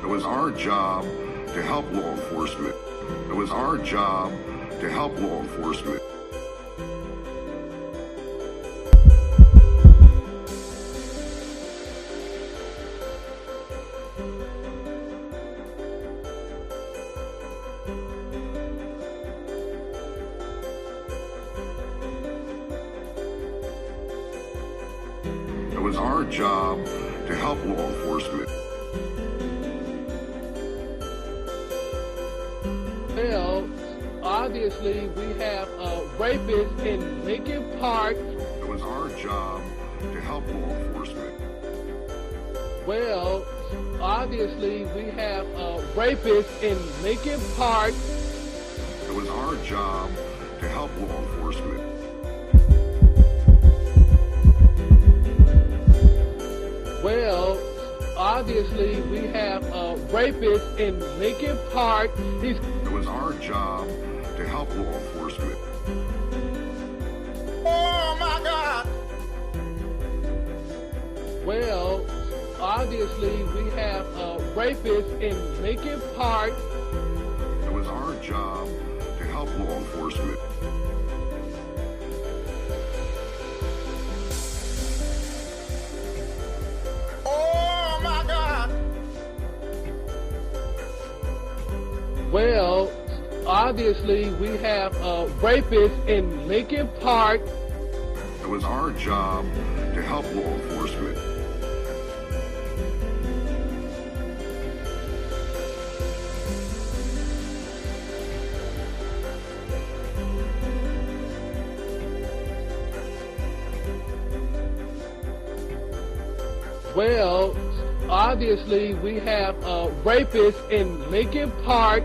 It was our job to help law enforcement. It was our job to help law enforcement. It was our job to help law enforcement. Well, obviously we have a rapist in Lincoln Park. It was our job to help law enforcement. Well, obviously we have a rapist in Lincoln Park. It was our job to help law enforcement. Well, obviously we have a rapist in Lincoln Park. It was our job to help law enforcement. Oh my God! Well, obviously we have a rapist in Lincoln Park. It was our job to help law enforcement. Oh my God! Well, obviously we have a rapist in Lincoln Park. It was our job to help law enforcement. Well, obviously we have a rapist in Lincoln Park.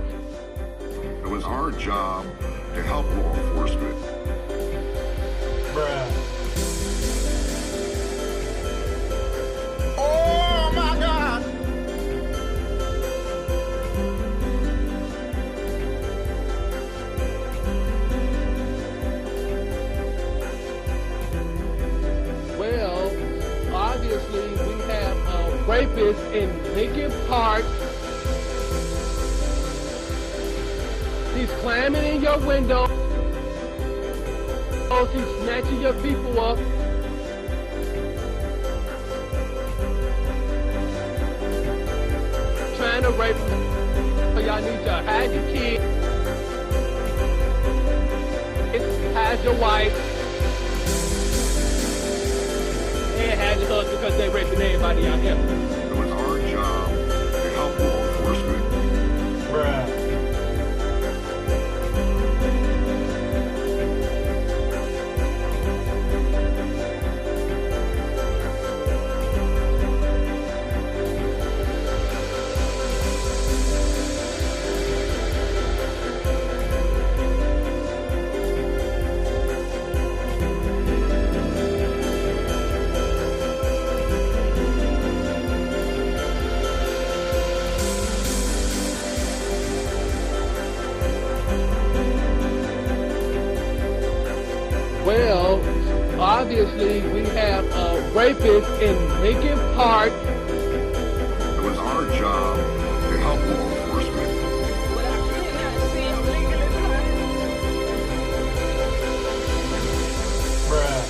It was our job to help law enforcement. Bruh. Oh my God! Well, obviously we have a rapist in Lincoln Park. He's climbing in your window. He's snatching your people up. Trying to rape them. So y'all need to hide your kids. Hide your wife. And hide your husband because they raping everybody out here. It was our job to help law enforcement. Bruh. Well, obviously we have a rapist in Lincoln Park. It was our job to help law enforcement. But I cannot see him legally blind. Bruh.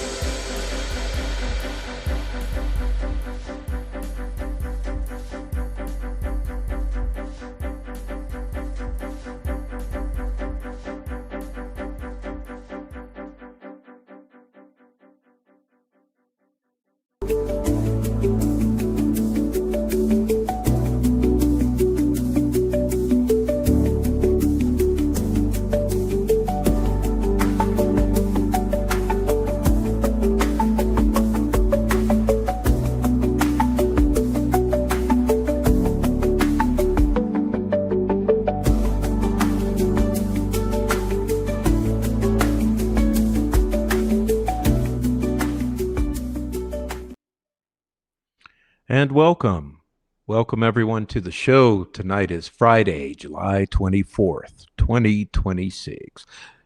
And welcome. Welcome everyone to the show. Tonight is Friday, July 24th, 2026.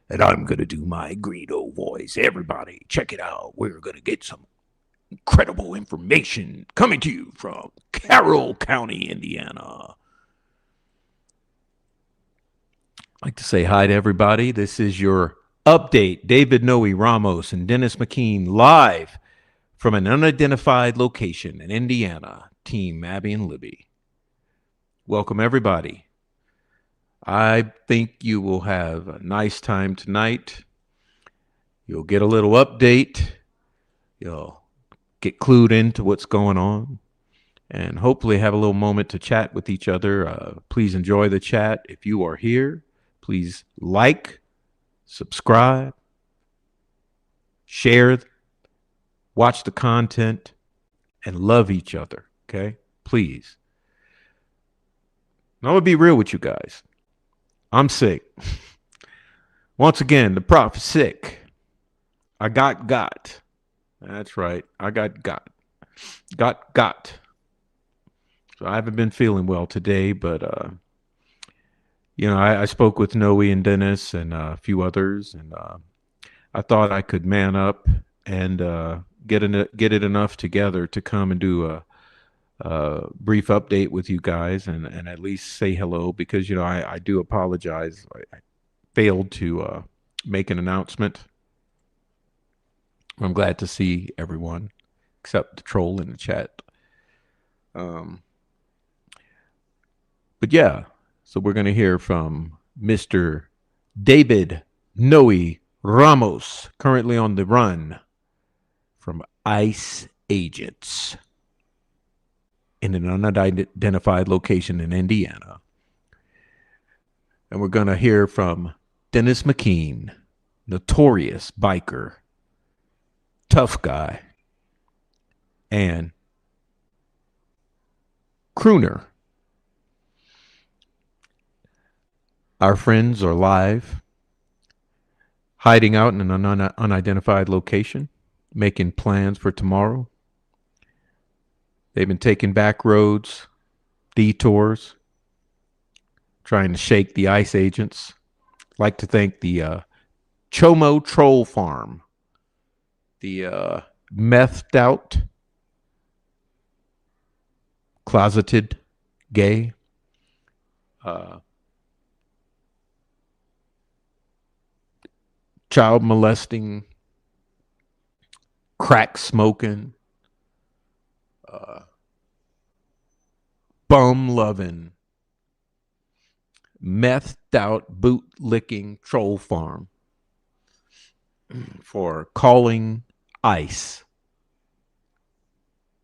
And I'm going to do my Greedo voice. Everybody, check it out. We're going to get some incredible information coming to you from Carroll County, Indiana. I'd like to say hi to everybody. This is your update. David Noe Ramos and Dennis McKean live from an unidentified location in Indiana. Team Abby and Libby. Welcome everybody. I think you will have a nice time tonight. You'll get a little update. You'll get clued into what's going on. And hopefully have a little moment to chat with each other. Please enjoy the chat. If you are here, please like, subscribe, share, watch the content, and love each other, okay? Please. Now, I'm going to be real with you guys. I'm sick. Once again, the prophet's sick. I got. That's right. I got. So I haven't been feeling well today, but, I spoke with Noe and Dennis and a few others, and I thought I could man up and get it enough together to come and do a brief update with you guys and at least say hello, because I do apologize. I failed to make an announcement. I'm glad to see everyone except the troll in the chat. But yeah, so we're going to hear from Mr. David Noe Ramos, currently on the run from ICE agents in an unidentified location in Indiana. And we're going to hear from Dennis McKean, notorious biker, tough guy, and crooner. Our friends are live, hiding out in an unidentified location, making plans for tomorrow. They've been taking back roads, detours, trying to shake the ICE agents. I'd like to thank the Chomo Troll Farm, the methed out, closeted gay, child molesting, crack smoking, bum loving, methed out, boot licking troll farm for calling ICE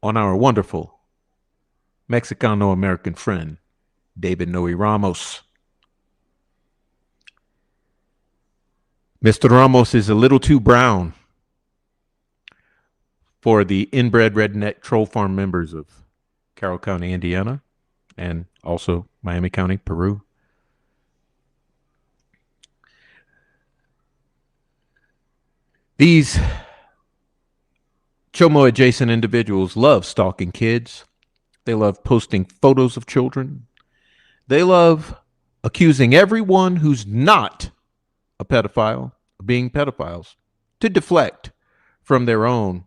on our wonderful Mexicano-American friend, David Noe Ramos. Mr. Ramos is a little too brown for the inbred redneck troll farm members of Carroll County, Indiana, and also Miami County, Peru. These Chomo adjacent individuals love stalking kids. They love posting photos of children. They love accusing everyone who's not a pedophile of being pedophiles to deflect from their own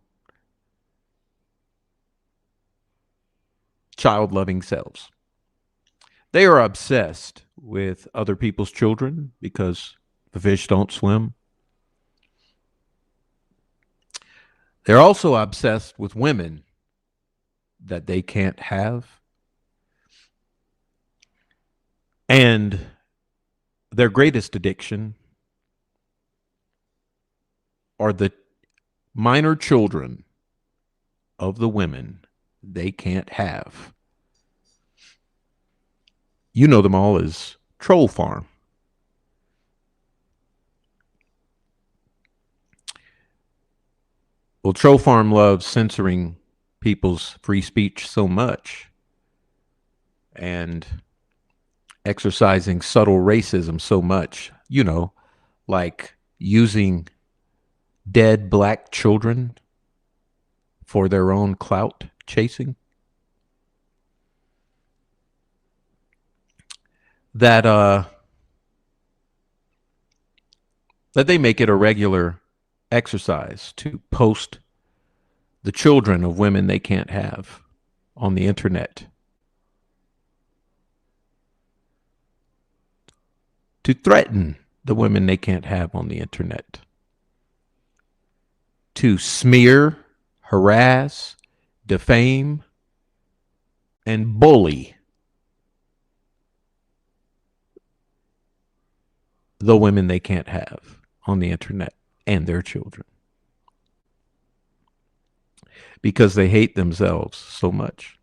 child-loving selves. They are obsessed with other people's children because the fish don't swim. They're also obsessed with women that they can't have. And their greatest addiction are the minor children of the women they can't have. You know them all as Troll Farm. Well, Troll Farm loves censoring people's free speech so much and exercising subtle racism so much, like using dead black children for their own clout chasing. That they make it a regular exercise to post the children of women they can't have on the internet, to threaten the women they can't have on the internet, to smear, harass, defame, and bully the women they can't have on the internet and their children, because they hate themselves so much.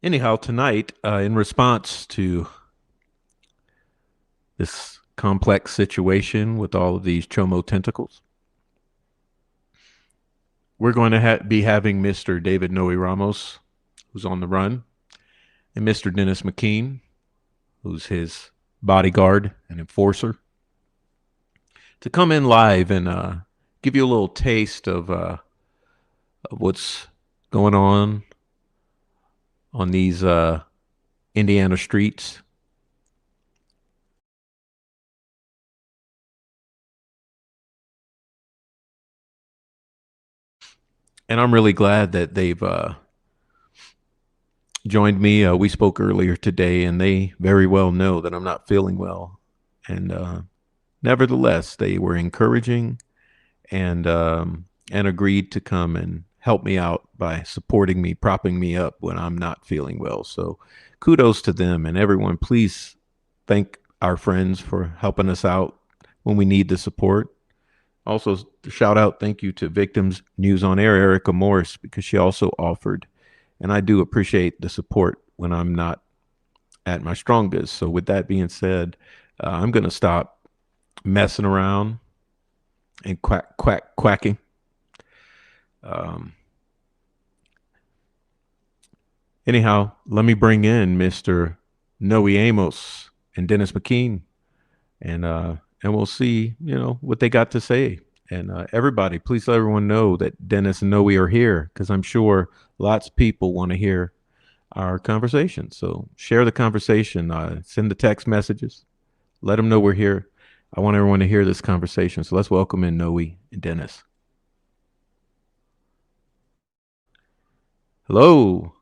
Anyhow, tonight, in response to this complex situation with all of these chomo tentacles, we're going to be having Mr. David Noe Ramos, who's on the run, and Mr. Dennis McKean, who's his bodyguard and enforcer, to come in live and give you a little taste of what's going on these Indiana streets. And I'm really glad that they've joined me. We spoke earlier today, and they very well know that I'm not feeling well. And nevertheless, they were encouraging and agreed to come and help me out by supporting me, propping me up when I'm not feeling well. So kudos to them, and everyone, please thank our friends for helping us out when we need the support. Also, shout out, thank you to Victims News on Air, Erica Morris, because she also offered. And I do appreciate the support when I'm not at my strongest. So with that being said, I'm going to stop messing around and quacking. Anyhow, let me bring in Mr. Noe Amos and Dennis McKean, and we'll see, what they got to say. And everybody, please let everyone know that Dennis and Noe are here, because I'm sure lots of people want to hear our conversation. So share the conversation, send the text messages, let them know we're here. I want everyone to hear this conversation. So let's welcome in Noe and Dennis. Hello.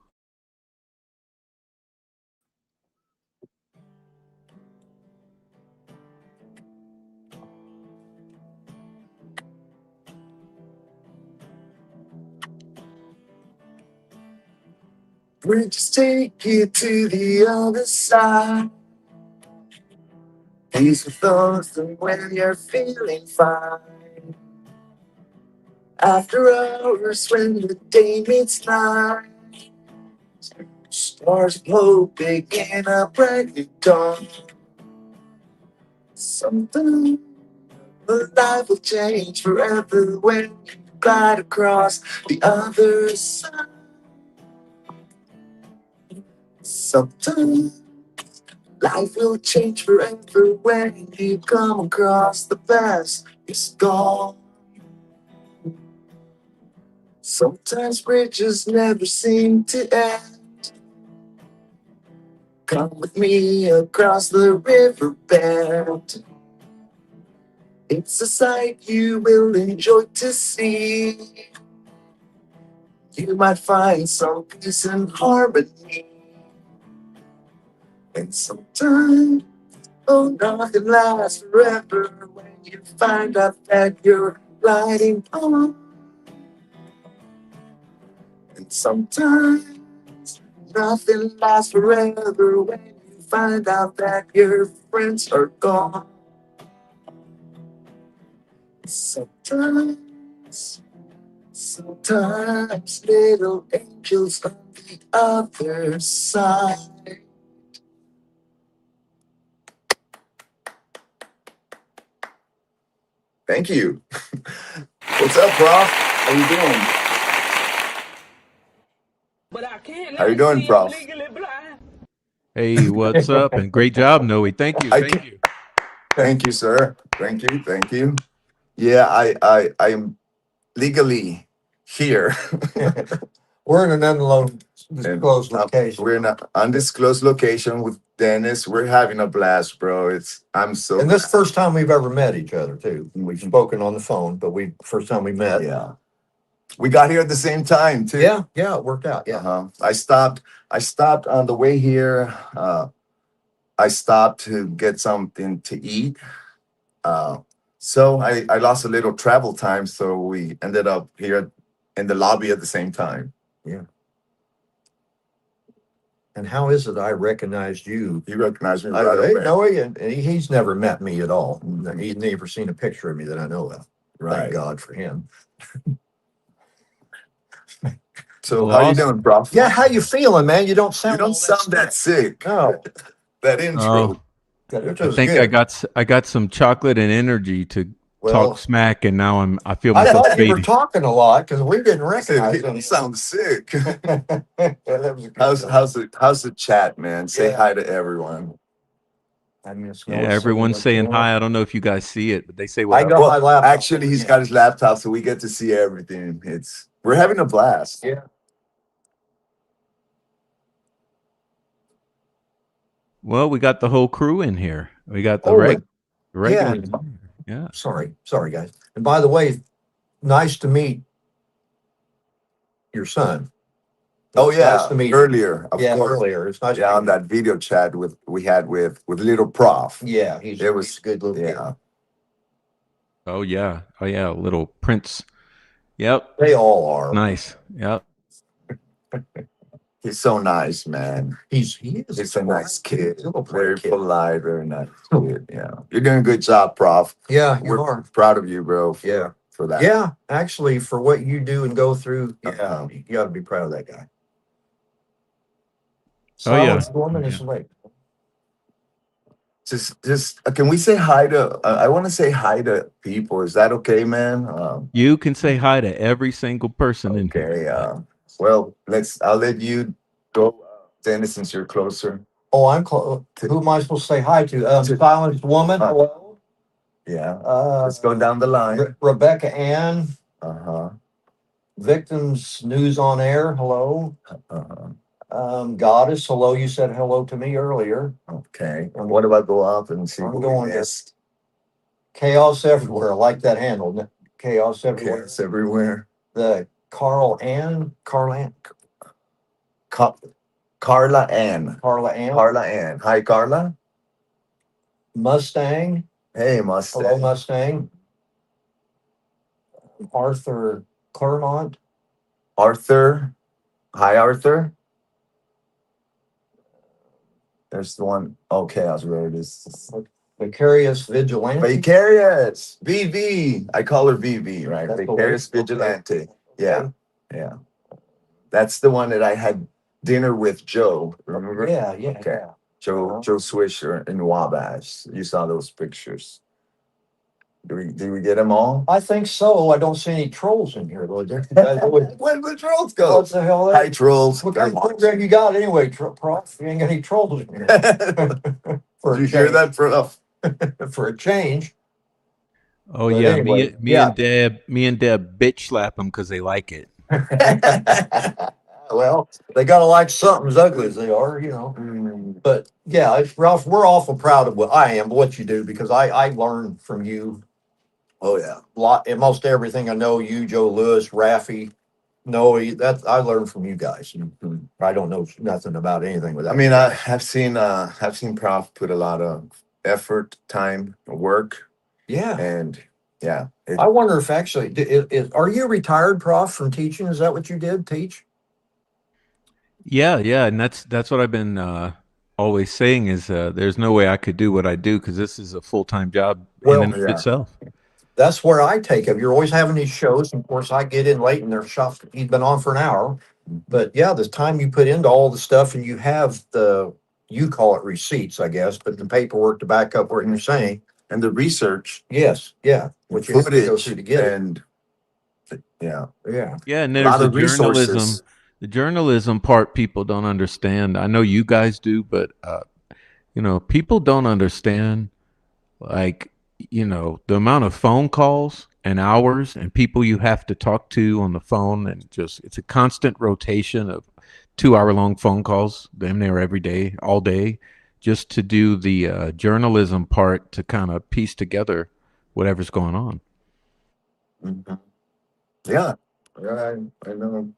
We'll just take it to the other side. Peaceful thoughts and when you're feeling fine. After hours when the day meets night, stars of hope begin a bright new dawn. Something life will change forever when you glide across the other side. Sometimes life will change forever when you come across the past is gone. Sometimes bridges never seem to end. Come with me across the riverbed. It's a sight you will enjoy to see. You might find some peace and harmony. And sometimes, oh, nothing lasts forever when you find out that you're gliding on. And Sometimes nothing lasts forever when you find out that your friends are gone. Sometimes little angels on the other side. Thank you. What's up, Prof? How you doing? But I can't How you not doing, see I'm Prof? legally blind. Hey, what's up? And great job, Noe. Thank you. I Thank can- you. Thank you, sir. Thank you. Yeah, I am legally here. We're in an undisclosed location. We're in an undisclosed location with Dennis. We're having a blast, bro. I'm so. And this is the first time we've ever met each other, too. We've spoken on the phone, but first time we met. Yeah. We got here at the same time, too. Yeah, it worked out. Yeah. Uh-huh. I stopped on the way here. I stopped to get something to eat. So I lost a little travel time, so we ended up here in the lobby at the same time. Yeah. And how is it I recognized you? You recognize me right away. No, he's never met me at all. He's never seen a picture of me that I know of. Right. Thank God for him. So Well, how you awesome. doing, Prof? Yeah, how you feeling, man? You don't sound that sick. No. That intro. I think I got some chocolate and energy to talk smack, and now I feel I myself thought you were fading. talking a lot because we didn't recognize He don't him. sound sick. That was a good How's the chat, man? Say Yeah. hi to everyone. I mean, Yeah, everyone's saying hi. I don't know if you guys see it, but they say I what got my laptop. Actually, he's got his laptop, so we get to see everything. We're having a blast. Yeah. Well, we got the whole crew in here. We got the regulars. Yeah. Sorry, guys. And by the way, nice to meet your son. Oh yeah, Nice to meet you. earlier, of course. Earlier. It's nice. Yeah, on that video chat we had with little Prof. Yeah, he's a good little kid. Yeah. Oh yeah. Little Prince. Yep. They all are. Nice. Yep. He's so nice, man. He is. He's a nice kid. He's a little Very kid. polite, very nice kid. Yeah. You're doing a good job, Prof. Yeah, you We're are. proud of you, bro. Yeah. For that. Yeah, actually, for what you do and go through, yeah, you got to be proud of that guy. Oh, yeah. Silence woman is late. Just can we say hi to? I want to say hi to people. Is that okay, man? You can say hi to every single person in here. Okay. Well, I'll let you go, Dennis, since you're closer. Oh, I'm close. Who am I supposed to say hi to? Silenced woman. Hello. Yeah. Let's go down the line. Rebecca Ann. Uh-huh. Victims News on Air. Hello. Goddess. Hello. You said hello to me earlier. Okay. And what about go up and see? I'm going to Chaos Everywhere. I like that handle. Chaos Everywhere. Chaos everywhere. The Carla Ann. Carla Ann. Hi, Carla. Mustang. Hey, Mustang. Hello, Mustang. Arthur Claremont. Arthur. Hi, Arthur. There's the one. Okay, I was ready. Vicarious Vigilante. Vicarious. VV. I call her VV, right? That's Vicarious the way. Vigilante. Yeah. Yeah. That's the one that I had dinner with Joe. Remember? Yeah. Okay. Joe Swisher in Wabash. You saw those pictures. Did we get them all? I think so. I don't see any trolls in here, though. Where did the trolls go? What the hell? Hi, trolls. What kind of program you got anyway, Prof? You ain't got any trolls in here. Did you hear that, Prof? For a change. Oh But yeah, anyway, me and Deb bitch slap them because they like it. Well, they gotta like something as ugly as they are, you know. But yeah, Ralph, we're awful proud of what you do, because I learned from you. Oh yeah, A lot, and most everything I know. You, Joe Lewis, Raffy, Noe. That I learned from you guys. I don't know nothing about anything without. I mean, I've seen Prof put a lot of effort, time, work. Yeah. And yeah. I wonder if actually, are you retired, Prof, from teaching? Is that what you did? Teach? Yeah, and that's what I've been always saying is there's no way I could do what I do because this is a full time job in Well, and of Yeah. itself. that's where I take him. You're always having these shows. And of course, I get in late and they're shot. He's been on for an hour. But yeah, the time you put into all the stuff and you have you call it receipts, I guess, but the paperwork to back up what you're saying. And the research, Yes. Yeah. Which you have to go footage, through to get it. and yeah, Yeah. Yeah, and a there's lot of resources. the journalism part people don't understand. I know you guys do, but people don't understand like the amount of phone calls and hours and people you have to talk to on the phone, and just it's a constant rotation of 2 hour long phone calls damn near every day all day just to do the journalism part to kind of piece together whatever's going on. Mhm. Yeah, yeah, I know.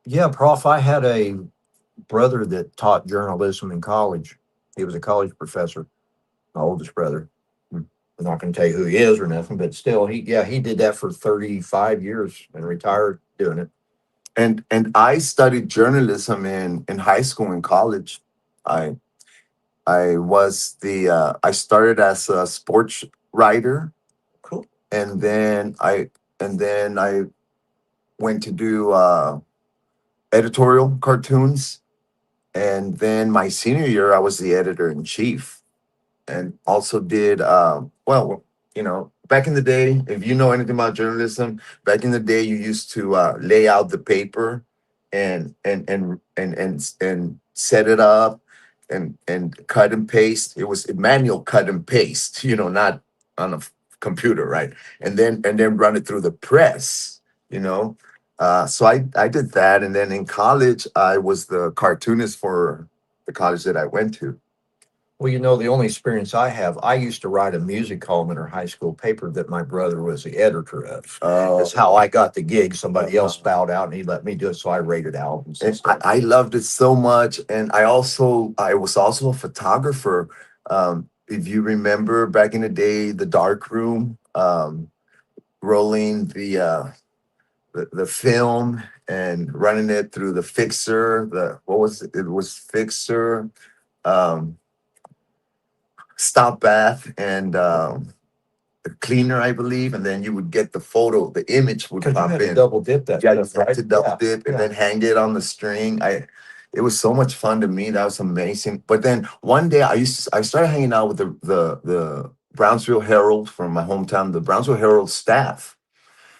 Yeah, Prof. I had a brother that taught journalism in college. He was a college professor, my oldest brother. I'm not going to tell you who he is or nothing, but still, he did that for 35 years and retired doing it. And I studied journalism in high school and college. I I started as a sports writer, Cool. and then I went to do editorial cartoons, and then my senior year I was the editor in chief, and also did well, back in the day, if you know anything about journalism, back in the day you used to lay out the paper and set it up and cut and paste. It was a manual cut and paste, not on a computer, right? And then run it through the press, you know. So I did that, and then in college I was the cartoonist for the college that I went to. Well, the only experience I have, I used to write a music column in our high school paper that my brother was the editor of. That's how I got the gig. Somebody else bowed out and he let me do it. So I rated albums and And stuff. I loved it so much, and I was also a photographer. If you remember back in the day, the dark room, rolling the film and running it through the fixer. The what was it? It was fixer, um, stop bath, and the cleaner, I believe, and then you would get the photo. The image would Because you pop had to in. double dip that Yeah, you stuff, had right? to double Yeah, dip and yeah. then hang it on the string. It was so much fun to me. That was amazing. But then one day I started hanging out with the Brownsville Herald from my hometown, the Brownsville Herald staff,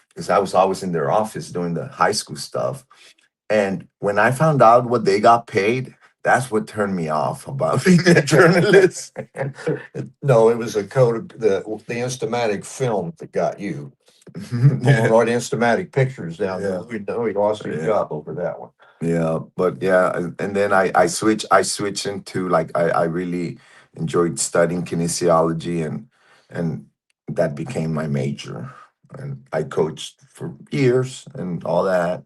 because I was always in their office doing the high school stuff. And when I found out what they got paid, that's what turned me off about being a journalist. No, it was a code of the Instamatic film that got you. Polaroid Instamatic pictures down there. Yeah. We know he lost his Yeah. job over that one. Yeah, but yeah, and then I switched into, like, I really enjoyed studying kinesiology, and that became my major. And I coached for years and all that.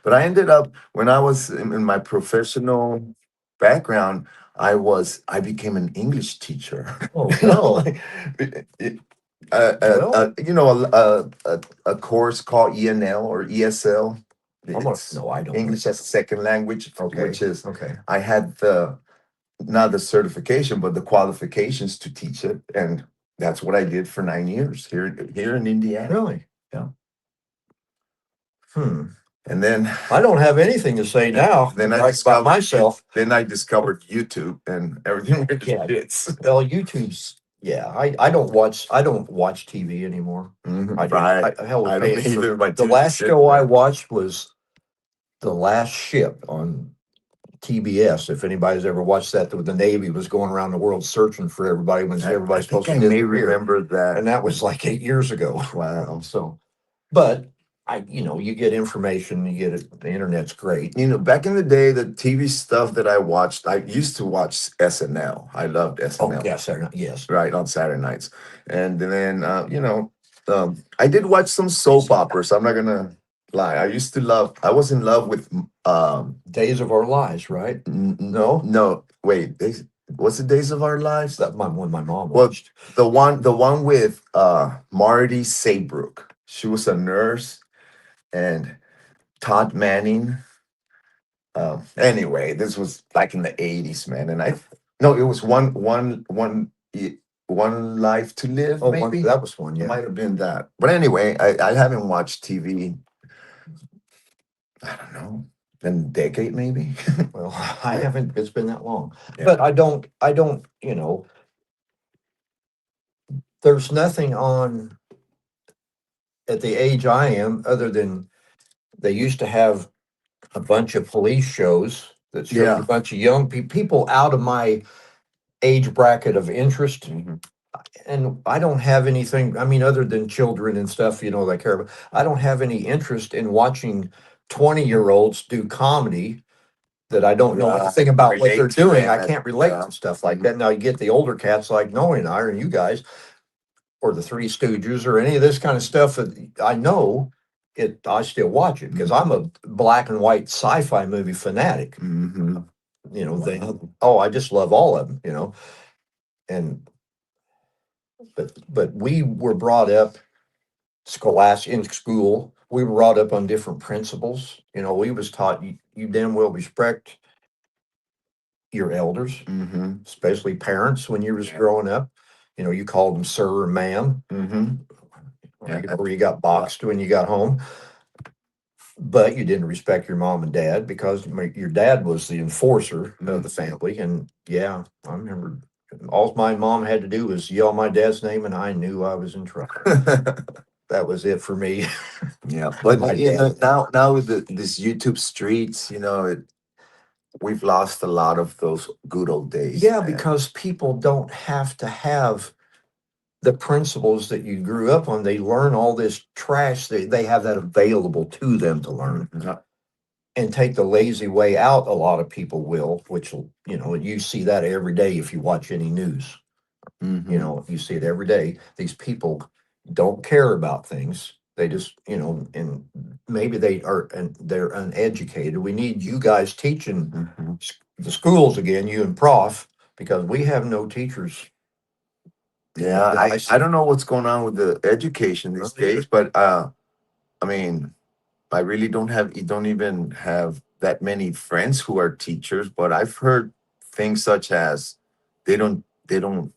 But I ended up, when I was in my professional background, I became an English teacher. Oh, no. A course called ENL or ESL. No, I don't. English as a second language, Okay. which is, Okay. I had not the certification, but the qualifications to teach it, and that's what I did for 9 years here in Indiana. Really? Yeah. Hmm. And then I don't have anything to say now. Then I Like about discovered myself. Then I discovered YouTube, and everything went to Yeah. shits. Well, YouTube's. Yeah, I don't watch TV anymore. Right. Hell, I don't either. the last show I watched was The Last Ship on TBS. If anybody's ever watched that, the Navy was going around the world searching for everybody when everybody's supposed to I may disappear. remember that. And that was like 8 years ago. Wow. So, but you get information, you get it. The internet's great. Back in the day, the TV stuff that I watched, I used to watch SNL. I loved SNL. Oh, yes, yes. Right, on Saturday nights. And then, I did watch some soap operas. I'm not gonna lie. I was in love with Days of Our Lives, right? no, wait, what's the Days of Our Lives? That when my mom Well, watched. the one with Marty Saybrook. She was a nurse, and Todd Manning. Anyway, this was like in the 80s, man. And no, it was one life to live, Oh, maybe. that was one, It yeah. might have been that. But anyway, I haven't watched TV, I don't know, in a decade maybe. Well, I haven't, it's been that long. Yeah. But I don't, there's nothing on at the age I am other than they used to have a bunch of police shows that showed Yeah. a bunch of young people out of my age bracket of interest. Mhm. And I don't have anything, I mean, other than children and stuff, they care about. I don't have any interest in watching 20-year-olds do comedy that I don't know anything about what they're Relate to doing. them I can't relate yeah. to stuff like that. Now you get the older cats like Noe and I, or you guys, or the Three Stooges, or any of this kind of stuff that I know. I still watch it because I'm a black and white sci-fi movie fanatic. Mhm. I just love all of them, and but we were brought up scholastic in school. We were brought up on different principles. We was taught you damn well respect your elders, Mhm. especially parents when you was Yeah. growing up. You called them sir or ma'am, Mhm. Yeah. or you got boxed when you got home. But you didn't respect your mom and dad because your dad was the enforcer of the family. And yeah, I remember all my mom had to do was yell my dad's name, and I knew I was in trouble. That was it for me. Yeah, but My now with this YouTube streets, we've lost a lot of those good old days. Yeah, man. because people don't have to have the principles that you grew up on. They learn all this trash. They have that available to them to learn. Yeah. And take the lazy way out. A lot of people will, which you see that every day if you watch any news. Mhm. You see it every day. These people don't care about things. They just, and maybe they're uneducated. We need you guys teaching Mhm. the schools again, you and Prof, because we have no teachers. Yeah, that I don't know what's going on with the education these Not either. days, but I mean, I really don't even have that many friends who are teachers, but I've heard things such as they don't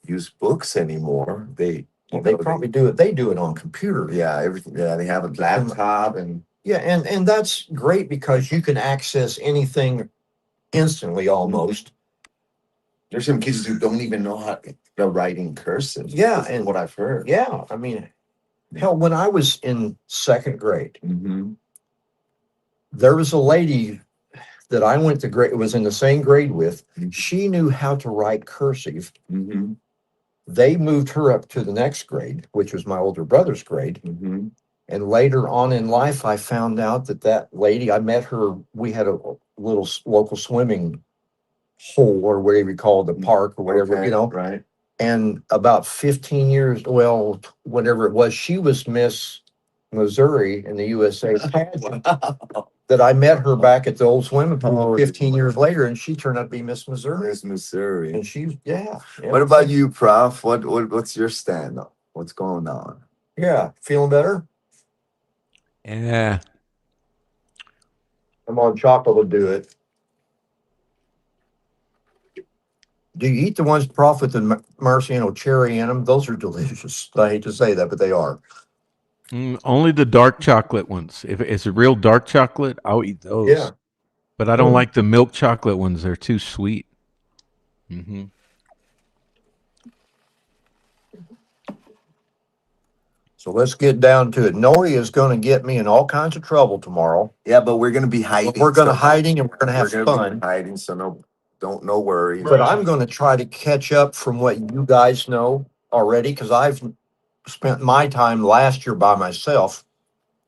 use books anymore. They probably do it. They do it on computer. Yeah, everything. Yeah, they have a laptop and Yeah, and that's great because you can access anything instantly almost. there's some kids who don't even know how to write in cursive. Yeah, This is and what I've heard. Yeah, I mean, hell, when I was in second grade, Mm-hmm. there was a lady that I went to grade was in the same grade with. Mhm. She knew how to write cursive. Mm-hmm. They moved her up to the next grade, which was my older brother's grade. Mm-hmm. And later on in life, I found out that lady, I met her. We had a little local swimming hole, or whatever you call it, the park or whatever, Okay, right. And about 15 years, well, whatever it was, she was Miss Missouri in the USA pageant. That I met her back at the old swimming pool Oh, 15 years later, and she turned out to be Miss Missouri. Miss Missouri. And she's, yeah. What about you, Prof? What's your stand up? What's going on? Yeah, feeling better? Yeah. I'm on chocolate to do it. Do you eat the ones, Prof, with the maraschino cherry in them? Those are delicious. I hate to say that, but they are. Only the dark chocolate ones. If it's a real dark chocolate, I'll eat those. Yeah. But I don't like the milk chocolate ones. They're too sweet. Mm-hmm. So let's get down to it. Noe is going to get me in all kinds of trouble tomorrow. Yeah, but we're gonna be hiding. We're going to hiding and we're going to have We're gonna fun. be hiding, so no worries. But I'm going to try to catch up from what you guys know already, because I've spent my time last year by myself,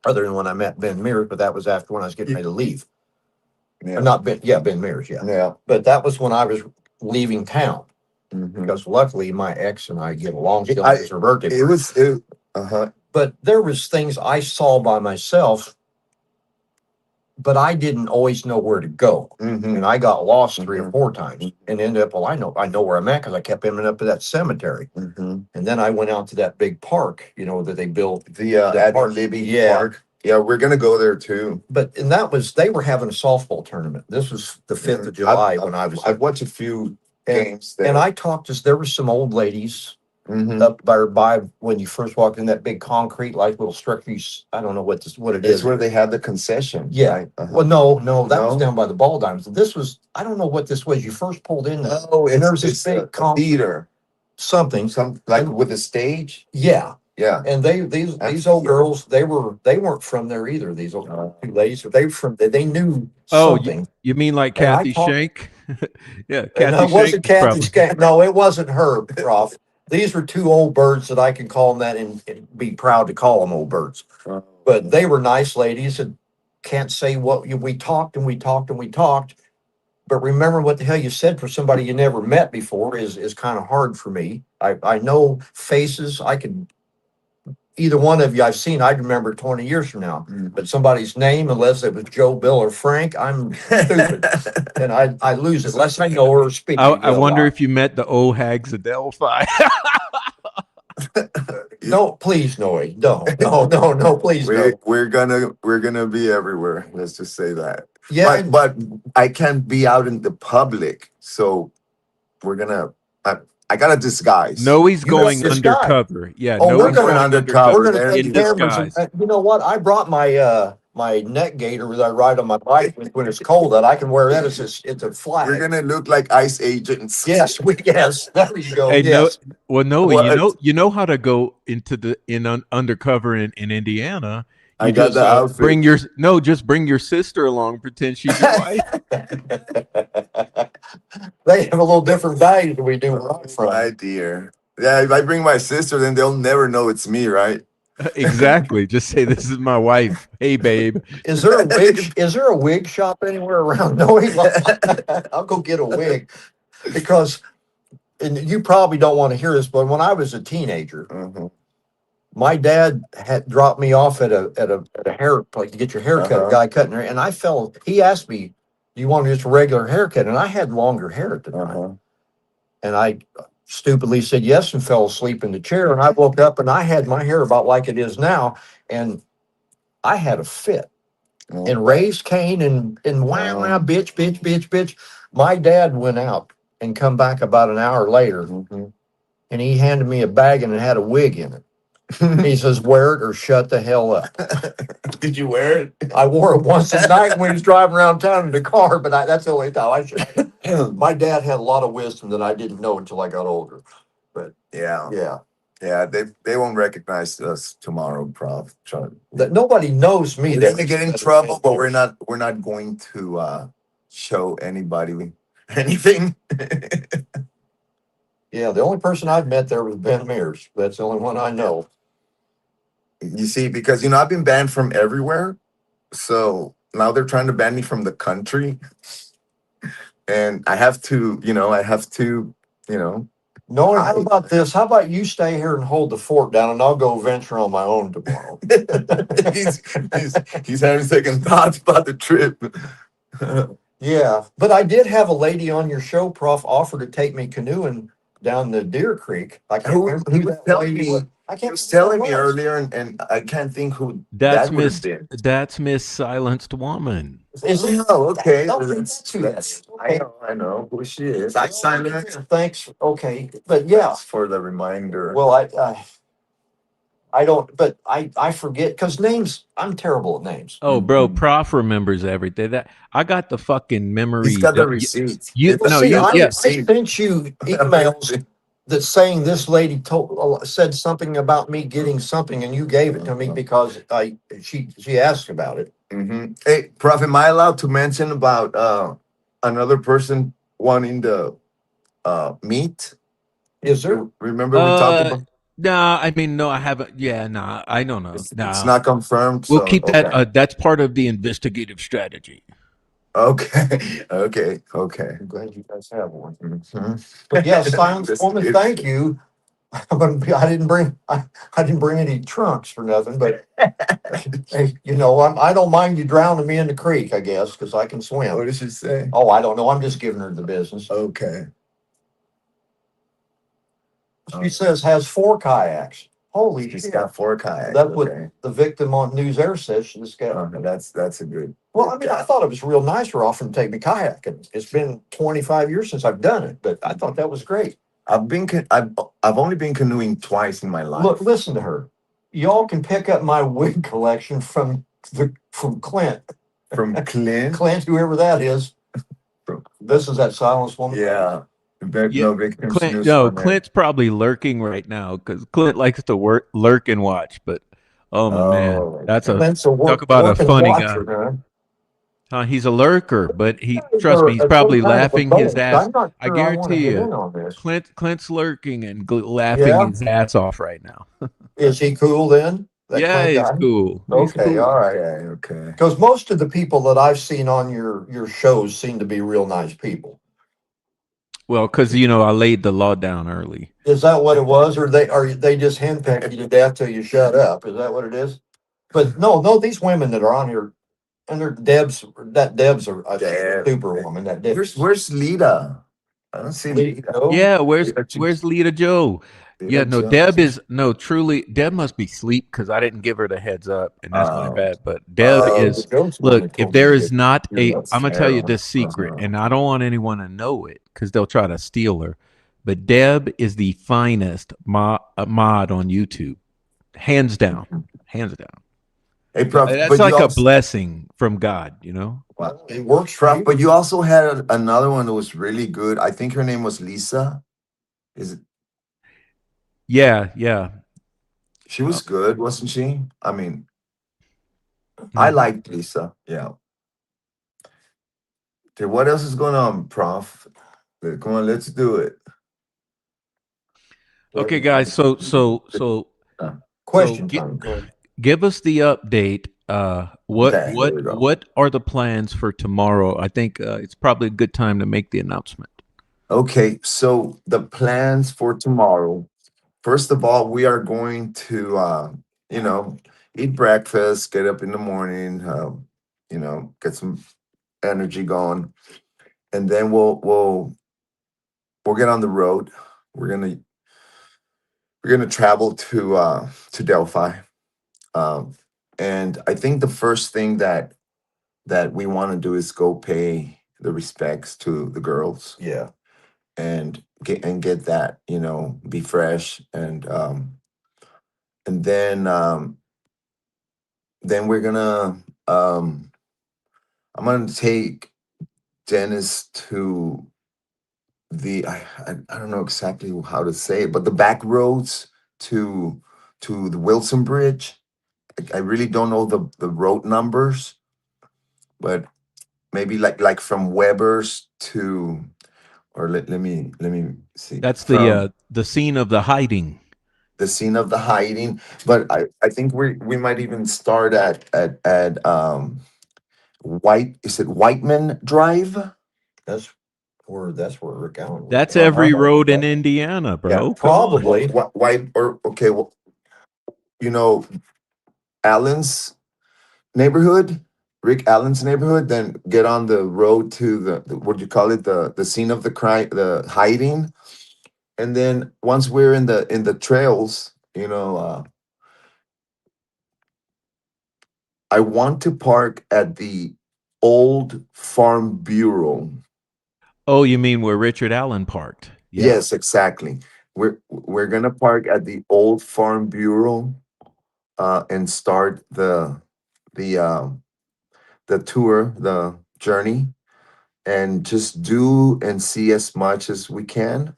other than when I met Ben Mears, but that was after when I was getting ready to leave. Yeah. Not Ben, Ben Mears, yeah. Yeah. But that was when I was leaving town, Mhm. because luckily my ex and I get along still. It's her birthday. Uh-huh. But there was things I saw by myself, but I didn't always know where to go. Mhm. And I got lost 3 or Mhm. 4 times and ended up, well, I know where I'm at because I kept ending up at that cemetery. Mhm. And then I went out to that big park, that they built. The That Ad park. Libby Yeah. Park. Yeah, we're gonna go there too. But and that was they were having a softball tournament. This was the 5th of July when I was. I've watched a few games there. And I talked to there were some old ladies Mhm. up by when you first walked in that big concrete like little structure. I don't know what it It's is. where they had the concession. Yeah. Right? Well, no, that was No? down by the ball diamonds. This was I don't know what this was. You first pulled in there. Oh, And there was this it's big a theater. something. Some like with a stage. Yeah. Yeah. And these old girls, they weren't from there either. These old two ladies, they were from they knew Oh, something. you mean like And I Kathy talked- Shank? Yeah, And Kathy it wasn't Shank. Kathy Skank. No, it wasn't her, Prof. These were two old birds that I can call them that and be proud to call them old birds. But they were nice ladies and can't say what we talked and we talked and we talked. But remember what the hell you said for somebody you never met before is kind of hard for me. I know faces. I can either one of you I've seen, I'd remember 20 years from now. But somebody's name, unless it was Joe, Bill, or Frank, I'm stupid. And I lose it unless I know her or speak. I wonder if you met the old hags of Delphi. No, please, Noe. No, please, no. We're gonna be everywhere. Let's just say that. Yeah, But I can't be out in the public, so we're gonna. I gotta disguise. Noe's You going got disguise. undercover. Yeah, Oh, we're Noe's going going undercover. we're gonna there take in cameras. disguise. You know what? I brought my neck gaiter that I ride on my bike with when it's cold. That I can wear that as it's a flag. We're gonna look like ICE agents. Yes, there you go. Hey, Yes. Noe, What? you know how to go undercover in Indiana. I You got just, the outfit. just bring your sister along. Pretend she's your wife. They have a little different value than we do where I'm from. My dear. Yeah, if I bring my sister, then they'll never know it's me, right? Exactly. Just say this is my wife. Hey, babe. Is there a wig shop anywhere around? No, I'll go get a wig because, and you probably don't want to hear this, but when I was a teenager, Mhm. my dad had dropped me off at a hair place to get your hair cut. Uh-huh. A guy cutting hair, and he asked me, "Do you want just a regular haircut?" And I had longer hair at the time, Uh-huh. and I stupidly said yes and fell asleep in the chair. And I woke up and I had my hair about like it is now, and I had a fit. And raised Cain and wow, bitch. My dad went out and come back about an hour later, Mhm. and he handed me a bag and it had a wig in it. He says, "Wear it or shut the hell up." Did you wear it? I wore it once a night when he was driving around town in the car, but that's the only time I should. My dad had a lot of wisdom that I didn't know until I got older. Yeah. Yeah, Yeah, they won't recognize us tomorrow, Prof. that nobody knows me. They're gonna get in trouble, but we're not going to show anybody anything. Yeah, the only person I've met there was Ben Mears. That's the only one I know. You see, because I've been banned from everywhere, so now they're trying to ban me from the country, and I have to, No, how about this? How about you stay here and hold the fort down, and I'll go venture on my own tomorrow. he's having second thoughts about the trip. Yeah, but I did have a lady on your show, Prof, offer to take me canoeing down the Deer Creek. I can't remember He who was that telling lady me. was. I He can't was remember telling who me it was. earlier, and I can't think who That's that would Miss. have been. That's Miss Silenced Woman. Is it? Oh, okay. No, that's who that is. I know who she is. I signed it. Thanks. Okay, but yeah. Thanks for the reminder. Well, I don't, but I forget because names. I'm terrible at names. Oh, bro, Prof remembers everything. That I got the fucking memory. He's got the receipts. Well, No, see, I yeah. sent you emails that saying this lady said something about me getting something, and you gave it to me because she asked about it. Mm-hmm. Hey, Prof, am I allowed to mention about another person wanting the meat? Is there? Remember we talked about? Nah, I mean, no, I haven't. Yeah, nah, I don't know. It's Nah. not confirmed. We'll so, keep that. okay. That's part of the investigative strategy. Okay. I'm glad you guys have one. But yeah, Silence Woman, thank you. But I didn't bring any trunks for nothing. But hey, I don't mind you drowning me in the creek, I guess, because I can swim. What did she say? Oh, I don't know. I'm just giving her the business. Okay. She says has 4 kayaks. Holy She's shit. got 4 kayaks. That's what Okay. the victim on News Air says. She just got. That's a good. Well, I mean, I thought it was real nice for offering to take me kayaking. It's been 25 years since I've done it, but I thought that was great. I've only been canoeing twice in my life. Look, listen to her. Y'all can pick up my wig collection from Clint. From Clint. Clint, whoever that is. This is that silence woman. Yeah. No victims. Clint, no, Clint's probably lurking right now because Clint likes to lurk and watch. But oh my man, that's talk about a funny guy. He's a lurker, but trust me, he's probably laughing his ass. I guarantee you, Clint's lurking and laughing his ass off right now. Is he cool then? Yeah, he's cool. Okay, all right. Okay. Because most of the people that I've seen on your shows seem to be real nice people. Well, because I laid the law down early. Is that what it was, or are they just henpecked you to death till you shut up? Is that what it is? But no, these women that are on here, and they're Debs. That Debs are a superwoman. That Debs. Where's Lita? I don't see Lita. Yeah, where's Lita Joe? Yeah, no, Deb truly, Deb must be asleep because I didn't give her the heads up, and that's my bad. But Deb is, look, if there is not I'm going to tell you this secret, and I don't want anyone to know it because they'll try to steal her. But Deb is the finest mod on YouTube. Hands down. Hands down. Hey, Prof, that's like a blessing from God, Wow. It works, Prof. But you also had another one that was really good. I think her name was Lisa. Is it? Yeah. She was good, wasn't she? I mean, I liked Lisa. Yeah. Okay, what else is going on, Prof? Come on, let's do it. Okay, guys. So question time. Give us the update. What are the plans for tomorrow? I think it's probably a good time to make the announcement. Okay, so the plans for tomorrow. First of all, we are going to, eat breakfast, get up in the morning, get some energy going, and then we'll get on the road. We're gonna travel to Delphi, and I think the first thing that we want to do is go pay the respects to the girls. Yeah, and get that, be fresh, and then we're gonna I'm gonna take Dennis to I don't know exactly how to say it, but the back roads to the Wilson Bridge. I really don't know the road numbers, but maybe like from Weber's to, or let me see. That's the scene of the hiding. The scene of the hiding, but I think we might even start at Whiteman Drive. That's where Rick Allen. That's every road in Indiana, bro. Yeah, probably. White or okay, well, Allen's neighborhood, Rick Allen's neighborhood. Then get on the road to the what do you call it? The scene of the crime, the hiding. And then once we're in the trails, I want to park at the old Farm Bureau. Oh, you mean where Richard Allen parked? Yeah. Yes, exactly. We're gonna park at the old Farm Bureau, and start the tour, the journey, and just do and see as much as we can.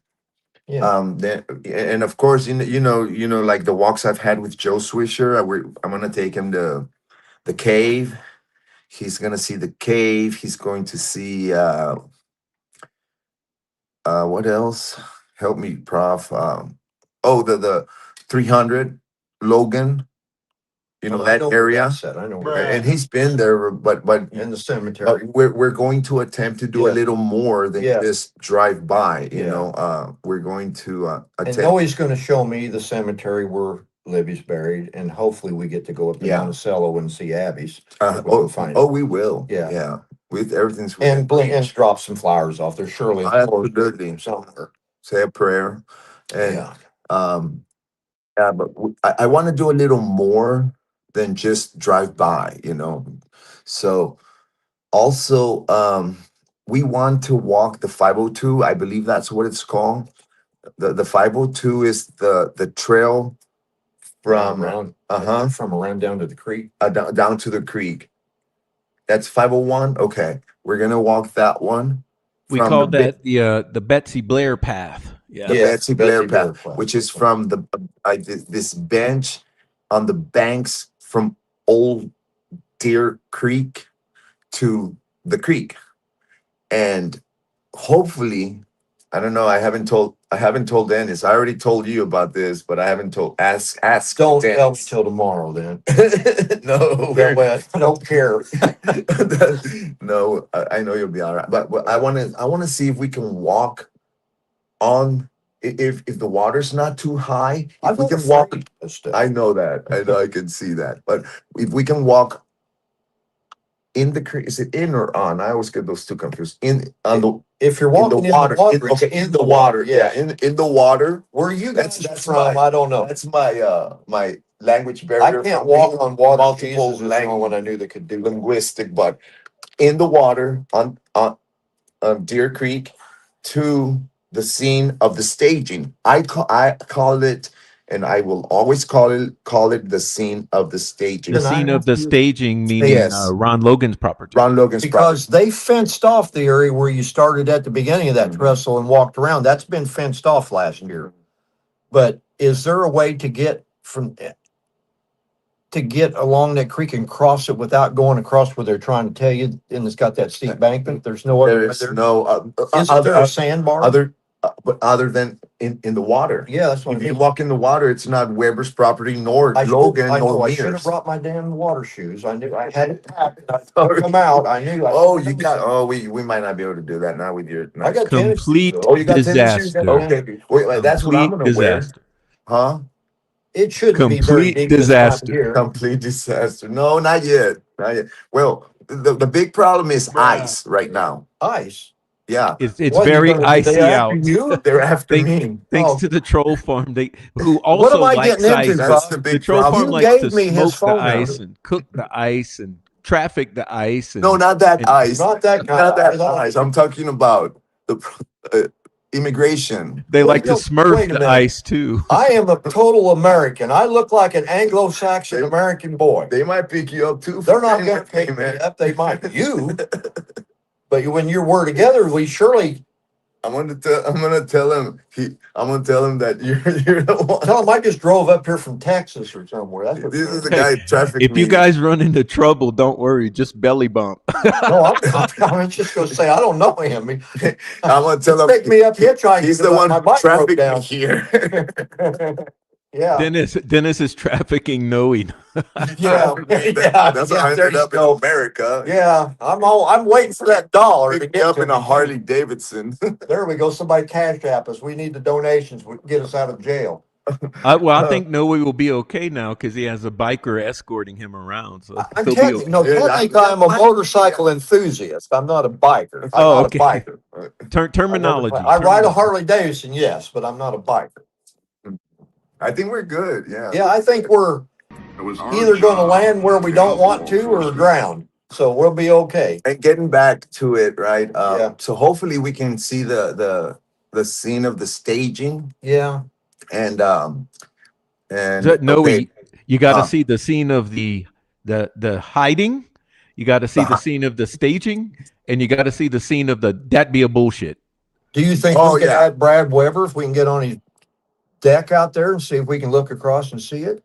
Yeah. Then, and of course, like the walks I've had with Joe Swisher, I'm gonna take him to the cave. He's gonna see the cave. He's going to see what else? Help me, Prof. The 300 Logan. That area. I know. And he's been there, but in the cemetery. We're going to attempt to do a little more than just drive by. We're going to attempt. And Noe's going to show me the cemetery where Libby's buried, and hopefully we get to go up to Monticello and see Abby's. We will. Yeah. With everything's and drop some flowers off there. Surely, absolutely. Somewhere. Say a prayer, and Yeah, but I want to do a little more than just drive by, you know. So also, we want to walk the 502. I believe that's what it's called. The 502 is the trail from around, uh-huh from around down to the creek. down to the creek. That's 501. Okay, we're gonna walk that one We from called that the Betsy Blair path. the Yeah. Yes, Betsy Blair Betsy Blair path, path. which is from this bench on the banks from Old Deer Creek to the creek, and hopefully, I don't know. I haven't told Dennis. I already told you about this, but I haven't told. Ask. Don't tell me Dennis. till tomorrow then. No, That way I don't care. no. I know you'll be all right. But I want to see if we can walk on. If the water's not too high, if we can walk. I know that. I know. I can see that. But if we can walk in the creek, is it in or on? I always get those two confused. In on the If you're in walking the water. it's In the water. Yeah, yeah. in the water. Where you guys That's from, my- I don't know. That's my language I barrier. can't from walk being on water. multiple Jesus is the only one I knew that could do that. linguistic, but in the water on Deer Creek to the scene of the staging. I call it, and I will always call it the scene of the staging. The Then I scene of ask the you- staging, meaning Yes. Ron Logan's property. Ron Logan's Because they fenced off the area where you started at the beginning of that Mhm. trestle and walked around. That's been fenced off last year. But is there a way to get along that creek and cross it without going across where they're trying to tell you, and it's got that steep bankment? There's no other. There is no Isn't there a sandbar? but other than in the water. Yeah, that's what I If you mean. walk in the water, it's not Weber's property nor I should- Logan I know, nor I should have Mears. brought my damn water shoes. I knew I had it packed. I took them out. I knew. Oh, you got. Oh, we might not be able to do that now with your. I got tennis shoes, Complete though. Oh, you got tennis shoes? disaster. Okay, wait, that's what I'm Complete gonna wear, disaster. huh? It shouldn't be very Complete deep this time of disaster. year. Complete disaster. No, not yet. Not yet. Well, the big problem is ice right now. Ice. Yeah, It's What, you very gonna- icy they out. after you? they're after Thank- me. Thanks Oh. to the troll farm, who What also am I likes getting into, ice. That's Bob? the The big troll problem. farm You likes gave to me his smoke the phone ice number. and cook the ice and traffic the ice. And, No, not that and- ice. Not that kind Not that of ice. I'm talking about the immigration. They like to Wait a smurf minute. the ice too. I am a total American. I look like an Anglo-Saxon American boy. They might pick you up too. They're not going to pick me up. They might you. But when you were together, we surely I'm gonna tell him. I'm gonna tell him that you're the one. tell them I just drove up here from Texas or somewhere. That's what This is the guy traffic. If you guys run into trouble, don't worry, just belly bump. No, I'm just going to say I don't know him. I'm gonna tell him. Pick me up hitchhiking. He's the because one my who bike broke trafficked down. me here. Yeah. Dennis is trafficking Noe. Yeah. That's Yeah, how I there ended you up in go. America. Yeah, I'm waiting for that dollar to Picked get me up to in a me. Harley Davidson. There we go. Somebody cash app us. We need the donations. We get us out of jail. I think Noe will be okay now because he has a biker escorting him around. So I'm he'll be telling you, okay. no, Yeah, technically I'm a motorcycle enthusiast. I'm not a biker. I'm Oh, not okay. a biker. Terminology. I ride a Harley Davidson, yes, but I'm not a biker. I think we're good. Yeah. Yeah, I think we're either going to land where we don't want to or drown. So we'll be okay. And getting back to it, right? Yeah. So hopefully we can see the scene of the staging Yeah. and Noe, okay. you got to Huh. see the scene of the hiding. You got to see the Uh-huh. scene of the staging, and you got to see the scene of that be a bullshit. Do you think Oh, we can yeah. add Brad Weber if we can get on his deck out there and see if we can look across and see it?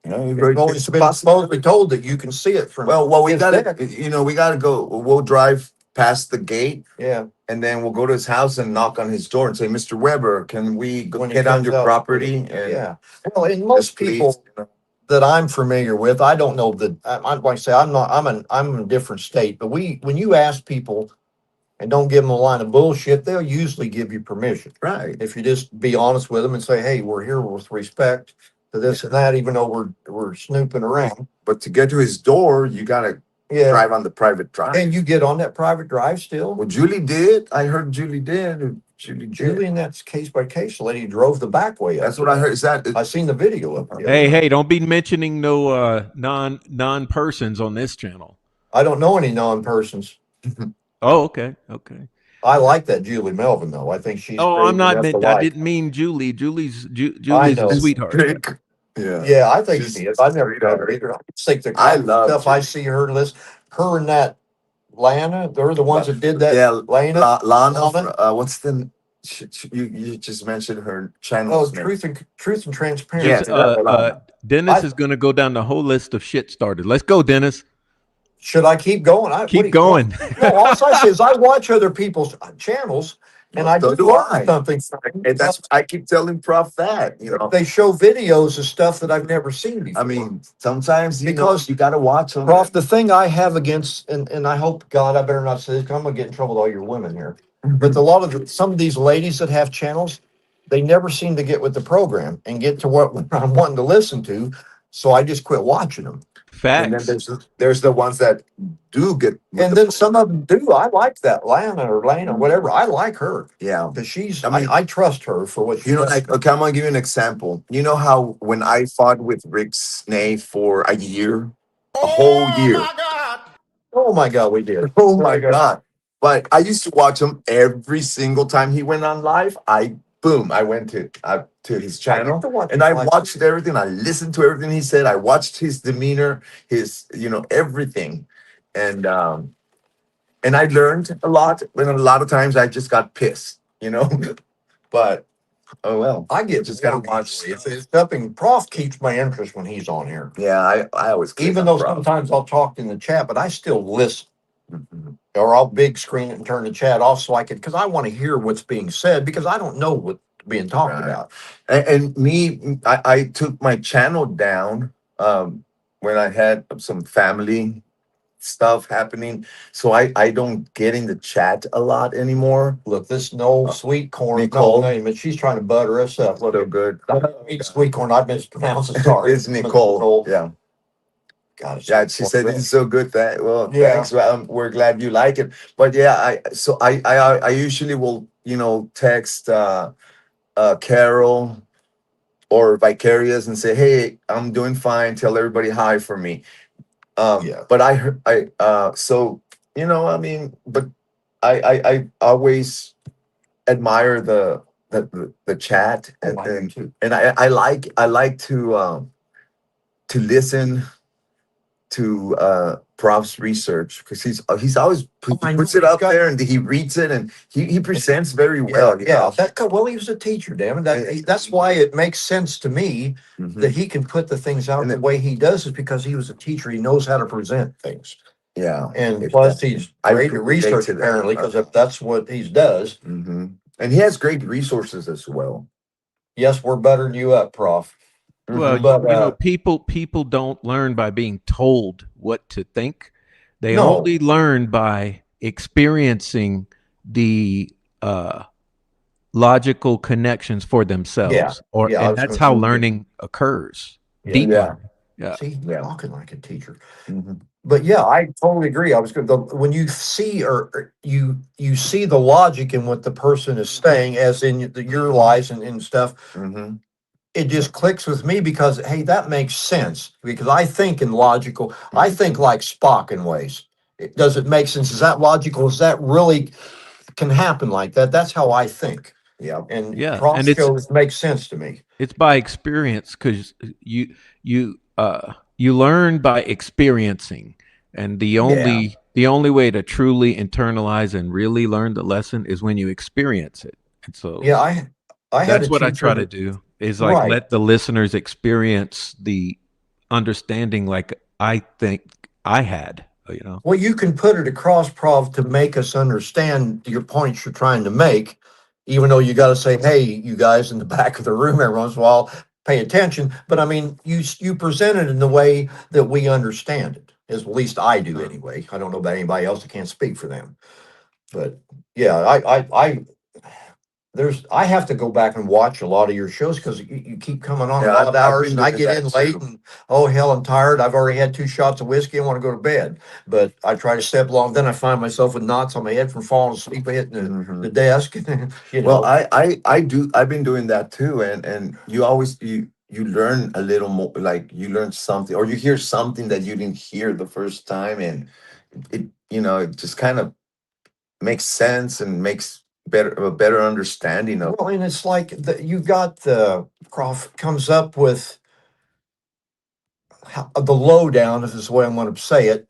It's been supposedly told that you can see it from. Well, we his gotta, deck. we gotta go. We'll drive past the gate, Yeah. and then we'll go to his house and knock on his door and say, "Mr. Weber, can we When he get on comes your out. property?" And Yeah. Well, and just most please, people that I'm familiar with, I don't know that I'm going to say I'm in a different state, but when you ask people and don't give them a line of bullshit, they'll usually give you permission. right? If you just be honest with them and say, hey, we're here with respect to this and that, even though we're snooping around. But to get to his door, you gotta Yeah. drive on the private drive. And you get on that private drive still? Well, Julie did. I heard Julie did. Julie, in that case by case, the lady drove the back way up. That's what I heard. Is that I seen the video of it. Hey, don't be mentioning no non persons on this channel. I don't know any non-persons. Oh, okay. I like that Julie Melvin though. I think she's Oh, great I'm not enough to meant. I like. didn't mean Julie. Julie's know. a sweetheart. Yeah. Yeah, I think She's she is. I've never met sweetheart. her either. I just think the I love stuff I Julie. see her list, her and that Lana, they're the ones that did that. Yeah, Lana. Lana. What's the? You just mentioned her channel. Oh, truth and transparency. Yes, Dennis is going to go down the whole list of shit started. Let's go, Dennis. Should I keep going? Keep going. No, all I say is I watch other people's channels and I So do do learn I. something. And that's I keep telling Prof that, you know. They show videos of stuff that I've never seen before. I mean, sometimes Because you gotta watch them. Prof, the thing I have against, and I hope God, I better not say this, 'cause I'm gonna get in trouble with all your women here. But some of these ladies that have channels, they never seem to get with the program and get to what I'm wanting to listen to. So I just quit watching them. And Facts. then there's the ones that do get with And the then some of them do. I like that Lana or whatever. I like her yeah. because I mean- I trust her for what she You know, does. like, okay, I'm gonna give you an example. You know how when I fought with Rick Snay for a year, a whole year. Oh my God. Oh my God, we did. Oh my God. But I used to watch him every single time he went on live. I went to his channel and I watched everything. I listened to everything he said. I watched his demeanor, his, everything. And I learned a lot. And a lot of times I just got pissed, But oh well. I get Just gotta watch. watch. It's something. Prof keeps my interest when he's on here. Yeah, I always click Even on though Prof. sometimes I'll talk in the chat, but I still listen. Mhm. Or I'll big screen it and turn the chat off so I can, because I want to hear what's being said because I don't know what's being talked Right. about. And me, I took my channel down when I had some family stuff happening. So I don't get in the chat a lot anymore. Look, this no sweet corn, Nicole. no name it. She's trying to butter us up. Look, So good. sweet corn. I mispronounced it. Sorry, It's Nicole. Yeah. God, it's Yeah, she said it's so good that Yeah. thanks. We're glad you like it. But yeah, I usually will text Carol or Vicarious and say, hey, I'm doing fine. Tell everybody hi for me. Yeah. But but I always admire the chat Oh, I do too. and I like to listen to Prof's research because he's always I puts know. it up He's got- there and he reads it and he presents very well. Yeah. Well, he was a teacher, damn it. That's why it makes sense to me Mhm. that he can put the things out And the it- way he does is because he was a teacher. He knows how to present things. Yeah. And If plus that- he's I great at relate research to that. apparently, because if that's what he does. hmm And he has great resources as well. Yes, we're buttering you up, Prof. Well, But, people don't learn by being told what to think. They No. only learn by experiencing the logical connections for themselves. Yeah. I And was that's gonna how say- learning occurs. Yeah. Deep Yeah. learning. Yeah. See, Yeah. talking like a teacher. Mhm. But yeah, I totally agree. I was good. When you see or you see the logic in what the person is saying, as in your lies and stuff, Mhm. it just clicks with me because hey, that makes sense. Because I think in logical, I think like Spock in ways. Does it make sense? Is that logical? Is that really can happen like that? That's how I think. Yeah. And Yeah, Prof and it's- shows makes sense to me. It's by experience because you learn by experiencing, and the only way to truly internalize and really learn the lesson is when you experience it. And so Yeah, I had that's a what I teacher try to that- do is like Right. let the listeners experience the understanding like I think I had. Well, you can put it across, Prof, to make us understand your points you're trying to make, even though you got to say, hey, you guys in the back of the room every once in a while, pay attention. But I mean, you present it in the way that we understand it, at least I do anyway. I don't know about anybody else. I can't speak for them. But yeah, I have to go back and watch a lot of your shows because you keep coming on Yeah, a lot of I've hours, been and I doing get in that late, too. and oh hell, I'm tired. I've already had 2 shots of whiskey. I want to go to bed, but I try to step along. Then I find myself with knots on my head from falling asleep, hitting the desk. Well, I've been doing that too, and you always you learn a little more, like you learn something, or you hear something that you didn't hear the first time, and it just kind of makes sense and makes a better understanding of. Well, and it's like you've got the Croft comes up with the lowdown, if this is the way I'm going to say it,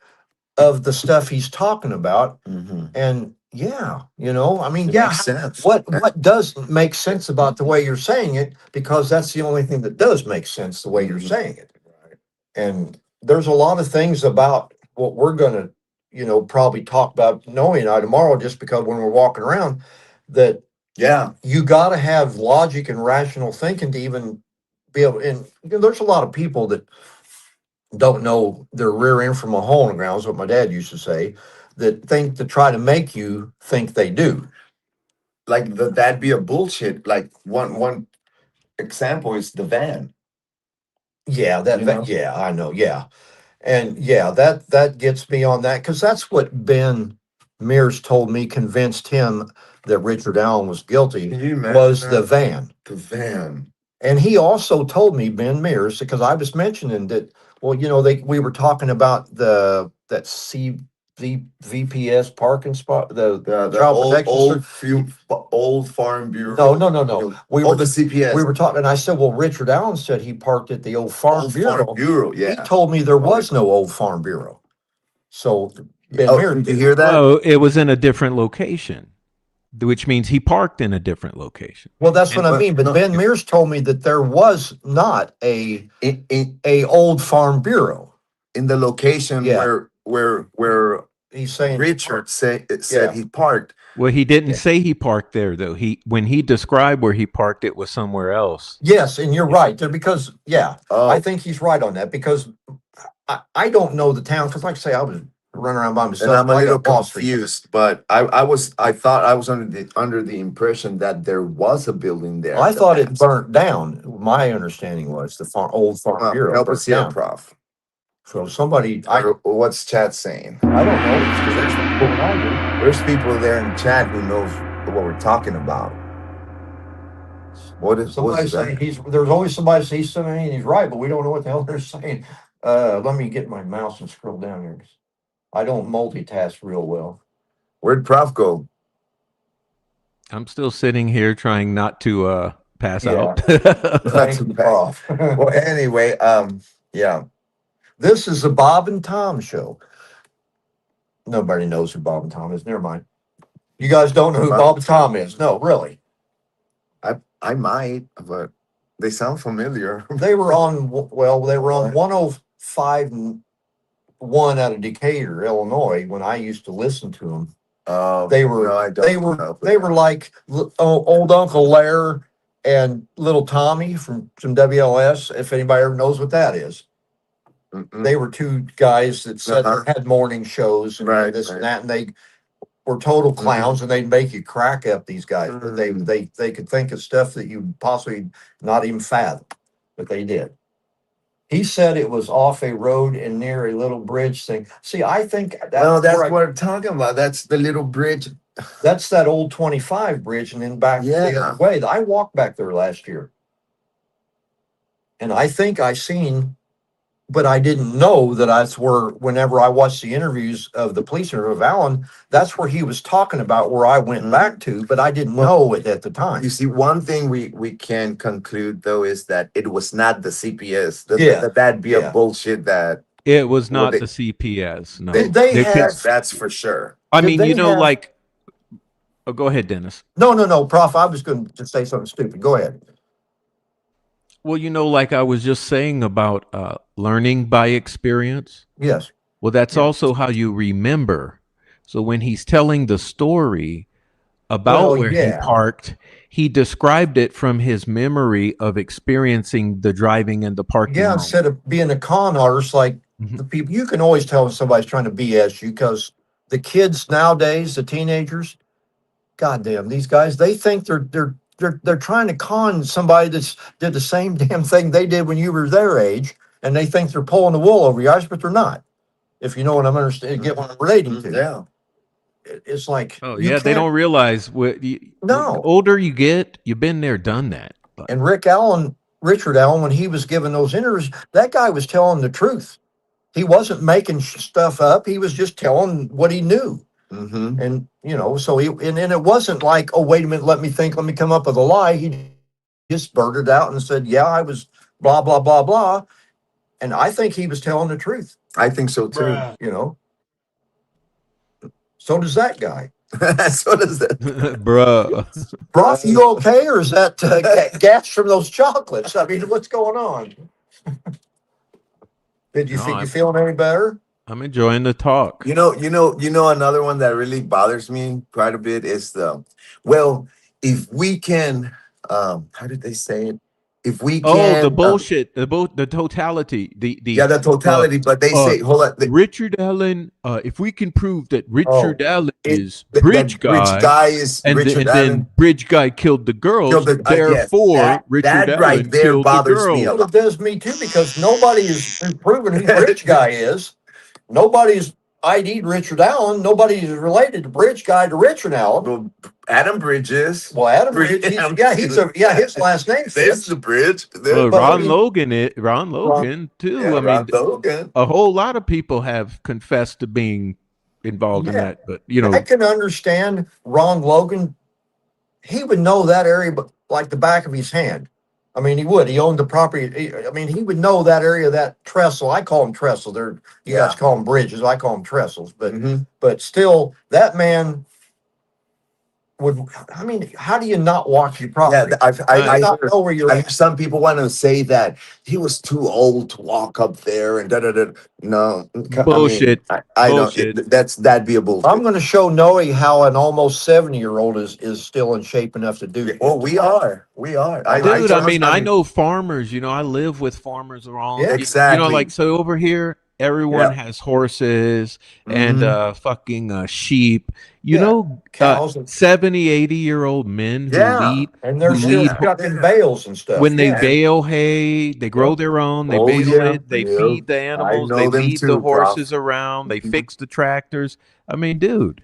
of the stuff he's talking about. Mhm. And yeah, I mean, It yeah, makes sense. what does make sense about the way you're saying it? Because that's the only thing that does make sense the way you're Mhm. saying it. And there's a lot of things about what we're gonna, probably talk about knowing and I tomorrow, just because when we're walking around, that Yeah, you got to have logic and rational thinking to even be able. And there's a lot of people that don't know their rear end from a hole in the ground, is what my dad used to say, that think to try to make you think they do. like that'd be a bullshit. Like one example is the van. Yeah, You know? yeah, I know, yeah. And yeah, that gets me on that because that's what Ben Mears told me convinced him that Richard Allen was guilty Can you imagine was the that? van. The van. And he also told me, Ben Mears, because I was mentioning that, well, we were talking about that VPS parking spot, The child protection old farm bureau. No. The CPS. We were talking, and I said, well, Richard Allen said he parked at the old Farm Old Bureau. Farm Bureau. He Yeah. told me there was no old Farm Bureau. So Ben Oh, Mears did you hear that? Well, it was in a different location, which means he parked in a different location. Well, that's what I But mean. But no, Ben Mears told me that there was not in a old Farm Bureau. in the location Yeah. where He's saying Richard said Yeah. he parked. Well, he didn't Yeah. say he parked there though. When he described where he parked, it was somewhere else. Yes, and you're right there because Oh, I think he's right on that because I don't know the town because, like I say, I was running around by myself. and I'm a I little got lost. confused, but I thought I was under the impression that there was a building there. I at the thought it past. burnt down. My understanding was the old Farm Well, Bureau help burnt us here, down. Prof. So somebody, Or what's chat saying? I don't know. 'Cause there's people that I do. There's people there in chat who knows what we're talking about. Somebody's saying there's always somebody saying he's right, but we don't know what the hell they're saying. Let me get my mouse and scroll down here. I don't multitask real well. Where'd Prof go? I'm still sitting here trying not to pass Yeah. out. Thank you, Prof. Well, anyway, yeah. This is the Bob and Tom show. Nobody knows who Bob and Tom is. Never mind. You guys don't know who Bob and Tom is? No, really. I might, but they sound familiar. They were on 105.1 out of Decatur, Illinois, when I used to listen to them. They were No, I don't. they were like old Uncle Lair and little Tommy from WLS, if anybody ever knows what that is. Mm-mm. They were two guys that said Uh-huh. they had morning shows and Right, this right. and that, and they were total clowns, and they'd make you crack up. These guys, Mm. they could think of stuff that you possibly not even fathom, but they did. He said it was off a road and near a little bridge thing. See, I think No, that's where what I'm talking about. That's the little bridge. that's that old 25 bridge, and then back the Yeah. other way. I walked back there last year, and I think I seen, but I didn't know that that's where. Whenever I watched the interviews of the police interview of Allen, that's where he was talking about where I went back to, but I didn't know it at the time. You see, one thing we can conclude though is that it was not the CPS. Yeah. That'd be Yeah. a bullshit. That It was not they- the CPS. No, Did they There could- have- that's for sure. I did mean, they you know, have- like. Oh, go ahead, Dennis. No, Prof. I was going to say something stupid. Go ahead. Well, you know, like I was just saying about learning by experience. Yes. Well, that's also how you remember. So when he's telling the story about Well, where yeah. he parked, he described it from his memory of experiencing the driving in the parking Yeah, lot. instead of being a con artist like Mhm. the people, you can always tell when somebody's trying to BS you because the kids nowadays, the teenagers, goddamn, these guys, they think they're trying to con somebody that's did the same damn thing they did when you were their age, and they think they're pulling the wool over your eyes, but they're not. If you know what I'm understanding, get what I'm relating to. Yeah. It's like, Oh you yeah, they can't- don't realize No. the older you get, you've been there, done that. But And Richard Allen, when he was giving those interviews, that guy was telling the truth. He wasn't making stuff up. He was just telling what he knew. Mm-hmm. And, you know, so and it wasn't like, oh, wait a minute, let me think, let me come up with a lie. He just blurted out and said, yeah, I was blah, blah, blah, blah. And I think he was telling the truth, I think so too. Bruh. you know. So does that guy. So does that. bruh. Broth, you okay? Or is that gas from those chocolates? I mean, what's going on? Did you No, think you feeling any better? I'm enjoying the talk. You know, another one that really bothers me quite a bit is if we can, how did they say it? If we Oh, can, the bullshit, the totality, the the totality, but they say, hold on, Richard Allen. If we can prove that Richard Allen is that Bridge Guy, is and Richard then Allen. Bridge Guy killed the girls, Killed the- yes, therefore Richard that Allen right there killed the bothers me a girls. Well, it does me too, because nobody is proving who Bridge Guy is. Nobody's ID'd Richard Allen. Nobody is related to Bridge Guy to Richard Allen. Well, Adam Bridges. Well, Adam, Bridge- his last name There's fits. the bridge. Well, But I Ron mean- Logan too. Yeah, I mean, Ron Logan. a whole lot of people have confessed to being involved in Yeah. that, but you know, I can understand Ron Logan. He would know that area but like the back of his hand. I mean, he would. He owned the property. I mean, he would know that area, that trestle. I call them trestle. You Yeah. guys call them bridges. I call them trestles. Mhm. But still, that man would. I mean, how do you not walk your property? Yeah, I not know where you're I hear at. some people want to say that he was too old to walk up there and da da da. No, Bullshit. I don't. Bullshit. That'd be a bullshit. I'm going to show Noe how an almost 70-year-old is still in shape enough to do. Well, we are. dude, I mean, I know farmers. You know, I live with farmers around. Yeah, You know, exactly. like so over here, everyone has horses and fucking sheep. You Yeah, know, cows and- 70, 80-year-old men who Yeah. lead And they're who still lead stuck in bales and stuff. when they Yeah. bale hay, they grow their own, they Oh, bale yeah. it, they Yeah. feed the animals, know they them lead too, the Prof. horses around, they Mhm. fix the tractors. I mean, dude.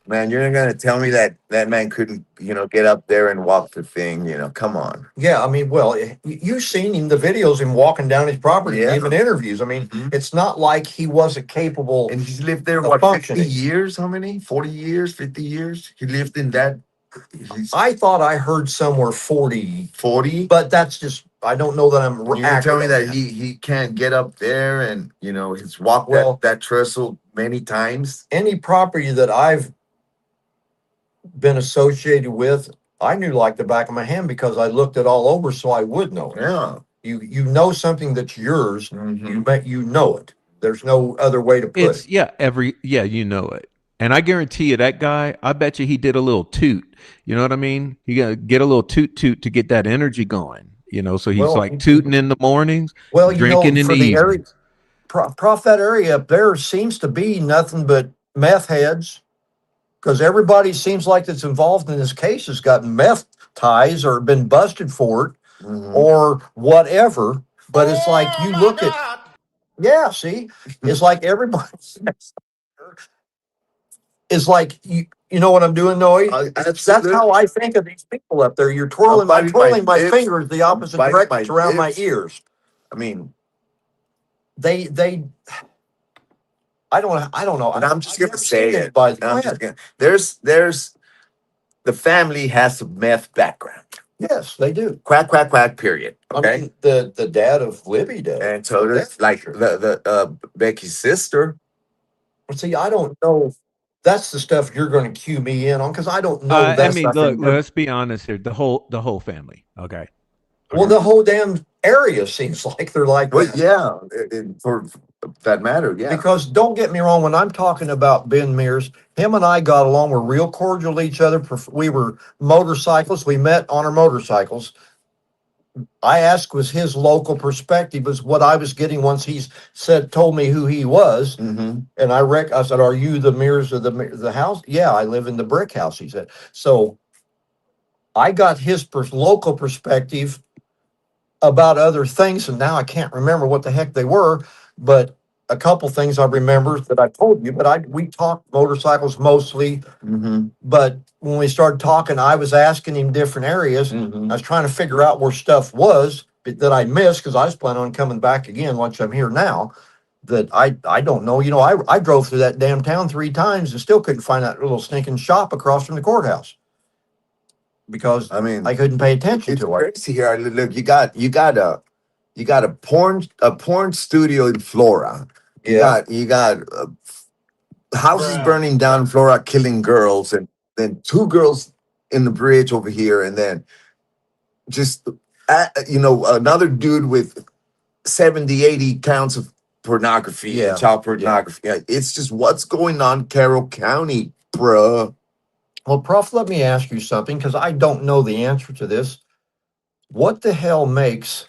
Man, you're not gonna tell me that man couldn't, get up there and walk the thing. Come on. Yeah, I mean, well, you've seen him, the videos, him walking down his property, Yeah. giving interviews. I mean, Mhm. it's not like he wasn't capable. And he's lived there, Of what, 50 functioning. years? How many? 40 years, 50 years? He lived in that. He's I thought I heard somewhere 40, 40. but that's just, I don't know that I'm You tell accurate me on that he can't get up there and, he's walked Well- that trestle many times. Any property that I've been associated with, I knew like the back of my hand because I looked it all over, so I would know it. Yeah. You know something that's yours, Mhm. you know it. There's no other way to put It's it. you know it. And I guarantee you that guy, I bet you he did a little toot. You know what I mean? He got to get a little toot to get that energy going. So he's Well, like tooting in the mornings, Well, drinking in for the the area, evenings. Prof, that area up there seems to be nothing but meth heads. Because everybody seems like that's involved in this case has got meth ties or been busted for it Mhm. or whatever. But it's like Oh, you my look at, God. yeah, see, it's like everybody. It's like you know what I'm doing, Noe? That's how I think of these people up there. You're twirling I'm biting twirling my my lips. fingers the opposite biting direction my around my lips. ears. I mean, They I don't know. and I'm just I've gonna never say seen it. anybody- I'm Go just ahead. gonna. There's the family has a meth background. Yes, they do. Quack quack quack. Period. I Okay. mean, the dad of Libby does. And so there's That's like true. the Becky's sister. See, I don't know. That's the stuff you're going to cue me in on because I don't know I that mean, stuff. look, let's be honest here. The whole family. Okay. Well, the whole damn area seems like they're like Well, that. yeah, for that matter, yeah. Because don't get me wrong, when I'm talking about Ben Mears, him and I got along. We're real cordial to each other. We were motorcyclists. We met on our motorcycles. I asked was his local perspective was what I was getting once he told me who he was. Mm-hmm. And I said, are you the mirrors of the house? Yeah, I live in the brick house, he said. So I got his local perspective about other things, and now I can't remember what the heck they were, but a couple things I remember that I told you, but we talked motorcycles mostly, Mm-hmm. but when we started talking, I was asking him different areas. Mm-hmm. I was trying to figure out where stuff was that I missed because I was planning on coming back again once I'm here now. That I don't know. You know, I drove through that damn town 3 times and still couldn't find that little stinking shop across from the courthouse because I mean, I couldn't pay attention it's to it. crazy here. Look, you got a porn studio in Flora. You got houses Bruh. burning down in Flora, killing girls, and then 2 girls in the bridge over here, and then just another dude with 70, 80 counts of pornography and child pornography. Yeah, it's just what's going on Carroll County, bruh. Well, Prof, let me ask you something because I don't know the answer to this. What the hell makes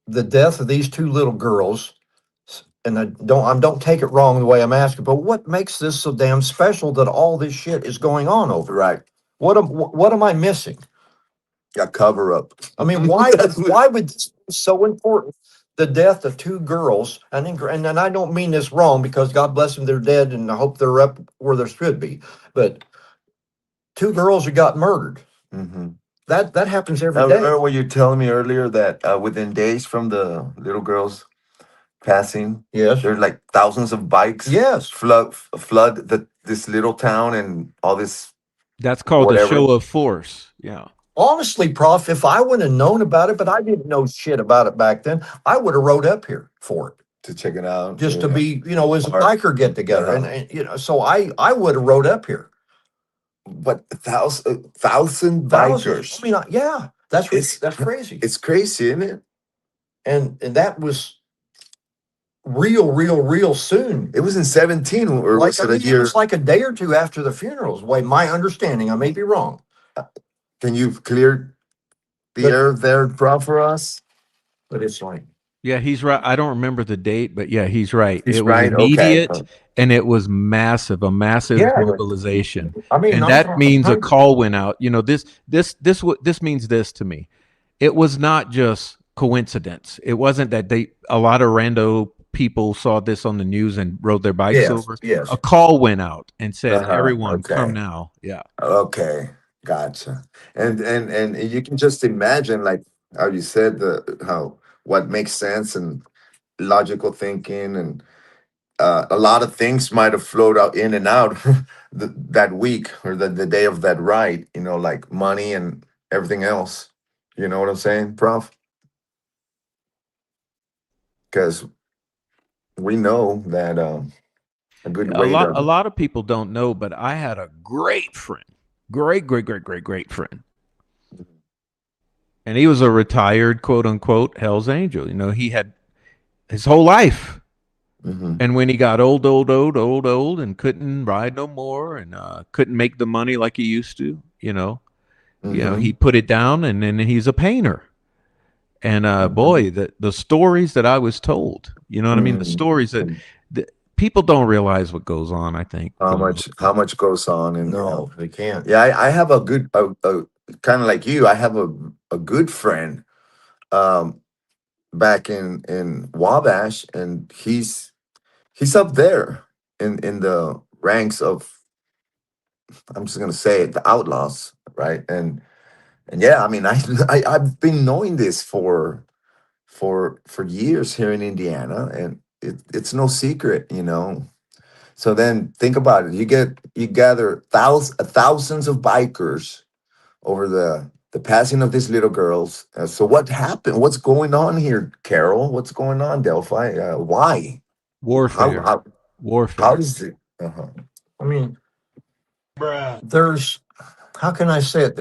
the death of these 2 little girls, and I don't take it wrong the way I'm asking, but what makes this so damn special that all this shit is going on over? Right. What am I missing? Got cover up. I mean, why would this be so important? The death of 2 girls, and I don't mean this wrong because God bless them, they're dead, and I hope they're up where they should be. But 2 girls who got murdered. Mm-hmm. That happens every I day. remember what you were telling me earlier that within days from the little girls passing, Yes. there's like thousands of bikes. Yes. Flood this little town and all this. That's called Whatever. a show of force. Yeah. Honestly, Prof, if I would have known about it, but I didn't know shit about it back then, I would have rode up here for it. To check it out. Just to be, as a Or- biker get together. And so I would have rode up here. But 1,000 bikers. Thousands. I mean, yeah, that's crazy. It's crazy, isn't it? And that was real soon. It was in 17 or was it a It year? was like a day or two after the funerals. Way my understanding, I may be wrong. Can you clear the air there, Prof, for us? But it's like, Yeah, he's right. I don't remember the date, but yeah, he's right. He's It was right, okay. immediate and it was massive, a massive Yeah. mobilization. I mean, And that means a call went out. This means this to me. It was not just coincidence. It wasn't that a lot of rando people saw this on the news and rode their bikes over. Yes. A call went out and said, everyone okay. come now. Yeah. Okay, gotcha. And you can just imagine, like how you said, what makes sense and logical thinking, and a lot of things might have flowed out in and out that week or the day of that ride. Like money and everything else. You know what I'm saying, Prof? Because we know that a good way A lot of people don't know, but I had a great friend, great friend. And he was a retired, quote unquote, Hell's Angel. He had his whole life. Mm-hmm. And when he got old, and couldn't ride no more and couldn't make the money like he used to, he put it down, and then he's a painter. And boy, the stories that I was told, you know what I mean? The stories that people don't realize what goes on, I think. How much goes on, and No, they can't. yeah, I have a good kind of like you. I have a good friend back in Wabash, and he's up there in the ranks of, I'm just gonna say it, the outlaws, right? And yeah, I mean, I've been knowing this for years here in Indiana, and it's no secret. So then think about it. You gather thousands of bikers over the passing of these little girls. So what happened? What's going on here, Carol? What's going on, Delphi? Why? Warfare. Warfare. How does it? I mean, Bruh. how can I say it?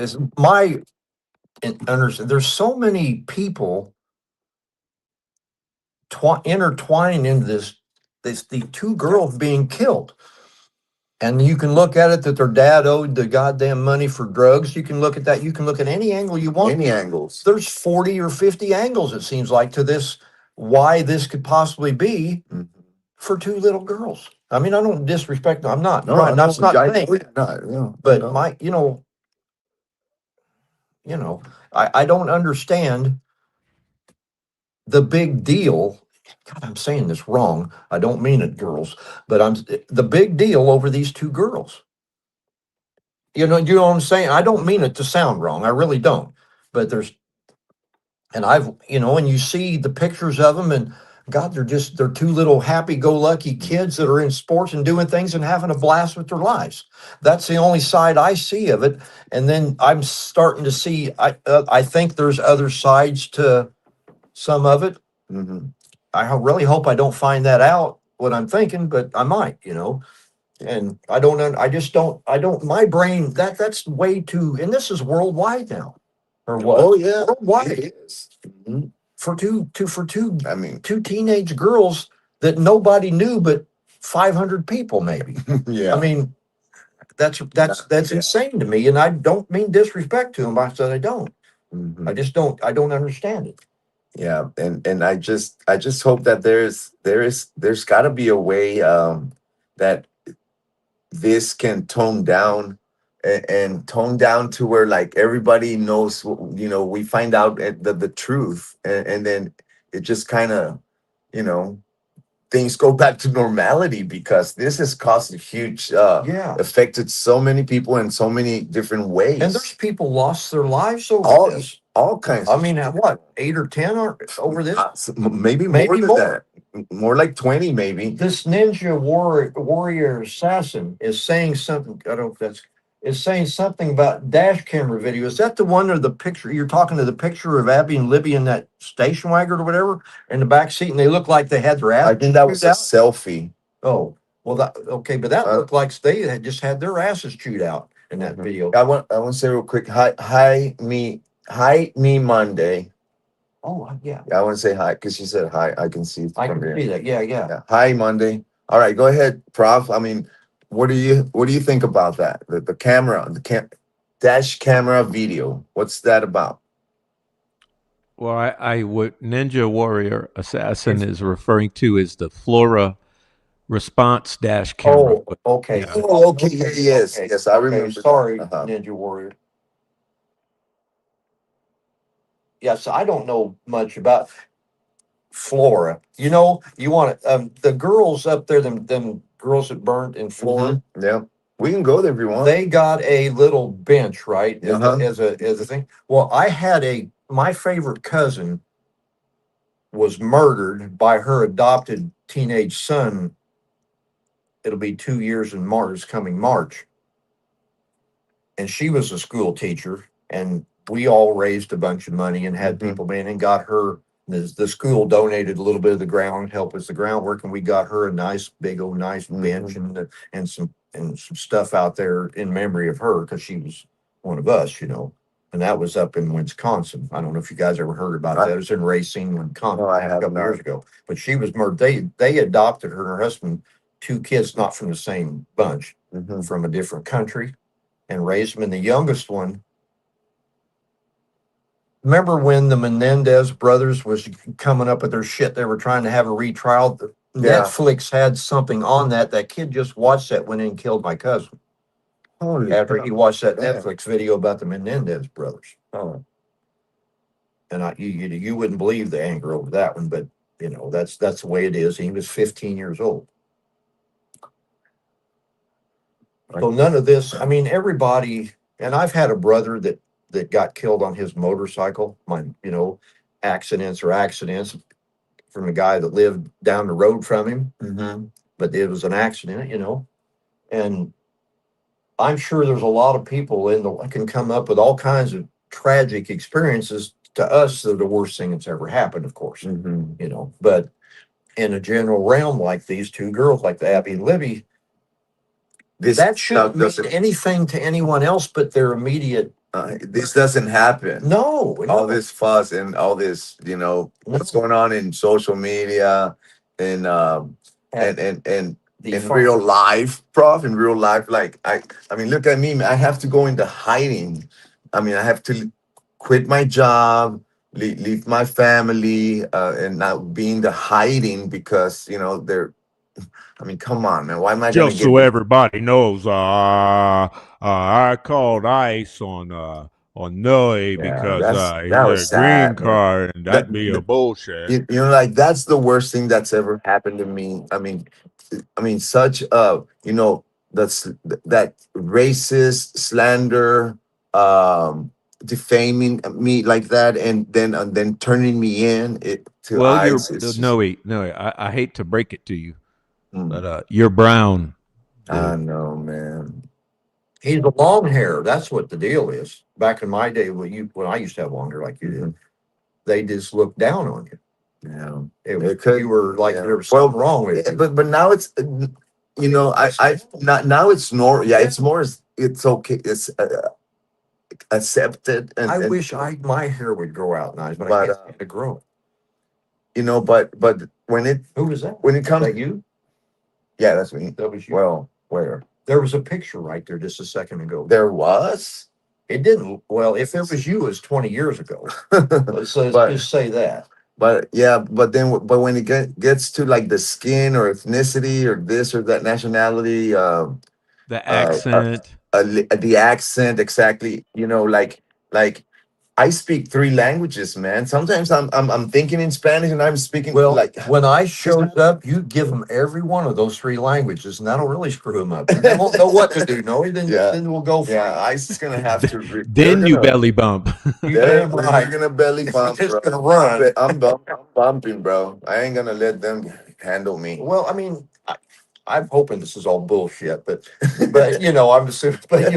There's so many people intertwining into these 2 girls being killed. And you can look at it that their dad owed the goddamn money for drugs. You can look at that. You can look at any angle you want. Any angles. There's 40 or 50 angles, it seems like, to this, why this could possibly be for two little girls. I mean, I don't disrespect them. I'm not. No, Right. That's not I saying know that. you're not. No, But no. my, I don't understand the big deal. God, I'm saying this wrong. I don't mean it, girls, but the big deal over these two girls. You know what I'm saying? I don't mean it to sound wrong. I really don't. But and you see the pictures of them, and God, they're two little happy-go-lucky kids that are in sports and doing things and having a blast with their lives. That's the only side I see of it. And then I'm starting to see, I think there's other sides to some of it. Mm-hmm. I really hope I don't find that out what I'm thinking, but I might, and I don't, my brain, that's way too, and this is worldwide now. Or what? Oh yeah, Worldwide. it is. Mhm. For two I mean, two teenage girls that nobody knew but 500 people maybe. yeah. I mean, that's Yeah. insane to me, and I don't mean disrespect to them. I said I don't. Mhm. I don't understand it. Yeah, and I just hope that there's got to be a way that this can tone down and tone down to where like everybody knows, we find out the truth, and then it just kind of, you know things go back to normality, because this has caused a huge Yeah. affected so many people in so many different ways. And there's people lost their lives over all this. all kinds I of mean, what, 8 or 10 are over this? maybe Maybe more than more. that, more like 20 maybe. This ninja warrior assassin is saying something. I don't know if that's is saying something about dash camera video. Is that the one or the picture you're talking to? The picture of Abby and Libby in that station wagon or whatever in the back seat, and they look like they had their ass. I think that was chewed a out. selfie. Oh, well, that okay, but that looked like they had just had their asses chewed out in that video. I want to say real quick, hi me Monday. Oh, yeah. I want to say hi because she said hi. I can see I from can here. see that. Yeah. Yeah. Hi Monday. All right, go ahead, Prof. I mean, what do you think about that? The camera, dash camera video. What's that about? Well, what Ninja Warrior Assassin is referring to is the Flora response dash camera. Oh, okay. Yeah. Oh, okay. Yes, Okay. yes, I remember. that. Sorry, Uh-huh. Ninja Warrior. Yes, I don't know much about Flora. You want the girls up there, them girls that burned in Florida. Mhm. Yeah, we can go there if you want. They got a little bench, right? Uh-huh. As a thing. Well, I had my favorite cousin was murdered by her adopted teenage son. It'll be 2 years in March, coming March. And she was a school teacher, and we all raised a bunch of money and had people in and got her. The school donated a little bit of the ground, help us the groundwork, and we got her a nice big old nice bench and some stuff out there in memory of her because she was one of us, And that was up in Wisconsin. I don't know if you guys ever heard about that. It was in Racine, Wisconsin, No, I a have couple not. years ago. But she was murdered. They adopted her and her husband, 2 kids, not from the same bunch, from a different country, and raised them. And the youngest one, remember when the Menendez brothers was coming up with their shit? They were trying to have a retrial. Yeah. Netflix had something on that. That kid just watched that, went in and killed my cousin. After he watched that Netflix video about the Menendez brothers. Oh. And you wouldn't believe the anger over that one, but that's the way it is. He was 15 years old. So none of this, I mean, everybody, and I've had a brother that got killed on his motorcycle, accidents from a guy that lived down the road from him. But it was an accident, and I'm sure there's a lot of people can come up with all kinds of tragic experiences. To us, they're the worst thing that's ever happened, of course, but in a general realm, like these two girls, like the Abby and Libby, that shouldn't mean anything to anyone else but their immediate. This doesn't happen. No. All this fuss and all this, what's going on in social media and in real life, Prof. In real life, like I mean, look at me. I have to go into hiding. I mean, I have to quit my job, leave my family, and not be in the hiding because they're. I mean, come on, man. Why am I gonna Just get? so everybody knows, I called ICE on Noe Yeah, because he that got was a green sad, man. card, and That that'd be a bullshit. like that's the worst thing that's ever happened to me. I mean, such that's that racist slander, defaming me like that, and then turning me in to Well, you're ICE. It's just, Noe. I hate to break it to you, mm, but you're brown, I dude. know, man. He's a long hair. That's what the deal is. Back in my day, when I used to have long hair like you did, Mhm. they just looked down on you. Yeah, It could, you were like there was something wrong with yeah, you. but now it's I not now it's normal. Yeah, it's more. It's okay. It's accepted, I and wish my hair would grow out nice, but I but can't get it to grow. but when Who was that? it Is comes, that you? yeah, that's me. That was you. Well, where There was a picture right there just a second ago. there was, It didn't. Well, if it was you, it was 20 years ago. Let's but just say that. yeah, but when it gets to like the skin or ethnicity or this or that nationality, The uh, uh, accent. the accent exactly, like I speak three languages, man. Sometimes I'm thinking in Spanish and I'm speaking Well, like when I showed up, you give them every one of those three languages, and that'll really screw them up. They won't know what to do. No, Yeah. then we'll go for yeah, it. ICE is gonna have to. Then you belly bump. You damn They're right. gonna belly bump, Just bro. gonna run. I'm bumping, bro. I ain't gonna let them handle me. Well, I mean, I'm hoping this is all bullshit, but I'm assuming, but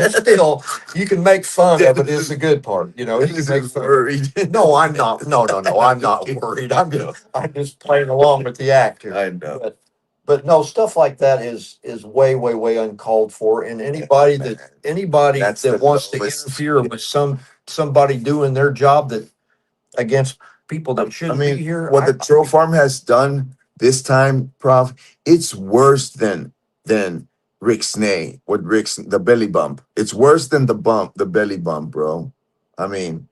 you can make fun of it. Is the good part, you can This make is fun. worried. No, I'm not. No, I'm not worried. I'm just playing along with the actor. I know. But no, stuff like that is way, way, way uncalled for. And anybody That's the that wants to lowest. interfere with somebody doing their job that against people that I shouldn't mean, be here. what the Troll Farm has done this time, Prof, it's worse than Rick Snay. What the belly bump? It's worse than the belly bump, bro. I mean,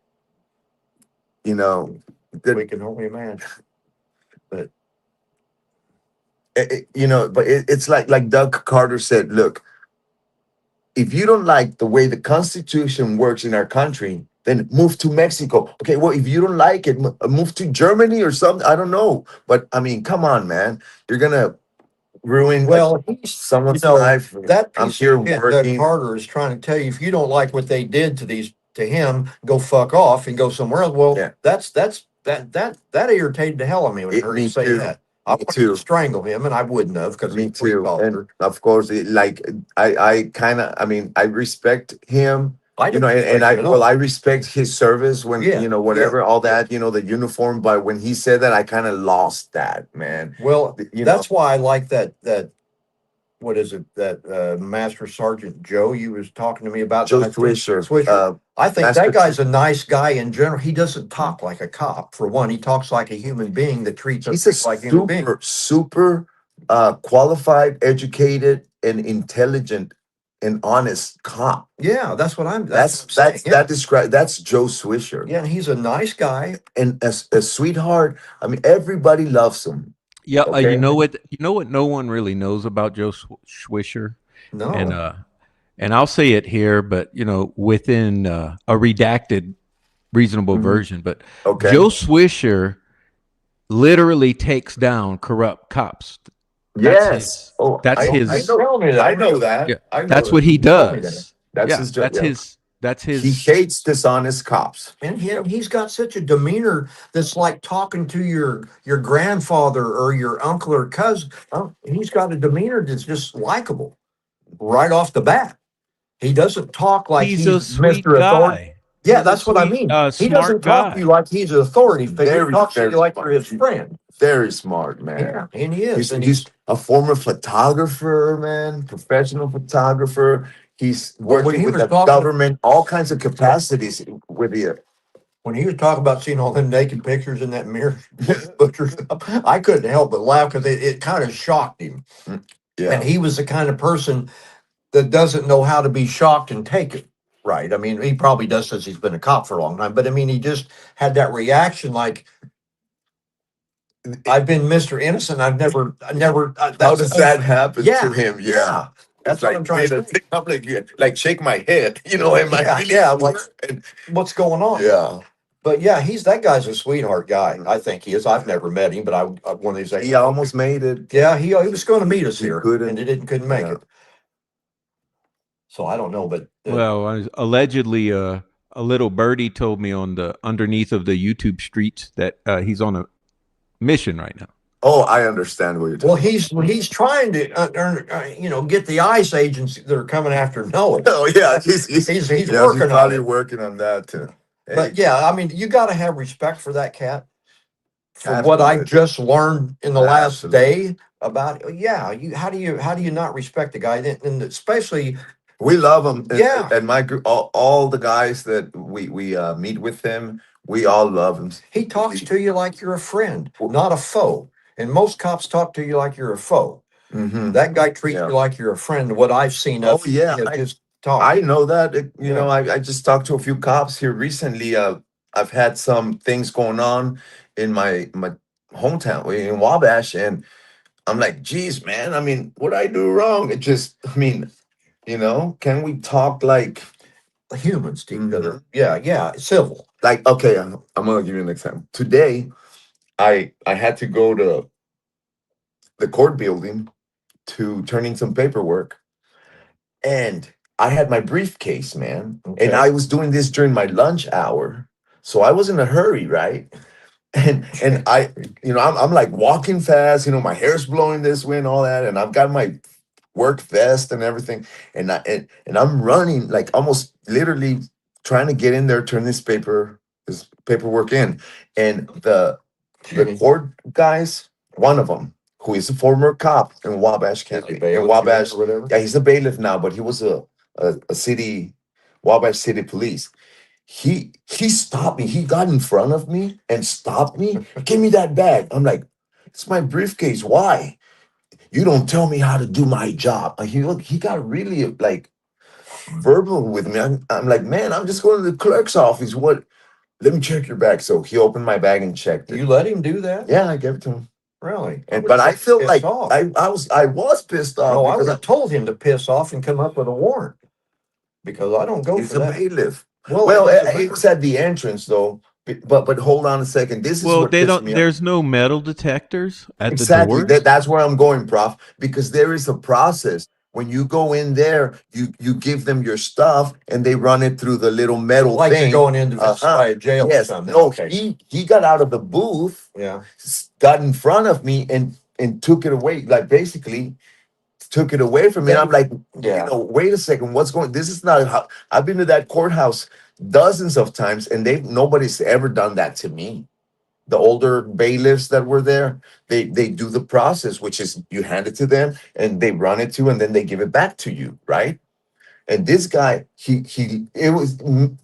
you know, We can only imagine. but it's like Doug Carter said. Look, if you don't like the way the Constitution works in our country, then move to Mexico. Okay, well, if you don't like it, move to Germany or something. I don't know, but I mean, come on, man, you're gonna ruin Well, someone's life. that I'm piece here of shit, Doug working. Carter is trying to tell you if you don't like what they did to him, go fuck off and go somewhere else. Well, Yeah. that irritated the hell out of me when I heard Me him say too. that. I wanted too. to strangle him, and I wouldn't have because Me he's a police too, and officer. of course, I kind of, I mean, I respect him. I didn't And respect him at all. I respect his service when Yeah, whatever all that the uniform. But when he said that, I kind of lost that, man. Well, You that's why I like that what is it that Master Sergeant Joe you was talking to me about? Joe I think- Swisher. I think Master that guy's a nice guy in general. He doesn't talk like a cop. For one, he talks like a human being that treats He's us a like human beings. super qualified, educated, and intelligent and honest cop. Yeah, that's what I'm. That's what I'm saying. Yeah. that's Joe Swisher. Yeah, and he's a nice guy. And a sweetheart. I mean, everybody loves him. Yeah, Okay. you know what? You know what? No one really knows about Joe Swisher, No, and I'll say it here, but within a redacted, reasonable Mhm. version. But Okay. Joe Swisher literally takes down corrupt cops. Yes. That's his. I know that. Yeah, I know that's that. what he told me does. That's Yeah, his job. that's Yeah. his. That's his. He hates dishonest cops. and he's got such a demeanor that's like talking to your grandfather or your uncle or cousin. He's got a demeanor that's just likable right off the bat. He doesn't talk like he's a sweet Mr. Authority. guy. Yeah, He's a that's what I sweet, mean. He smart doesn't talk guy. to you like he's an authority figure. He talks to you like you're his friend. Very smart, man. Yeah, and he is. He's a former photographer, man, professional photographer. He's working with the government, all kinds of capacities with you. When he was talking about seeing all them naked pictures in that mirror butcher shop, I couldn't help but laugh because it kind of shocked him. Yeah. And he was the kind of person that doesn't know how to be shocked and take it. Right. I mean, he probably does since he's been a cop for a long time, but I mean, he just had that reaction like, I've been Mr. Innocent. I never, How does that happen Yeah, to him? Yeah. yeah. That's It's what like, I'm trying to wait, say. I'm like, yeah, like shake my head. You know, am I Yeah, really? yeah, like- And- What's going on? yeah. But yeah, that guy's a sweetheart guy. I think he is. I've never met him, but I one of these days. He almost made it. Yeah, he was going to meet us He here, couldn't. and he couldn't make Yeah. it. So I don't know, but Well, allegedly, a little birdie told me on the underneath of the YouTube streets that he's on a mission right now. Oh, I understand what you're talking. well, he's trying to get the ICE agents that are coming after Noah. Oh yeah, he's He's yes, working on probably it. working on that too. Hey, But yeah, I mean, you got to have respect for that cat. For what I Absolutely. just learned in the last Absolutely. day about, yeah, how do you not respect the guy? And especially, we love him. Yeah. And my group, all the guys that we meet with him, we all love him. he talks to you like you're a friend, not a foe. And most cops talk to you like you're a foe. Mhm. That guy treats Yeah. you like you're a friend. What I've seen Oh, of yeah, his talk. I know that. You know, Yeah. I just talked to a few cops here recently. I've had some things going on in my hometown in Wabash, and I'm like, geez, man. I mean, what did I do wrong? It just, I mean, can we talk like Humans to each other. Mhm. Yeah, civil. like? Okay, I'm gonna give you an example. Today, I had to go to the court building to turn in some paperwork, and I had my briefcase, man, Okay. and I was doing this during my lunch hour, so I was in a hurry, right? And I, I'm like walking fast, my hair's blowing this way and all that, and I've got my work vest and everything, and I'm running like almost literally trying to get in there, turn this paperwork in, and the court guys, one of them, who is a former cop in Wabash County, in Wabash, or whatever. yeah, he's a bailiff now, but he was a city, Wabash City Police. He stopped me. He got in front of me and stopped me. Give me that bag. I'm like, it's my briefcase. Why? You don't tell me how to do my job. And he got really like verbal with me. I'm like, man, I'm just going to the clerk's office. What? Let me check your bag. So he opened my bag and checked it. You let him do that? Yeah, I gave it to him. Really? But I feel pissed like off. I was pissed off No, I would because have told him to piss off and come up with a warrant. Because I don't go he's for a that. bailiff. Well, Well, it it was at the entrance though. But hold on a second. This is Well, what they pissed don't. me off. There's no metal detectors at Exactly. the doors. That's where I'm going, Prof. Because there is a process. When you go in there, you give them your stuff and they run it through the little metal like thing. you're going into a jail or Yes. something. No, Okay. he got out of the booth, Yeah. got in front of me and took it away. Like basically took it away from me. And I'm like, Yeah. wait a second, what's going? This is not how I've been to that courthouse dozens of times, and nobody's ever done that to me. The older bailiffs that were there, they do the process, which is you hand it to them and they run it to, and then they give it back to you, right? And this guy,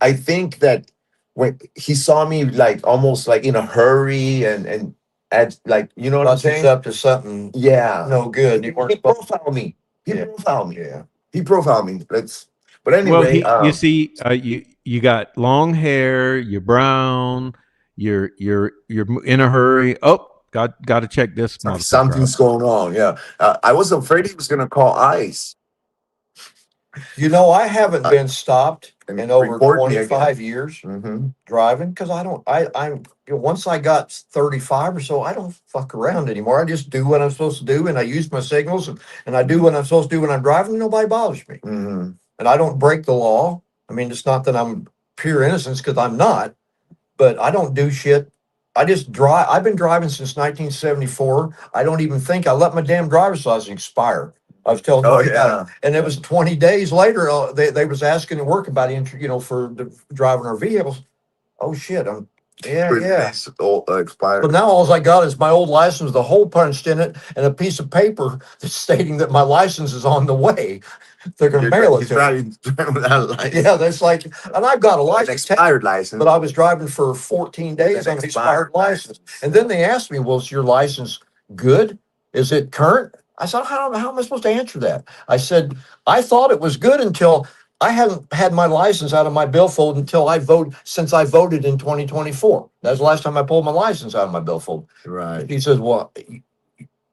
I think that when he saw me like almost like in a hurry and at like, you know what I'm Bust us saying? up to something Yeah. no good. He profiled me. Yeah. Yeah. He profiled me. But anyway, Well, you see, you got long hair. You're brown. You're in a hurry. Oh, got to check this motherfucker something's out. going on. Yeah. I was afraid he was going to call ICE. You know, I haven't been stopped And in over report me 25 years Mm-hmm. driving because once I got 35 or so, I don't fuck around anymore. I just do what I'm supposed to do and I use my signals and I do what I'm supposed to do when I'm driving. Nobody bothers me. Mm-hmm. And I don't break the law. I mean, it's not that I'm pure innocence because I'm not, but I don't do shit. I just drive. I've been driving since 1974. I don't even think I let my damn driver's license expire. I was telling Oh, you yeah. and it was 20 days later. They was asking to work about for driving our vehicles. Oh shit! Yeah. Expired. But now all I got is my old license, the hole punched in it, and a piece of paper stating that my license is on the way. They're gonna mail it He's to me. driving without a license. Yeah, that's like, and I've got a An license, expired license. but I was driving for 14 days on an expired license. And then they asked me, well, is your license good? Is it current? I said, how am I supposed to answer that? I said, I thought it was good until I hadn't had my license out of my billfold until since I voted in 2024. That's the last time I pulled my license out of my billfold. Right. He says, well,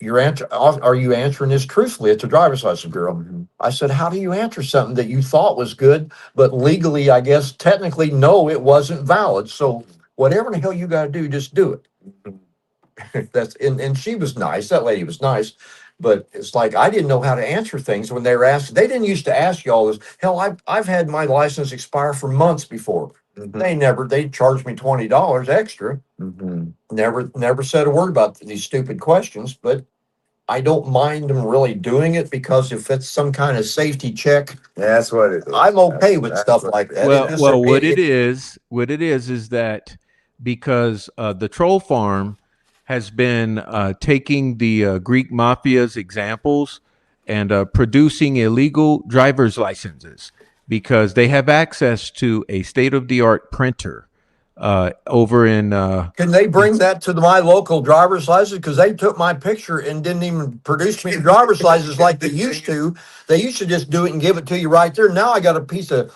are you answering this truthfully? It's a driver's license bureau. Mhm. I said, how do you answer something that you thought was good, but legally, I guess, technically, no, it wasn't valid. So whatever the hell you got to do, just do it. And she was nice. That lady was nice. But it's like I didn't know how to answer things when they were asked. They didn't used to ask you all this. Hell, I've had my license expire for months before. Mhm. They charged me $20 extra. Mhm. Never said a word about these stupid questions, but I don't mind them really doing it because if it's some kind of safety check, That's what it is. I'm okay with That's stuff what like it that. is. It just, Well, what it is that because the troll farm has been taking the Greek mafia's examples and producing illegal driver's licenses because they have access to a state-of-the-art printer over in can they bring that to my local driver's license? Because they took my picture and didn't even produce me a driver's license like they used to. They used to just do it and give it to you right there. Now I got a piece of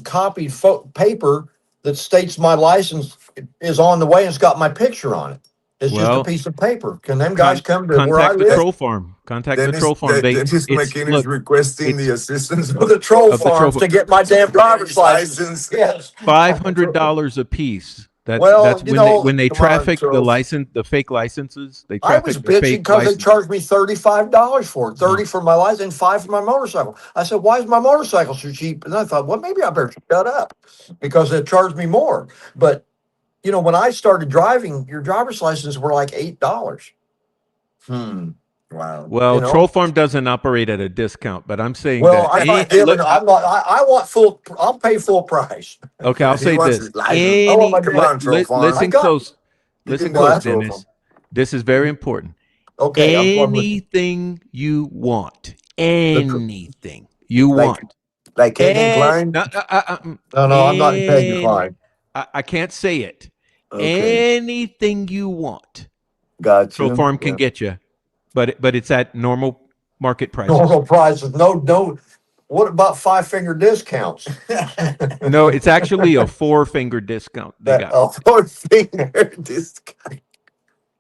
copied paper that states my license is on the way and it's got my picture on it. It's just a well, piece of paper. Can them guys come to where I contact the live? troll farm. Contact the troll farm. Dennis It's McKean is look, requesting it's the assistance For the troll of the troll farms farm. to get my damn driver's license. Yes. $500 a piece. Well, That's when they come on, traffic the Joe. license, the fake licenses. They I was traffic the bitching fake because they license. charged me $35 for it, 30 for my license and 5 for my motorcycle. I said, why is my motorcycle so cheap? And I thought, well, maybe I better shut up because it charged me more. But when I started driving, your driver's license were like $8. Wow. Well, You Troll know, Farm doesn't operate at a discount, but I'm saying well, that I'm not giving. I'm not. I want full. I'll pay full price. okay, I'll He say wants this. his license. I want my come on, Troll Farm. I Listen got. close. You Listen can go close, to Troll Dennis. Farm. This is very important. Okay, I'm with you. Anything you want. The Anything you Like want. Kevin Klein. No, no, I'm not paying the fine. I can't say it. Okay. Anything you want. Got Troll you. Farm can Yeah. get you, but it's at normal market prices. Normal prices. No. What about 5-finger discounts? No, it's actually a 4-finger discount they That got. 4-finger discount.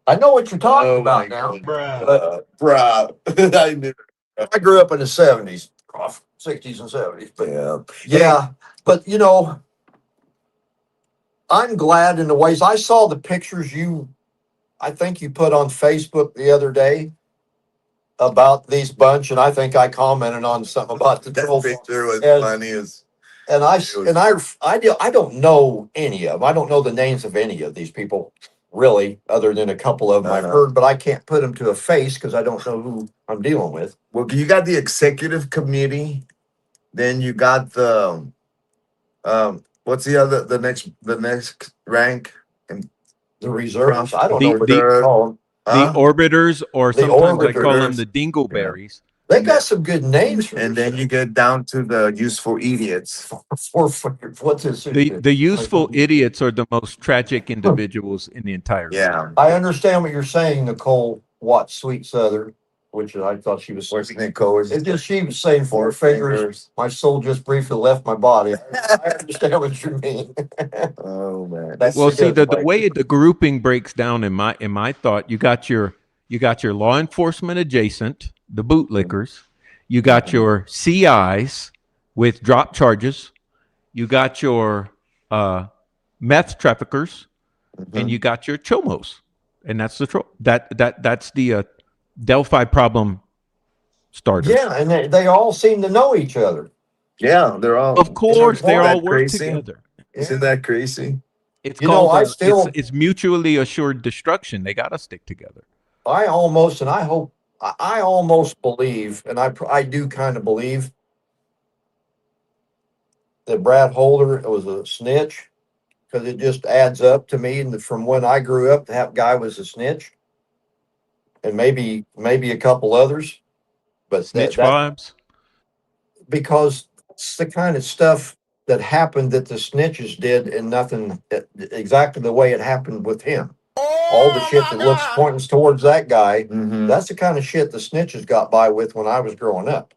I know what you're talking Oh about my now. God. Bruh. I knew. I grew up in the 70s, 60s and 70s. But Yeah. but I'm glad in the ways I saw the pictures I think you put on Facebook the other day about these bunch, and I think I commented on something about the That troll. picture was And- funny as. And I don't know any of them. I don't know the names of any of these people really, other than a couple of them I've heard, but I can't put them to a face because I don't know who I'm dealing with. Well, you got the executive committee, then you got the what's the next rank? And The reserves. I don't The- know what the- you call them. The orbiters, or The sometimes I call them orbiters. the dingleberries. They got some good names. For and then you get down to the useful idiots. what's this? The useful idiots are the most tragic individuals in the entire group. Yeah. I understand what you're saying, Nicole Watts, Sweet Southern, which I thought she was. Where's Nicole? It's just she was saying 4 fingers. My soul just briefly left my body. I understand what you mean. Oh man. Well, see the way the grouping breaks down in my thought, you got your law enforcement adjacent, the bootlickers, you got your CIs with drop charges, you got your meth traffickers, and you got your chomos, and that's the that's the Delphi problem starters. Yeah, and they all seem to know each other. Yeah, they're all. Of course, they all work crazy? together. Isn't that crazy? It's You know, called it's mutually assured destruction. They got to stick together. I almost, and I hope, I almost believe, and I do kind of believe that Brad Holder was a snitch because it just adds up to me. And from when I grew up, that guy was a snitch, and maybe a couple others, but Snitch that vibes. because it's the kind of stuff that happened that the snitches did, and nothing exactly the way it happened with him. all the shit that looks pointing towards that guy, Mhm. that's the kind of shit the snitches got by with when I was growing up.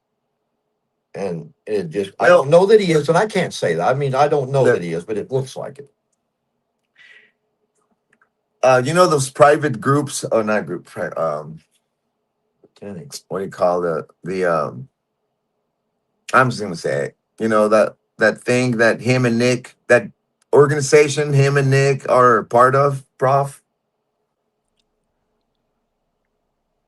And it just, I don't know that he is, and I can't say that. I mean, I don't know that he is, but it looks like it. You know those private groups? Oh, not group. Mechanics. What do you call the? I'm just gonna say it. You know that thing that him and Nick, that organization, him and Nick are part of, Prof.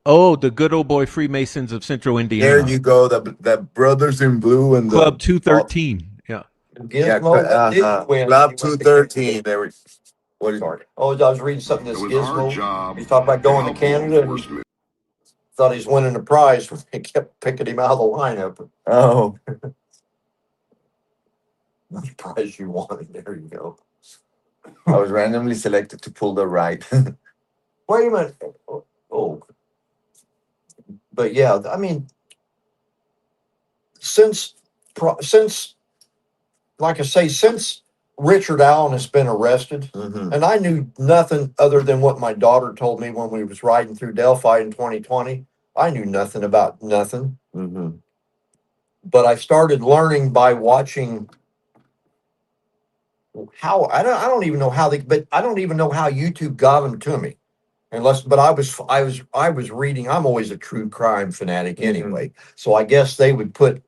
Oh, the good old boy Freemasons of Central There Indiana. you go. The Brothers in Blue and Club the 213. Yeah. yeah, Gizmo, what did you win? Club You went to 213. Canada. There we. What is Sorry. Oh, I was reading something that's Gizmo. He's talking about going to Canada and thought he's winning a prize when they kept picking him out of the lineup. Oh, The prize you wanted. There you go. I was randomly selected to pull the right. Wait a minute. Oh. But yeah, I mean, since like I say, since Richard Allen has been arrested, Mhm. and I knew nothing other than what my daughter told me when we was riding through Delphi in 2020. I knew nothing about nothing, Mhm. but I started learning by watching how I don't even know how they, but I don't even know how YouTube got them to me. Unless, but I was reading. I'm always a true crime fanatic anyway, so I guess they would put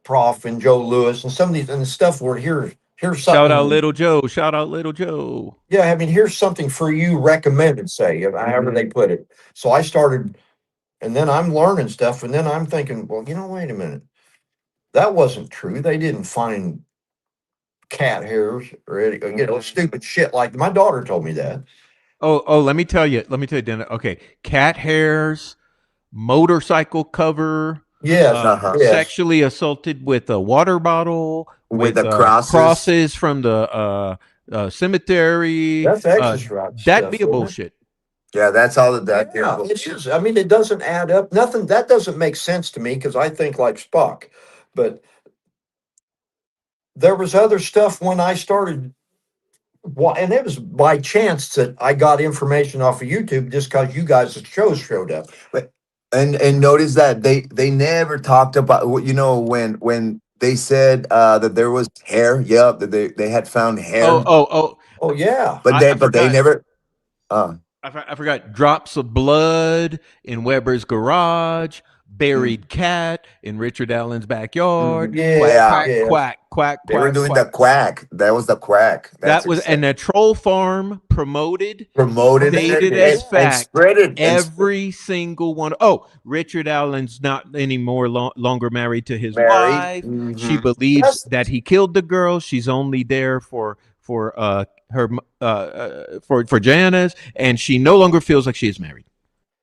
Prof and Joe Lewis and some of these and the stuff where here's something. Shout out Little Joe. Shout out Little Joe. Yeah, I mean, here's something for you recommended, say, however they put it. So I started, and then I'm learning stuff, and then I'm thinking, well, wait a minute, that wasn't true. They didn't find cat hairs or any, stupid shit like my daughter told me that. Oh, let me tell you, Dana. Okay. Cat hairs, motorcycle cover, Yes, yes, sexually assaulted with a water bottle, With with the crosses. crosses from the cemetery. that's extra That'd stuff, be a isn't it? bullshit. Yeah, that's all of that. Yeah, it is. I mean, it doesn't add up. Nothing that doesn't make sense to me because I think like Spock. But there was other stuff when I started, and it was by chance that I got information off of YouTube just because you guys' shows showed up. But and notice that they never talked about when they said that there was hair. Yeah, that they had found hair, Oh yeah, but I they forgot. never. Uh, I forgot. Drops of blood in Weber's garage. mm, Buried cat in Richard Allen's backyard. Quack, yeah, yeah, quack, yeah. quack, quack, they were quack, doing quack. the quack. That was the quack. That That's was, and the troll farm promoted, promoted stated it as and fact, spread it. every single one. Oh, Richard Allen's not anymore longer married to his Married. wife. She Mhm. believes That's that he killed the girl. She's only there for her for Janice, and she no longer feels like she is married.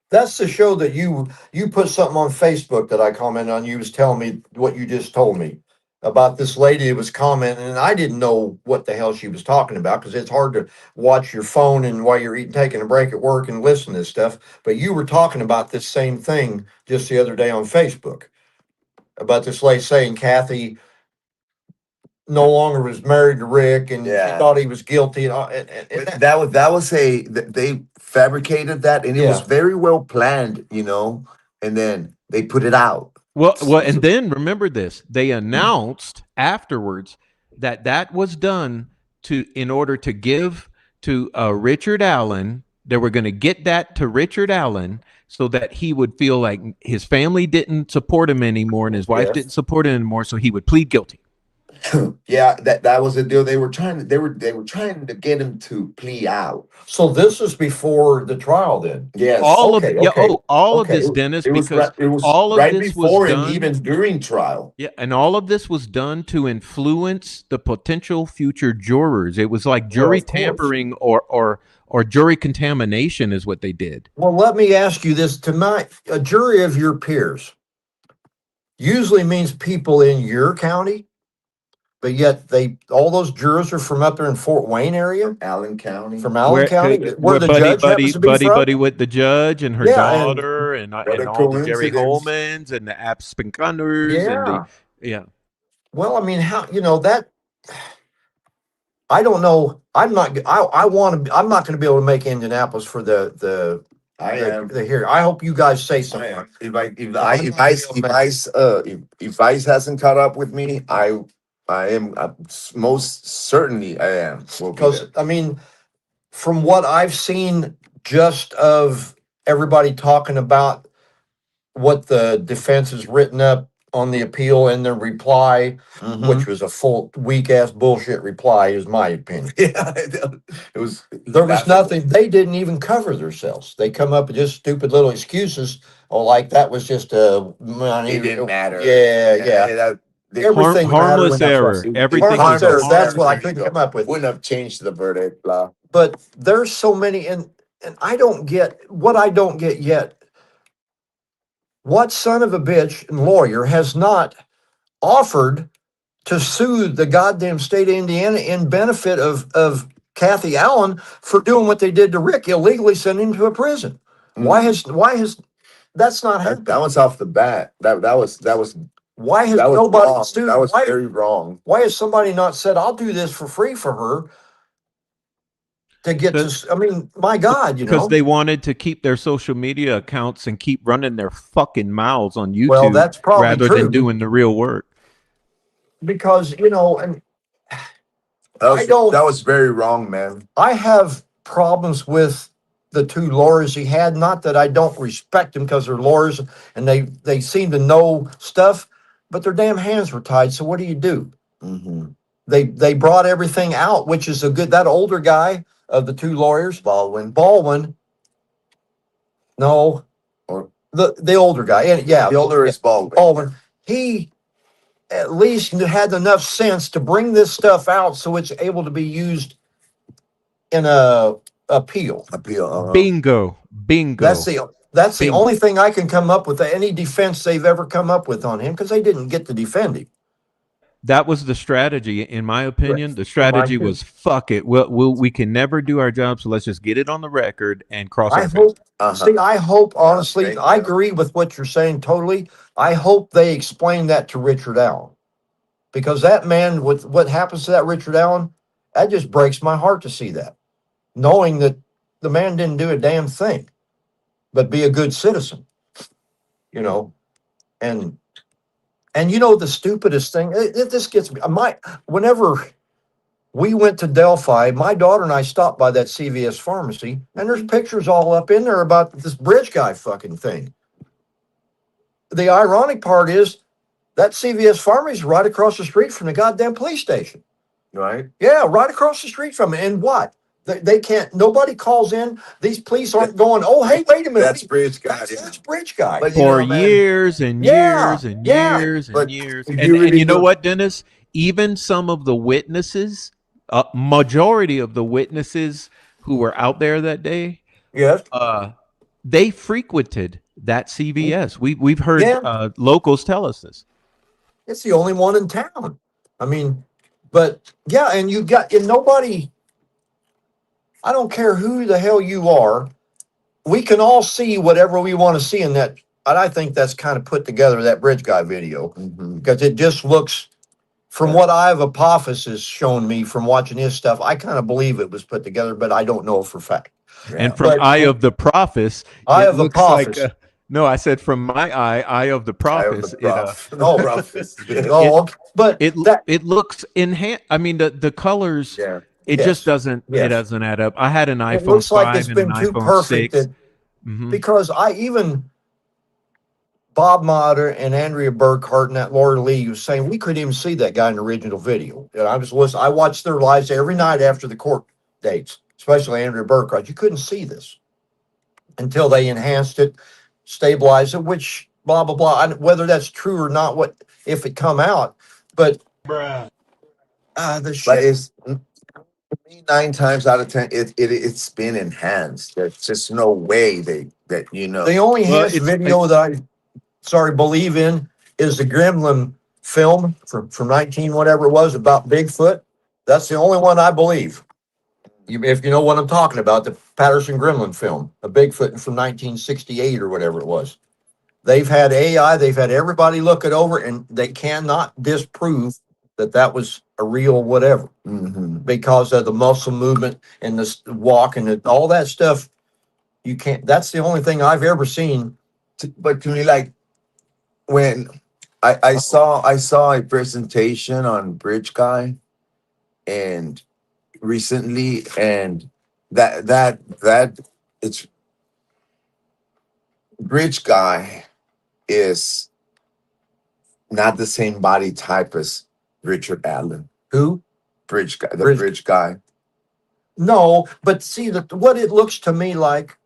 that's the show that you put something on Facebook that I commented on. You was telling me what you just told me about this lady that was commenting, and I didn't know what the hell she was talking about because it's hard to watch your phone and while you're eating, taking a break at work and listen to this stuff. But you were talking about this same thing just the other day on Facebook about this lady saying Kathy no longer was married to Rick and she Yeah. thought he was guilty. But they fabricated that, and it was Yeah. very well planned, and then they put it out. Well, and then remember this: they announced afterwards that that was done in order to give to Richard Allen. They were going to get that to Richard Allen so that he would feel like his family didn't support him anymore and his wife Yes. didn't support him anymore, so he would plead guilty. Yeah, that was the deal. They were trying to get him to plea out. So this is before the trial then? Yes. All Okay, of yeah, okay, all of okay. this, Dennis, It was because it was all of right this was before and done. even during trial. Yeah, and all of this was done to influence the potential future jurors. It was like jury of course. tampering or jury contamination is what they did. Well, let me ask you this tonight. A jury of your peers usually means people in your county, but yet all those jurors are from up there in Fort Wayne area, Allen County. from Allen County, where the buddy, judge happens to be buddy, from. buddy with the judge and her Yeah, and daughter and a all the Jerry coincidence. Holmans and the Apspinkanners and the yeah. Well, I mean, how that I don't know. I'm not. I want to. I'm not going to be able to make Indianapolis for the I am. the here. I hope you guys say I something. am. If Ice hasn't caught up with me, I am most certainly I am. Will be Because there. I mean, from what I've seen, just of everybody talking about what the defense has written up on the appeal and the reply, Mhm. which was a full weak ass bullshit reply, is my opinion. Yeah, it was. There was nothing. They didn't even cover themselves. They come up with just stupid little excuses. Oh, like that was just a money. It didn't matter. Yeah. Everything harmless mattered. error. Everything was Harmless a error. That's what I There you couldn't go. come up with. Wouldn't have changed the verdict. Blah. But there's so many, and I don't get what I don't get yet. What son of a bitch and lawyer has not offered to sue the goddamn state of Indiana in benefit of Kathy Allen for doing what they did to Rick, illegally sending him to a prison? Why has that's not happening? That was off the bat. That was Why has that was nobody wrong. sued? That was Why, very wrong. why has somebody not said, I'll do this for free for her to get to, I mean, my God, you because know. they wanted to keep their social media accounts and keep running their fucking mouths on YouTube Well, that's probably rather true. than doing the real work. Because, you know, and That was very wrong, man. I have problems with the two lawyers he had. Not that I don't respect them because they're lawyers and they seem to know stuff, but their damn hands were tied. So what do you do? Mm-hmm. They brought everything out, which is a good. That older guy of the two lawyers, Baldwin. No, Or the older guy. And yeah, the older is Baldwin. Baldwin. He at least had enough sense to bring this stuff out so it's able to be used in a appeal. Bingo. That's the Bingo. only thing I can come up with. Any defense they've ever come up with on him, because they didn't get to defend him. That was the strategy, in my opinion. The strategy was fuck it. We can never do our job, so let's just get it on the record and cross our fingers. See, I hope honestly, I agree with what you're saying totally. I hope they explain that to Richard Allen, because that man, with what happens to that Richard Allen, that just breaks my heart to see that, knowing that the man didn't do a damn thing, but be a good citizen, you know, and you know the stupidest thing. This gets me. Whenever we went to Delphi, my daughter and I stopped by that CVS pharmacy, and there's pictures all up in there about this bridge guy fucking thing. The ironic part is that CVS pharmacy is right across the street from the goddamn police station. Right? Yeah, right across the street from it. And what? They can't, nobody calls in. These police aren't going, oh, hey, wait a minute. That's bridge guy. That's bridge guy. But For years and years and years and years. And you know what, Dennis? Even some of the witnesses, majority of the witnesses who were out there that day, yes, they frequented that CVS. We've heard locals tell us this. It's the only one in town. I mean, but yeah, and nobody, I don't care who the hell you are, we can all see whatever we want to see in that. And I think that's kind of put together, that bridge guy video, because it just looks, from what I've Apophis has shown me from watching his stuff, I kind of believe it was put together, but I don't know for fact. And from Eye of the Prophets, Eye of the Prophets. No, I said from my eye of the Prophets. But it looks enhanced. I mean, the colors. Yeah. It just doesn't. It doesn't add up. I had an iPhone 5 looks like it's and been an too iPhone perfect 6. Because Bob Motter and Andrea Burkhart and that Laura Lee was saying we couldn't even see that guy in the original video. And I was listening. I watched their lives every night after the court dates, especially Andrea Burkhart. You couldn't see this until they enhanced it, stabilized it, which blah blah blah. Whether that's true or not, what if it come out? But the shit. But it's 9 times out of 10, it's been enhanced. There's just no way that The only enhanced video that I believe in is the Gremlin film from 19 whatever it was about Bigfoot. That's the only one I believe. If you know what I'm talking about, the Patterson Gremlin film, a Bigfoot from 1968 or whatever it was. They've had AI, they've had everybody look it over, and they cannot disprove that was a real whatever Mm-hmm. because of the muscle movement and this walk and all that stuff. You can't. That's the only thing I've ever seen. But to me, like when I saw a presentation on Bridge Guy and recently, and that it's Bridge Guy is not the same body type as Richard Allen. Who? Bridge Guy, the Bridge- Bridge Guy. No, but see what it looks to me like,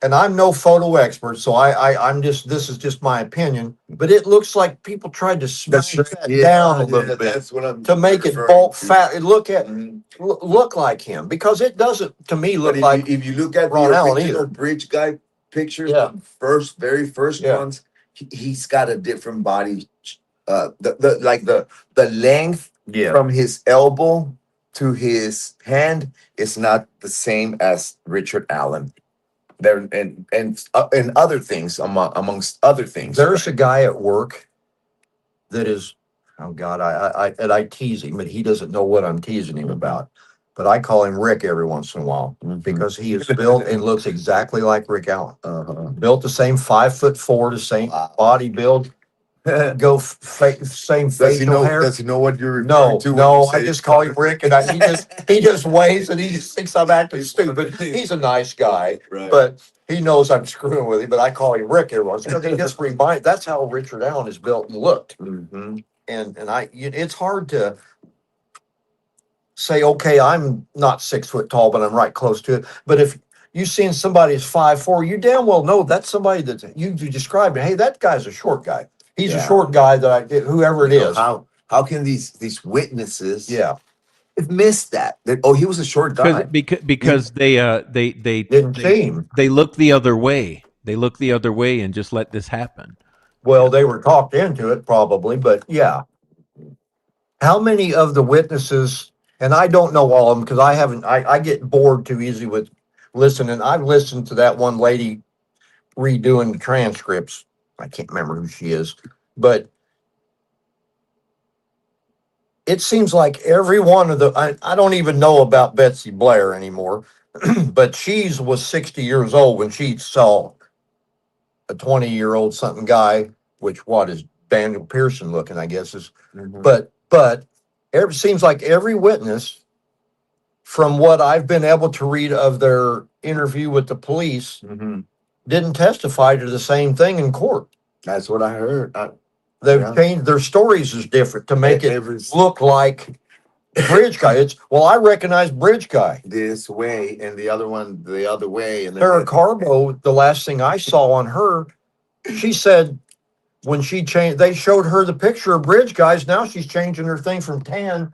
and I'm no photo expert, so I'm just, this is just my opinion, but it looks like people tried to smash that down a little bit That's what I'm to make it referring bulk to. fat. Look Mhm. look like him, because it doesn't to me But look if, like if you look at Ron the Allen original either. Bridge Guy pictures, Yeah. the very first Yeah. ones, he's got a different body. The length Yeah. from his elbow to his hand is not the same as Richard Allen. There and other things amongst other things. There's a guy at work that is, oh God, I tease him, but he doesn't know what I'm teasing him about. But I call him Rick every once in a while because he is built and looks exactly like Rick Allen. Built the same 5'4", the same body build, same Does he facial know? hair. Does he know what you're No, referring to? when no, you I say- just call him Rick, and he just waves and he just thinks I'm acting stupid. He's a nice guy, Right. but he knows I'm screwing with him. But I call him Rick every once because he just reminds. That's how Richard Allen is built and looked, Mhm. and it's hard to say, okay, I'm not 6 foot tall, but I'm right close to it. But if you seen somebody is 5'4", you damn well know that's somebody that you described. Hey, that guy's a short guy. He's a Yeah. short guy that whoever it You know, is. how can these witnesses Yeah, have missed that? Oh, he was a short guy. Because they didn't see him. they look the other way. They look the other way and just let this happen. Well, they were talked into it probably, but yeah. How many of the witnesses, and I don't know all of them because I get bored too easy with listening. I've listened to that one lady redoing the transcripts. I can't remember who she is, but it seems like every one of I don't even know about Betsy Blair anymore, but she was 60 years old when she saw a 20-year-old something guy, which what is Daniel Pearson looking, I guess is, Mhm. but it seems like every witness, from what I've been able to read of their interview with the police, Mhm. didn't testify to the same thing in court. That's what I heard. They've Yeah. changed their stories is different to make it Every- look like Bridge Guy. I recognize Bridge Guy. this way and the other one the other way, and then Sarah Carbo, the last thing I saw on her, she said when she changed, they showed her the picture of Bridge Guys. Now she's changing her thing from tan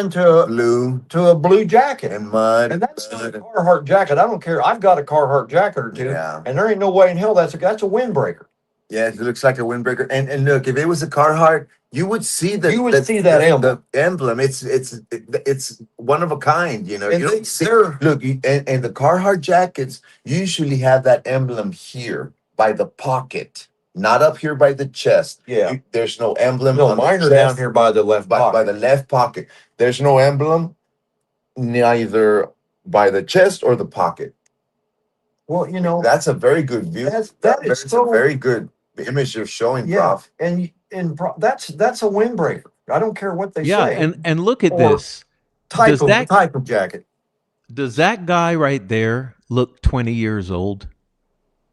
blue to a blue jacket. and mud. And that's not a Carhartt jacket. I don't care. I've got a Carhartt jacket or two, Yeah. and there ain't no way in hell that's a windbreaker. Yeah, it looks like a windbreaker. And look, if it was a Carhartt, you would see the see that emblem. The emblem. It's one of a kind. You know, And you they- don't see. Look, and the Carhartt jackets usually have that emblem here by the pocket, not up here by the chest. Yeah. There's no emblem. No, on the mine are down chest, here by the left by pocket. the left pocket. There's no emblem, neither by the chest or the pocket. Well, you know, That's a very good view. that is It's so a very good image you're showing, yeah, Prof. that's a windbreaker. I don't care what they Yeah, say. and look at Or this. Does that type of jacket. does that guy right there look 20 years old?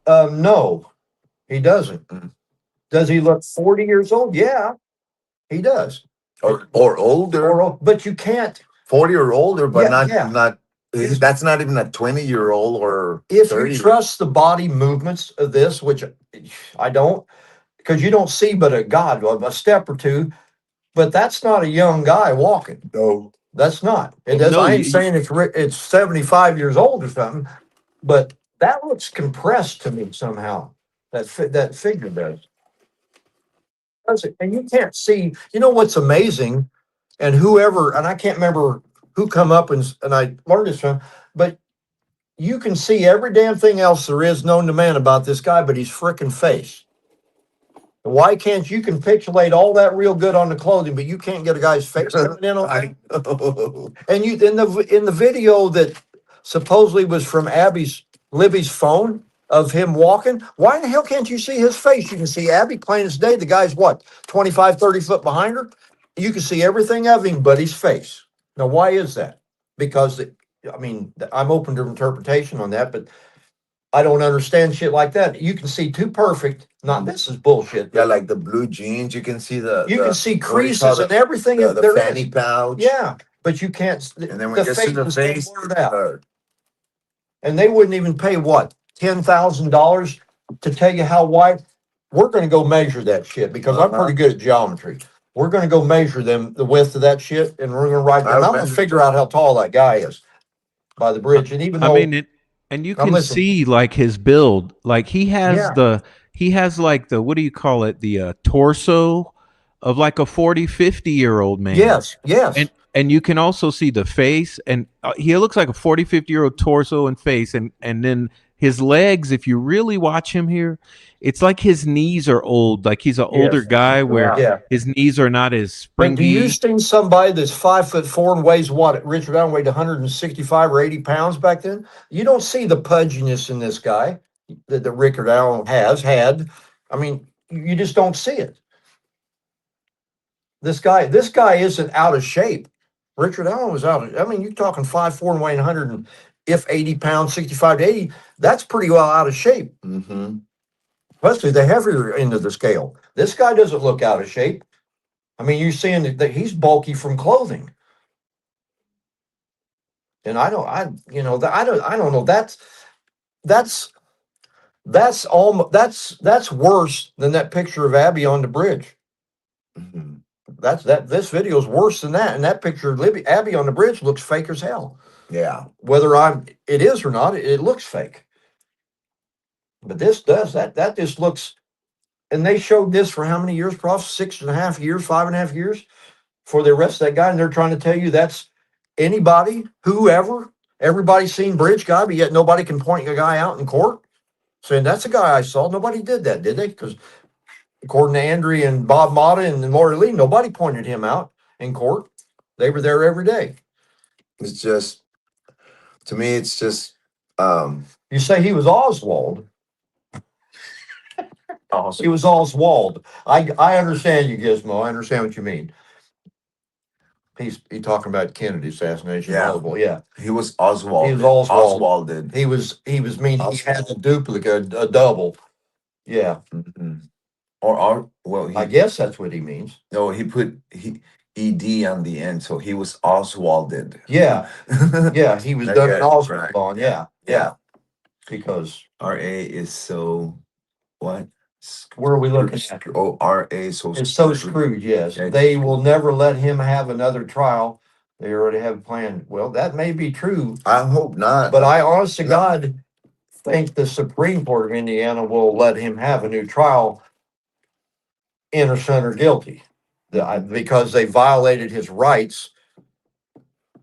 No, he doesn't. Mm. Does he look 40 years old? Yeah, he does. Or older, But you can't. 40 or older, but Yeah, not yeah. not. That's not even a 20-year-old or If 30. you trust the body movements of this, which I don't, because you don't see but a step or two, but that's not a young guy walking. No. That's not. It No, does. I ain't you- saying it's 75 years old or something, but that looks compressed to me somehow. That figure does. And you can't see. You know what's amazing, and I can't remember who come up and I learned this from, but you can see every damn thing else there is known to man about this guy, but his frickin' face. Why can't you can pixelate all that real good on the clothing, but you can't get a guy's face coming in on I know. And you in the video that supposedly was from Libby's phone of him walking, why in the hell can't you see his face? You can see Abby plain as day. The guy's what, 25, 30 foot behind her? You can see everything of him but his face. Now, why is that? Because I mean, I'm open to interpretation on that, but I don't understand shit like that. You can see too perfect. Not this is bullshit. Yeah, like the blue jeans, you can see You can see what do you call creases and everything the there fanny is. pouch. Yeah, but you can't. And then when it gets to the is so face, blurred it's out. blurred. And they wouldn't even pay what, $10,000 to tell you how wide. We're going to go measure that shit because I'm pretty good at geometry. We're going to go measure the width of that shit, and we're going to write down. I'm going to figure out how tall that guy is by the bridge. And even I though mean, and you I'm can listening, see like his build, like yeah, he has like the, what do you call it? The torso of like a 40, 50-year-old man. yes, And you can also see the face, and he looks like a 40, 50-year-old torso and face. And then his legs, if you really watch him here, it's like his knees are old. Like he's an older yes, guy where yeah. his knees are not as But do you springy. see somebody that's 5'4" and weighs what? Richard Allen weighed 165 or 80 pounds back then. You don't see the pudginess in this guy that Richard Allen has had. I mean, you just don't see it. This guy isn't out of shape. Richard Allen was out of, I mean, you're talking 5'4" and weighing 100 and if 80 pounds, 65 to 80, that's pretty well out of shape. Mm-hmm. Especially the heavier end of the scale. This guy doesn't look out of shape. I mean, you're seeing that he's bulky from clothing. And I don't know. That's worse than that picture of Abby on the bridge. Mm-hmm. This video is worse than that. And that picture of Abby on the bridge looks fake as hell. Yeah. Whether it is or not, it looks fake. But this does that just looks, and they showed this for how many years, Prof? 6.5 years, 5.5 years for the arrest that guy. And they're trying to tell you that's anybody, whoever, everybody's seen Bridge Guy, but yet nobody can point a guy out in court saying that's a guy I saw. Nobody did that, did they? Because according to Andrea and Bob Mata and Lori Lee, nobody pointed him out in court. They were there every day. It's just, to me, it's just, You say he was Oswald. awesome. He was Oswald. I understand you, Gizmo. I understand what you mean. He's talking about Kennedy assassination. Yeah. Horrible. Yeah. He was Oswald. He was Oswald. Oswalded. He was mean. Oswald. He had a duplicate, a double. Yeah. Mm-hmm. Or well, I guess that's what he means. No, he put ed on the end, so he was Oswalded. Yeah. Yeah. He was done an Oswald right. on. Yeah. Yeah. Because RA is so what? where are we looking at? Oh, RA so It's so screwed. Yes. Yeah. They will never let him have another trial. They already have planned. Well, that may be true. I hope not. But I honest to God think the Supreme Court of Indiana will let him have a new trial, innocent or guilty, because they violated his rights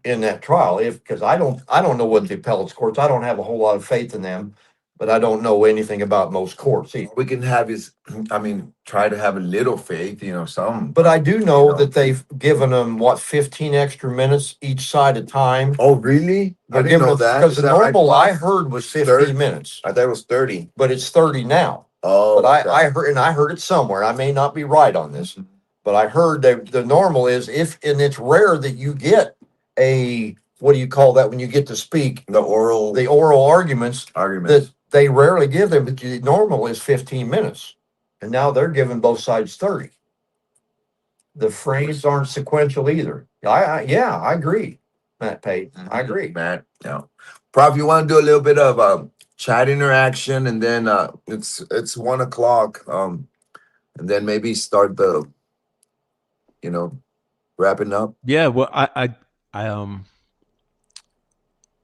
in that trial. Because I don't know what the appellate's courts. I don't have a whole lot of faith in them, but I don't know anything about most courts either. We can have try to have a little faith, some. But I do know that they've given them 15 extra minutes each side of time. Oh, really? I didn't know that. Because the normal I heard was 15 minutes. I thought it was 30. But it's 30 now. Oh, but I heard it somewhere. I may not be right on this, but I heard that the normal is and it's rare that you get what do you call that when you get to speak? The oral arguments. That they rarely give them, but the normal is 15 minutes. And now they're giving both sides 30. The frames aren't sequential either. I agree, Matt Payton. I agree. Matt, yeah. Prof, you want to do a little bit of chat interaction, and then it's 1:00, and then maybe start the wrapping up. Yeah, well,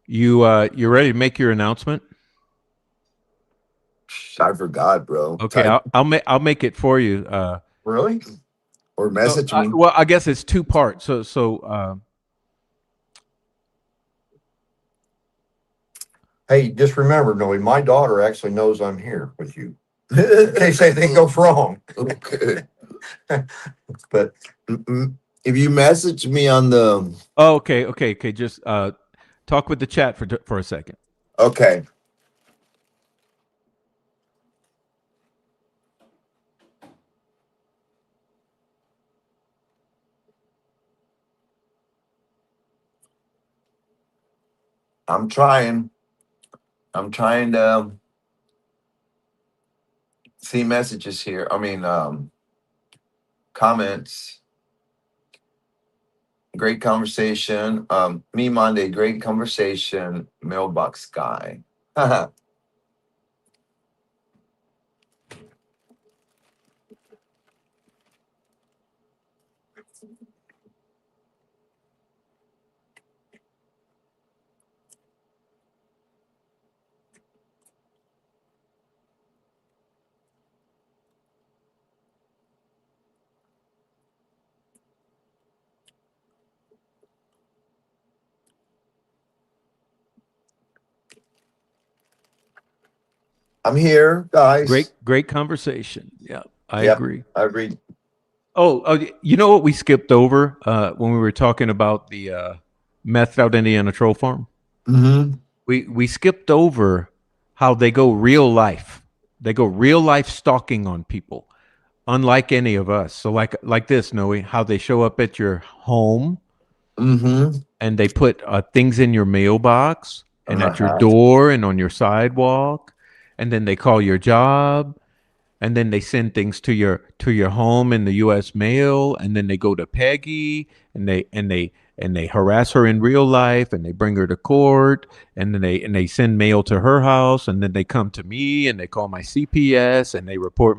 you ready to make your announcement? I forgot, bro. Okay, I'll make it for you. Really? Or message me. Well, I guess it's two parts. So hey, just remember, Noe, my daughter actually knows I'm here with you. in case anything goes wrong. Okay. But If you message me on the Oh, okay. Just talk with the chat for a second. okay. I'm trying. I'm trying to see messages here. I mean, comments. Great conversation. Me Monday, great conversation. Mailbox guy. I'm here, guys. Great conversation. Yeah, I Yep, agree. I agree. Oh, you know what we skipped over when we were talking about the meth out Indiana troll farm? Mm-hmm. We skipped over how they go real life. They go real life stalking on people, unlike any of us. So like this, Noe, how they show up at your home Mm-hmm. and they put things in your mailbox and at your Uh-huh. door and on your sidewalk, and then they call your job, and then they send things to your home in the U.S. mail, and then they go to Peggy, and they harass her in real life, and they bring her to court, and then they send mail to her house, and then they come to me, and they call my CPS, and they report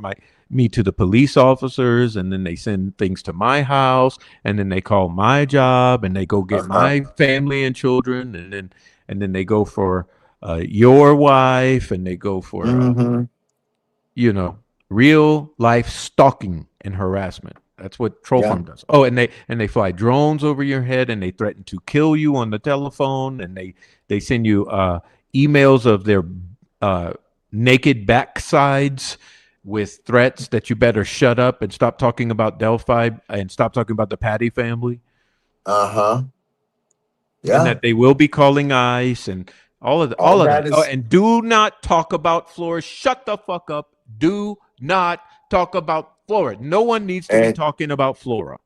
me to the police officers, and then they send things to my house, and then they call my job, and they go get Uh-huh. my family and children, and then they go for your wife, and they go for Mm-hmm. you know, real life stalking and harassment. That's what Troll Yeah. Farm does. Oh, and they fly drones over your head, and they threaten to kill you on the telephone, and they send you emails of their uh, naked backsides with threats that you better shut up and stop talking about Delphi and stop talking about the Patty family, Uh-huh. and Yeah. that they will be calling ICE and All all of that that. Oh, is and do not talk about Flores. Shut the fuck up. Do not talk about Flora. No one needs to be and, talking about Flora.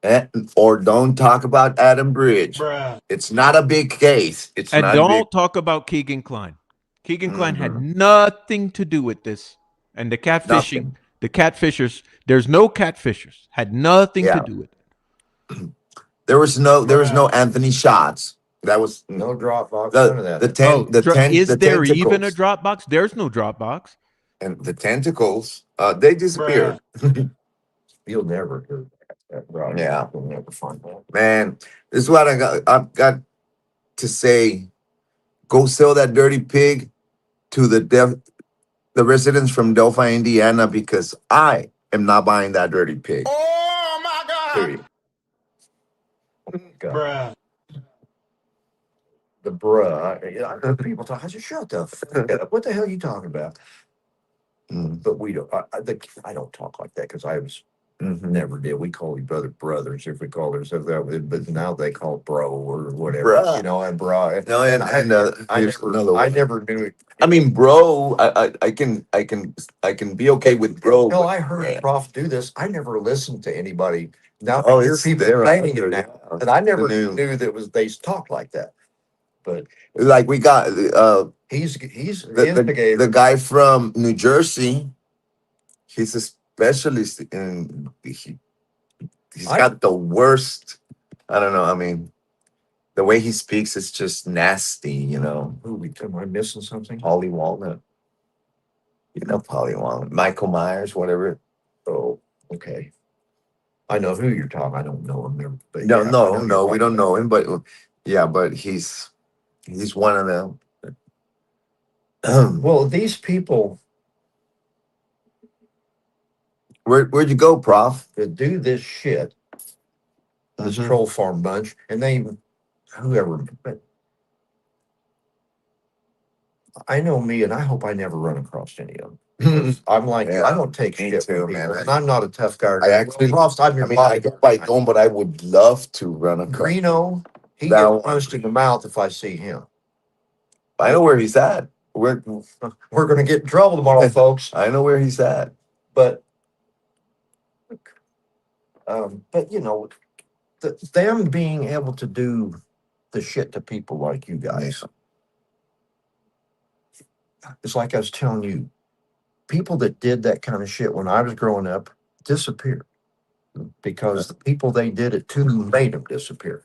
and or don't talk about Adam Bridge. It's not a big case. It's And not big. don't talk about Keegan Klein. Keegan Klein had Mm-hmm. nothing to do with this. And the catfishing, Nothing. the catfishers, there's no catfishers, had nothing to Yeah. do with it. There was no Anthony Shots. That was no Dropbox, none of the that. the ten Oh, the ten is the there even a tentacles Dropbox? There's no Dropbox. and the tentacles. They disappeared. You'll never hear that, Rob. Yeah. You'll never find that. Man, this is what I've got to say. Go sell that dirty pig to the residents from Delphi, Indiana, because I am not buying that dirty pig. Oh my God! Period. God. The bruh. I heard people talk. I said, shut the fuck up. What the hell are you talking about? Mm. But we don't. I don't talk like that because I was Mhm. never did. We call each other brothers if we call ourselves that. But now they call it bro or whatever. Bruh. You know, and bro. No, and here's another I one. never knew it. I mean, bro, I can be okay with bro. Hell, but- I heard Prof do this. I never listened to anybody. Now Oh, I hear it's people there, saying there, it now, yeah. and I never New. knew that was they talk like that. But Like we got he's the instigator. the guy from New Jersey. He's a specialist in he's got the worst. I don't know. I mean, the way he speaks is just nasty. Am I missing something? Polly Walnut. Polly Walnut. Michael Myers, whatever. Oh, okay. I know who you're talking. I don't know him, but No, yeah, I no, know no. you're We don't know him, but yeah, but he's one of them. Well, these people Where'd you go, Prof? that do this shit, this Mhm. troll farm bunch, and they whoever, but I know me, and I hope I never run across any of them. Because I'm like, Yeah, I don't take me shit too, from man. people, and I'm not a tough guy. I actually, Ross, I'm your I mean, I bodyguard. hope I don't, but I would love to run across. Greeno, he That gets one. punched in the mouth if I see him. I know where he's at. We're going to get in trouble tomorrow, folks. I know where he's at. But you know, them being able to do the shit to people like you guys, it's like I was telling you, people that did that kind of shit when I was growing up disappeared because the people they did it to made them disappear.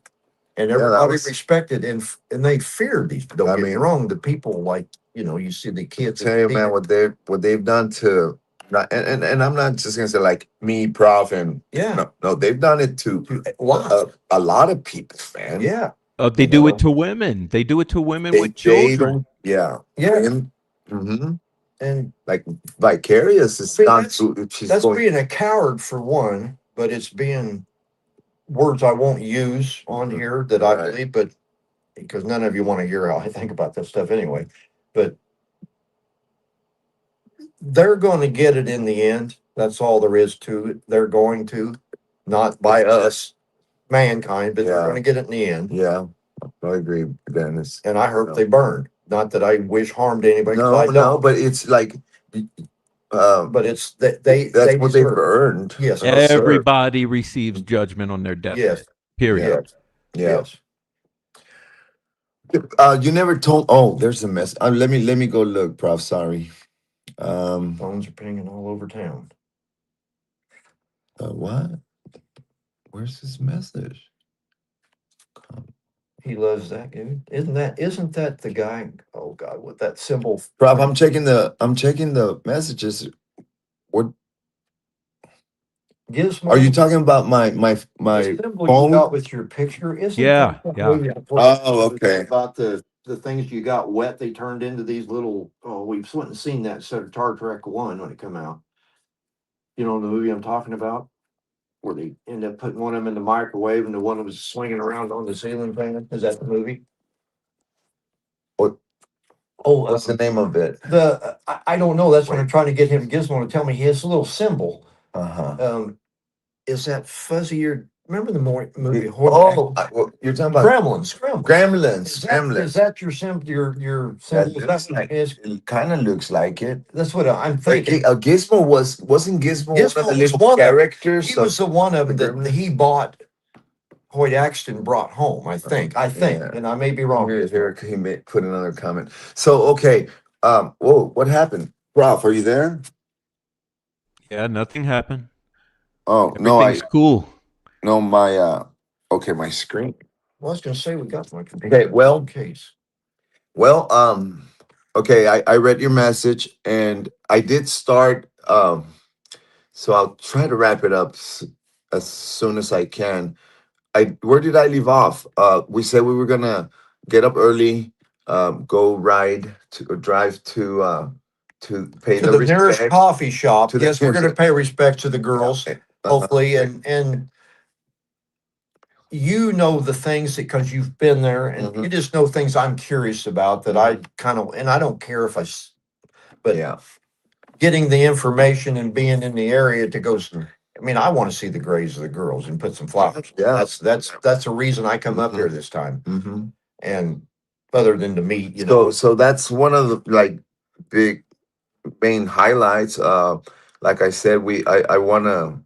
And Yeah, that everybody was- respected and they feared these. Don't I get me mean- wrong. The people like you see the kids. Tell you, man, what they've done to, and I'm not just gonna say like me, Prof, and Yeah, no, they've done it to a lot of people, man. yeah, They You do know? it to women. They do it to women They with children. yeah, yeah. Mm-hmm. And Like vicarious is I mean, not. that's being a coward for one, but it's being words I won't use on here that I Right. believe, but because none of you want to hear how I think about that stuff anyway. But they're going to get it in the end. That's all there is to it. They're going to, not by us, mankind, but they're Yeah. going to get it in the end. Yeah, I agree, Dennis. And I hope they burn. Not that I wish harm to anybody. 'Cause No, I no, don't. but it's like, But it's that that's they what they've deserve it. earned. Yes. Everybody receives judgment on their deathbed. Yes. Period. Yes. Yeah. Yes. You never told. Oh, there's a mess. Let me go look, Prof. Sorry. Phones are pinging all over town. What? Where's this message? He loves that dude. Isn't that the guy? Oh God, with that symbol. Prof, I'm checking the messages. What Gizmo. are you talking about? My The symbol you phone? got with your picture? Isn't Yeah, that yeah. movie I told you Oh, okay. about the things you got wet? They turned into these little. Oh, we've went and seen that set of Star Trek One when it come out. You know the movie I'm talking about, where they end up putting one of them in the microwave and the one that was swinging around on the ceiling fan. Is that the movie? What? Oh, What's the name of it? I don't know. That's what I'm trying to get him Gizmo to tell me. He has a little symbol. Uh-huh. Is that fuzzier? Remember the movie? Well, you're talking about Gremlins. Gremlins. Is that your symbol? Your symbol? It kind of looks like it. That's what I'm Like, thinking. Gizmo wasn't Gizmo one of Gizmo the was little one. characters? He was the one of them the that he bought. Hoyt Axton brought home. I think, Yeah. and I may be wrong. Here he put another comment. So okay, whoa, what happened, Prof? Are you there? Yeah, nothing happened. Oh no, Everything's cool. no, my okay, my screen. Well, I was going to say we got my computer. Okay, well, case. Well, okay, I read your message and I did start. So I'll try to wrap it up as soon as I can. Where did I leave off? We said we were gonna get up early, go ride to or drive to pay To the nearest respect coffee shop. to the Yes, we're going to nearest- pay respect to the girls, Uh-huh. hopefully, and you know the things because you've been there, and Mhm. you just know things I'm curious about that I kind of, and I don't care if but Yeah, getting the information and being in the area to go. I mean, I want to see the graves of the girls and put some flowers. Yeah. That's a reason I come up Mhm. here this time, hmm and other than to meet, you know. So that's one of the like big main highlights. Like I said, I want to.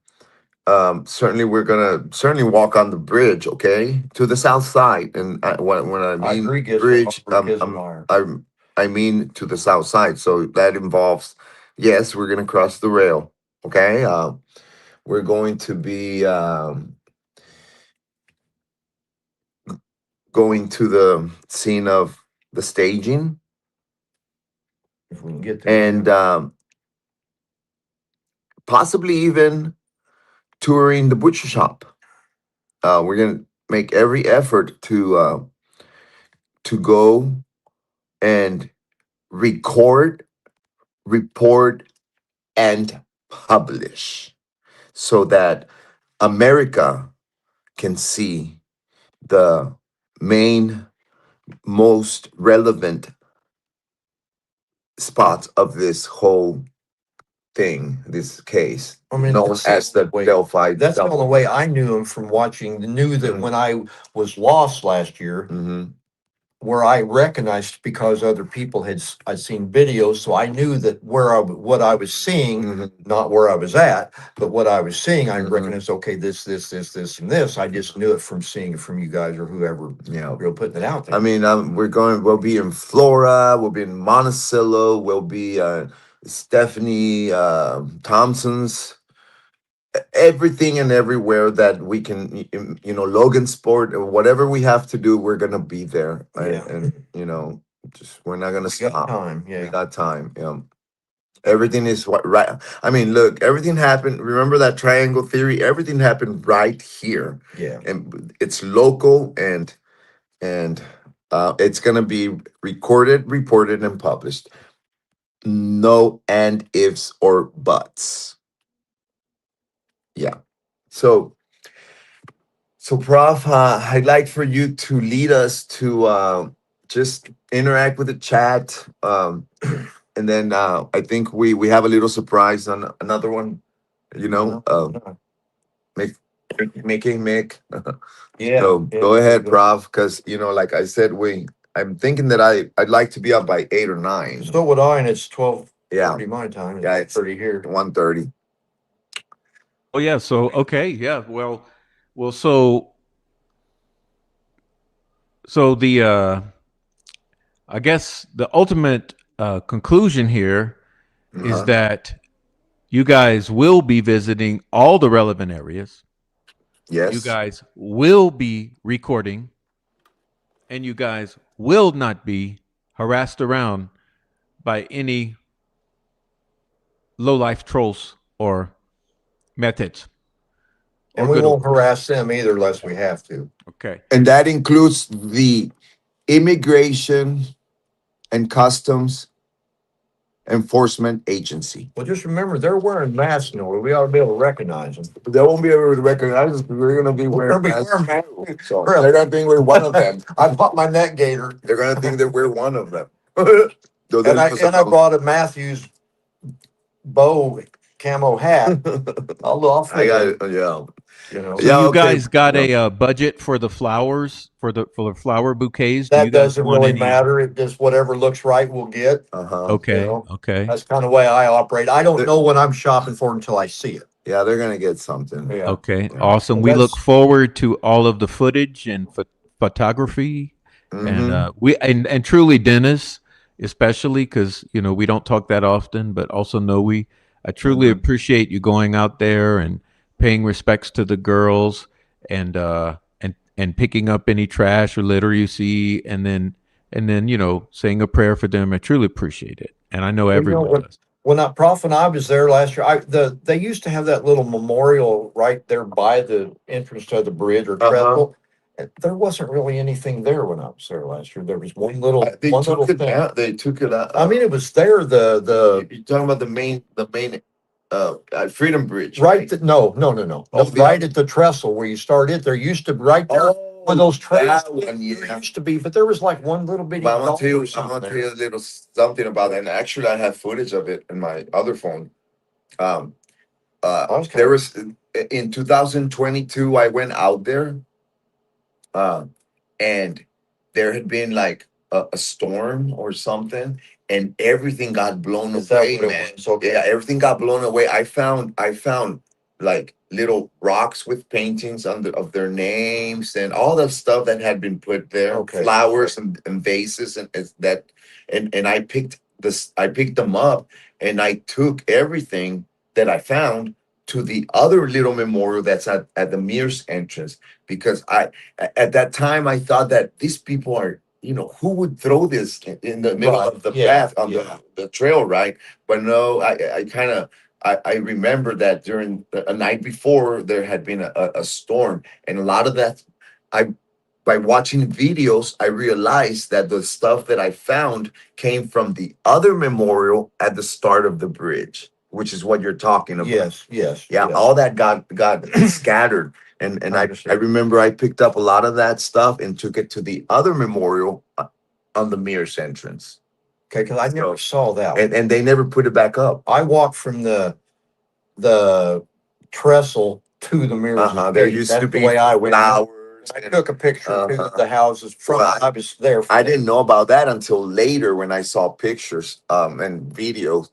Certainly, we're gonna certainly walk on the bridge, okay, to the south side. And when I I mean agree, Gizmo. bridge, Gizmo. I mean to the south side. So that involves, yes, we're gonna cross the rail, okay. We're going to be going to the scene of the staging, If we can get there. and possibly even touring the butcher shop. We're gonna make every effort to go and record, report, and publish so that America can see the main, most relevant spots of this whole thing, this case, I mean, known that's as the way- Delphi. That's the only way I knew him from watching. Knew that when I was lost last year, Hmm. where I recognized because other people I'd seen videos, so I knew that what I was seeing, Mhm. not where I was at, but what I was seeing, I Mhm. recognized. Okay, this, and this. I just knew it from seeing it from you guys or whoever. Yeah. You're putting it out there. I mean, we'll be in Flora, we'll be in Monticello, we'll be Stephanie Thompson's, everything and everywhere that we can, Logan Sport, or whatever we have to do, we're gonna be there. Yeah. And just we're not gonna We got stop. time. We Yeah. got time. Yeah. Everything is right. I mean, look, everything happened. Remember that triangle theory? Everything happened right here, Yeah. and it's local, and it's gonna be recorded, reported, and published. No and ifs or buts. Yeah. So, Prof, I'd like for you to lead us to just interact with the chat, and then I think we have a little surprise on another one. Make making Mick. Yeah. So go ahead, Prof, because like I said, I'm thinking that I'd like to be up by 8 or 9. So would I, and it's 12:30 Yeah, my time. yeah, It's 30 here. 1:30. Oh yeah. So okay. Yeah. Well. So the I guess the ultimate conclusion here is Uh-huh. that you guys will be visiting all the relevant areas. You Yes. guys will be recording, and you guys will not be harassed around by any low life trolls or methods. And Or we good won't ones. harass them either unless we have to. Okay. And that includes the Immigration and Customs Enforcement Agency. Well, just remember, they're wearing masks now. We ought to be able to recognize them. They won't be able to recognize us because we're going to be wearing We're gonna be masks. wearing masks. So they're going to think we're one of them. I bought my neck gaiter. They're going to think that we're one of them. So And I they'll- bought a Matthews bow camo hat. I'll I fit got it, yeah. So Yeah, you okay. guys got a budget for the flowers for the flower bouquets? Do That you guys doesn't want really any? matter. It just whatever looks right, we'll get. Uh-huh. Okay. You know, Okay. That's kind of the way I operate. I don't know what I'm shopping for until I see it. Yeah, they're going to get something. Yeah. Okay. Yeah. Awesome. So We look that's- forward to all of the footage and photography, Mhm. and truly Dennis, especially because we don't talk that often, but also I truly Mhm. appreciate you going out there and paying respects to the girls and picking up any trash or litter you see, and then saying a prayer for them. I truly appreciate it, and I know everyone does. When Prof and I was there last year, they used to have that little memorial right there by the entrance to the bridge or Uh-huh. trestle. And there wasn't really anything there when I was there last year. There was one little They one took little it thing. out. They took it out. I mean, it was there. You're talking about the main Freedom Bridge, Right. No. Oh, the Right other- at the trestle where you started. There used to right there Oh, where those trails that one, there yeah. used to be, but there was like one little bitty. But I'm gonna dog tell you, or something a little something about that. And actually, I have footage of it in my other phone. was There was in 2022, I went out there, and there had been like a storm or something, and everything got blown Is that away, what it man. was? Okay. Yeah, everything got blown away. I found like little rocks with paintings of their names and all the stuff that had been put there, Okay. flowers and vases and I picked them up and I took everything that I found to the other little memorial that's at the Mears entrance, because at that time I thought that these people are, who would throw this in the middle Right. of the Yeah. path on the trail, right? But no, I remember that during a night before there had been a storm, and a lot of that, by watching videos, I realized that the stuff that I found came from the other memorial at the start of the bridge, which is what you're talking about. Yes. Yeah, yes. all that got scattered. And I I understand. remember I picked up a lot of that stuff and took it to the other memorial on the Mears entrance. Okay, because I never saw that. And they never put it back up. I walked from the trestle to the mirrors. There used to That's be the way I went. flowers. I took a picture of the houses from. Well, I was there. I didn't know about that until later when I saw pictures and videos.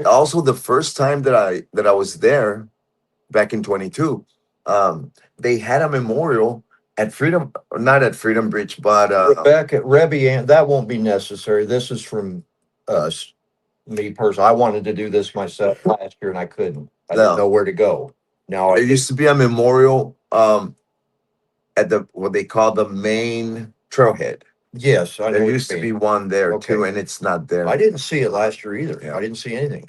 Also the first time that I was there back in 22, they had a memorial at Freedom, not at Freedom Bridge, but Rebecca, Rebby, and that won't be necessary. This is from us, me personally. I wanted to do this myself last year and I couldn't. I didn't know where to go. Now there used to be a memorial at what they call the main trailhead. Yes, I know. There used to be one there too, and it's not there. I didn't see it last year either. Yeah. I didn't see anything.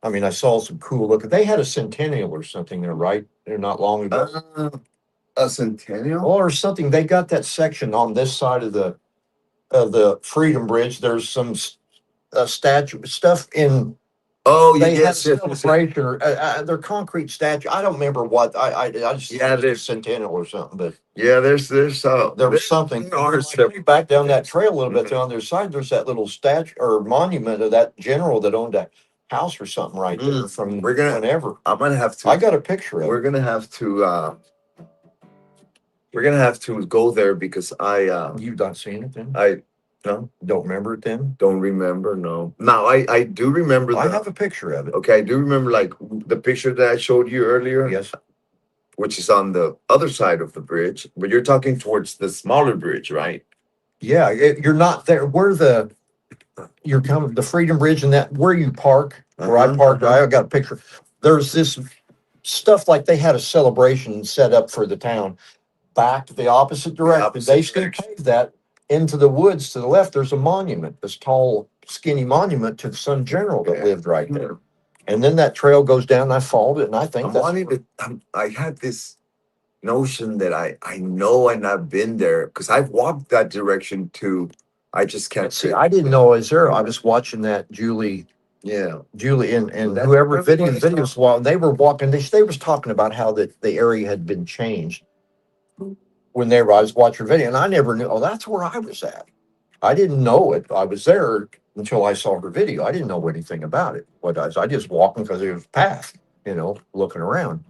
I mean, I saw some cool looking. They had a centennial or something there, right? They're not long ago. A centennial? Or something. They got that section on this side of the Freedom Bridge. There's some statue stuff in. Oh, they yes, had a yes. celebration or their concrete statue. I don't remember what. I just there's centennial or something, but yeah, there's there was something. Back down that trail a little bit on their side. There's that little statue or monument of that general that owned that house or something right there from whenever. I'm gonna have to. I got a picture of it. We're gonna have to go there because You've not seen it then? No, Don't remember it then? don't remember. No, now I do remember. I have a picture of it. Okay, I do remember like the picture that I showed you earlier. Yes. Which is on the other side of the bridge, but you're talking towards the smaller bridge, right? Yeah, you're not there. You're coming the Freedom Bridge and that where you park, where I parked. I got a picture. There's this stuff like they had a celebration set up for the town back the opposite direction. They still paved that into the woods to the left. There's a monument, this tall, skinny monument to the Sun General that lived right there. And then that trail goes down. And I followed it, and I think I had this notion that I know and I've been there because I've walked that direction too. I just can't see. I didn't know I was there. I was watching that Julie and whoever videos while they were walking. They was talking about how the area had been changed when I was watching her video, and I never knew. Oh, that's where I was at. I didn't know it. I was there until I saw her video. I didn't know anything about it. I just walking because it was a path, looking around.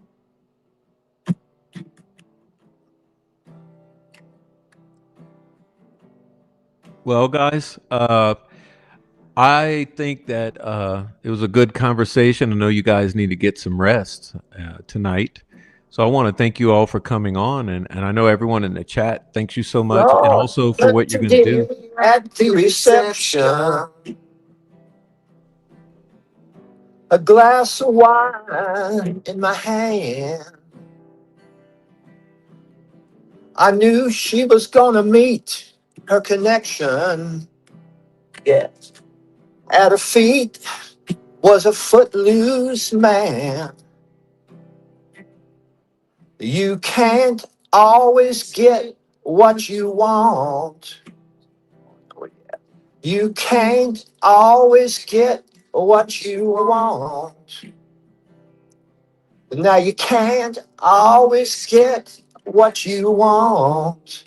Well, guys, I think that it was a good conversation. I know you guys need to get some rest tonight. So I want to thank you all for coming on. And I know everyone in the chat, thanks you so much. And also for what you're going to do. At the reception, a glass of wine in my hand. I knew she was gonna meet her connection. Yes. At her feet was a footloose man. You can't always get what you want. You can't always get what you want. Now you can't always get what you want.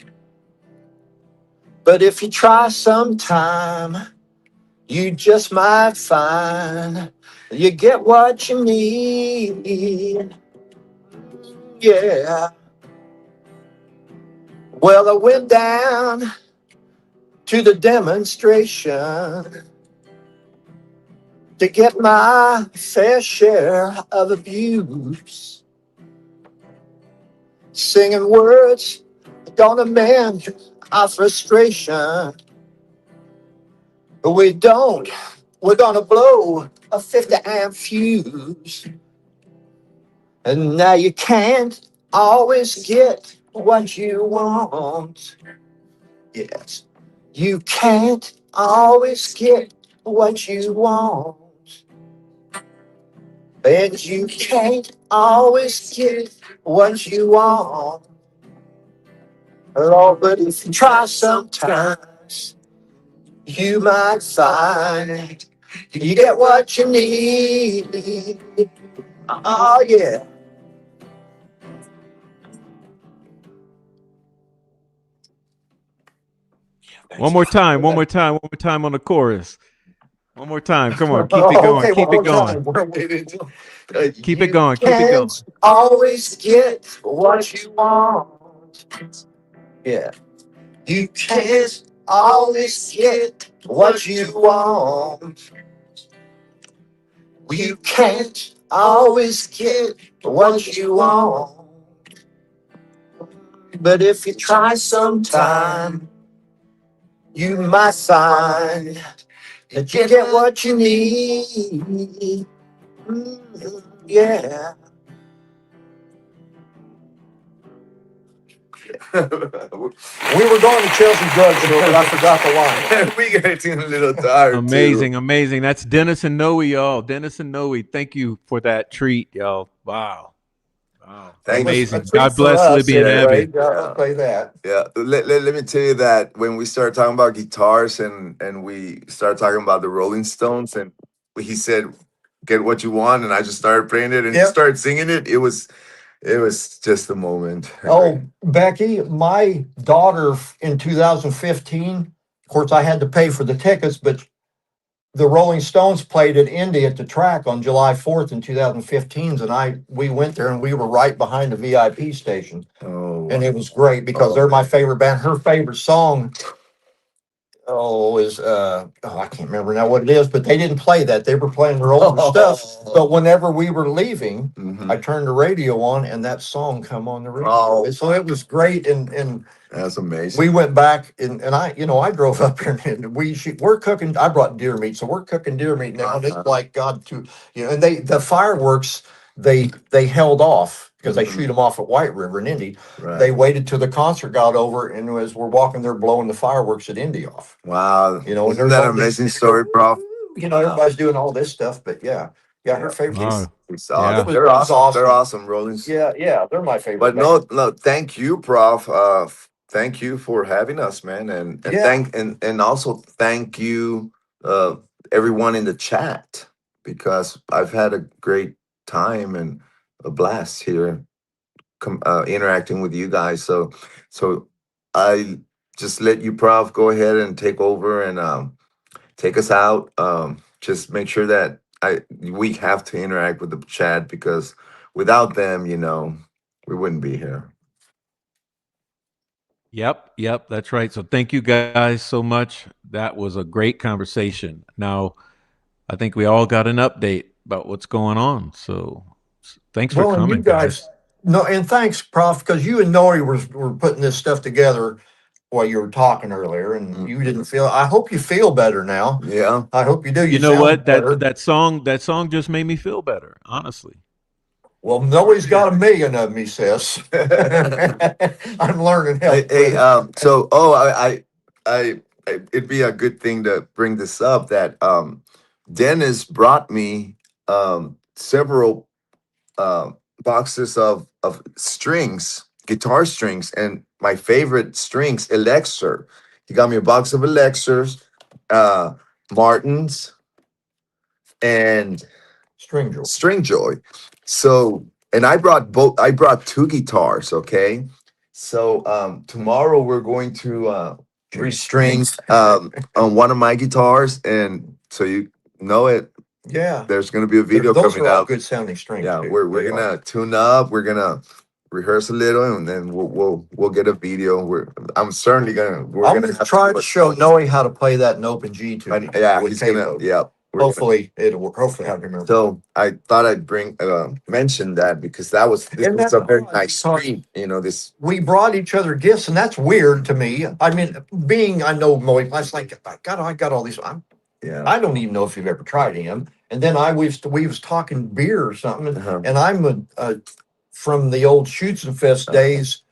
But if you try sometime, you just might find you get what you need. Yeah. Well, I went down to the demonstration to get my fair share of abuse. Singing words gonna mend our frustration. We're gonna blow a 50 amp fuse. And now you can't always get what you want. Yes. You can't always get what you want. And you can't always get what you want. Oh, but if you try sometimes, you might find you get what you need. Oh, yeah. One more time. One more time. One more time on the chorus. One more time. Come on. Keep it going. Okay, Keep one it more going. time. Keep it You going. Keep it going. Can't always get what you want. Yeah. You can't always get what you want. You can't always get what you want. But if you try sometime, you might find that you get what you need. Yeah. We were going to Chelsea Drugstore, but I forgot the line. We getting a little tired Amazing. Amazing. That's Dennis and Noe, y'all. Dennis and Noe. Thank you for that treat, y'all. Wow. Wow. Thank It you. was a Amazing. treat God for bless us Libby and anyway. Abby. I'll say that. Yeah, let me tell you that when we started talking about guitars and we started talking about the Rolling Stones and he said, "Get what you want," and I just started playing it and Yep. started singing it. It was just a moment. Oh, Becky, my daughter in 2015, of course, I had to pay for the tickets, but the Rolling Stones played at Indy at the track on July 4th in 2015, and we went there and we were right behind the VIP station. Oh, And it was great because they're my favorite band. Her favorite song is I can't remember now what it is, but they didn't play that. They were playing their older stuff. But whenever we were leaving, mhm. I turned the radio on and that song come on the radio. Oh. So it was great. And That's amazing. we went back and I drove up here and we're cooking. I brought deer meat, so we're cooking deer meat now. And it's like God to and the fireworks they held off because they shoot them off at White River in Indy. Right. They waited till the concert got over, and as we're walking there blowing the fireworks at Indy off. Wow. You know, and Isn't there's that all an this- amazing story, Prof? Everybody's doing all this stuff, but yeah, her favorite. Wow. It's Yeah. awesome. It They're was awesome. They're awesome. awesome, Rollins. Yeah, they're my favorite. But band. no, thank you, Prof. Thank you for having us, man, and Yeah. and also thank you, uh, everyone in the chat because I've had a great time and a blast here, interacting with you guys. So I just let you, Prof, go ahead and take over and take us out. Just make sure that we have to interact with the chat because without them, we wouldn't be here. Yep, that's right. So thank you guys so much. That was a great conversation. Now, I think we all got an update about what's going on. So thanks for And coming, you guys. No, and thanks, Prof, because you and Nori were putting this stuff together while you were talking earlier, and you didn't feel. I hope you feel better now. Yeah. I hope you do. You know sound what? better. That song just made me feel better, honestly. Well, Nori's got 1,000,000 of them, he says. I'm learning. Hey, it'd be a good thing to bring this up that Dennis brought me several boxes of strings, guitar strings, and my favorite strings, Elexir. He got me a box of Elexirs, Martins, and String Joy. So, and I brought two guitars, okay? So tomorrow we're going to restring on one of my guitars, and so you know it. Yeah. There's gonna be a video Those coming are all out. good sounding strings. Yeah, too. we're gonna tune up, we're gonna rehearse a little, and then we'll get a video. I'm certainly gonna I'm gonna try to show Noe how to play that in Open G too. Yeah, with he's gonna. Capo. Yeah. Hopefully it'll work. Hopefully I remember. So I thought I'd mention that because this was a very nice stream. We brought each other gifts, and that's weird to me. I mean, I know Noe, I was like, I got all these. I don't even know if you've ever tried him. And then we was talking beer or something, and I'm from the old Shoots and Fest days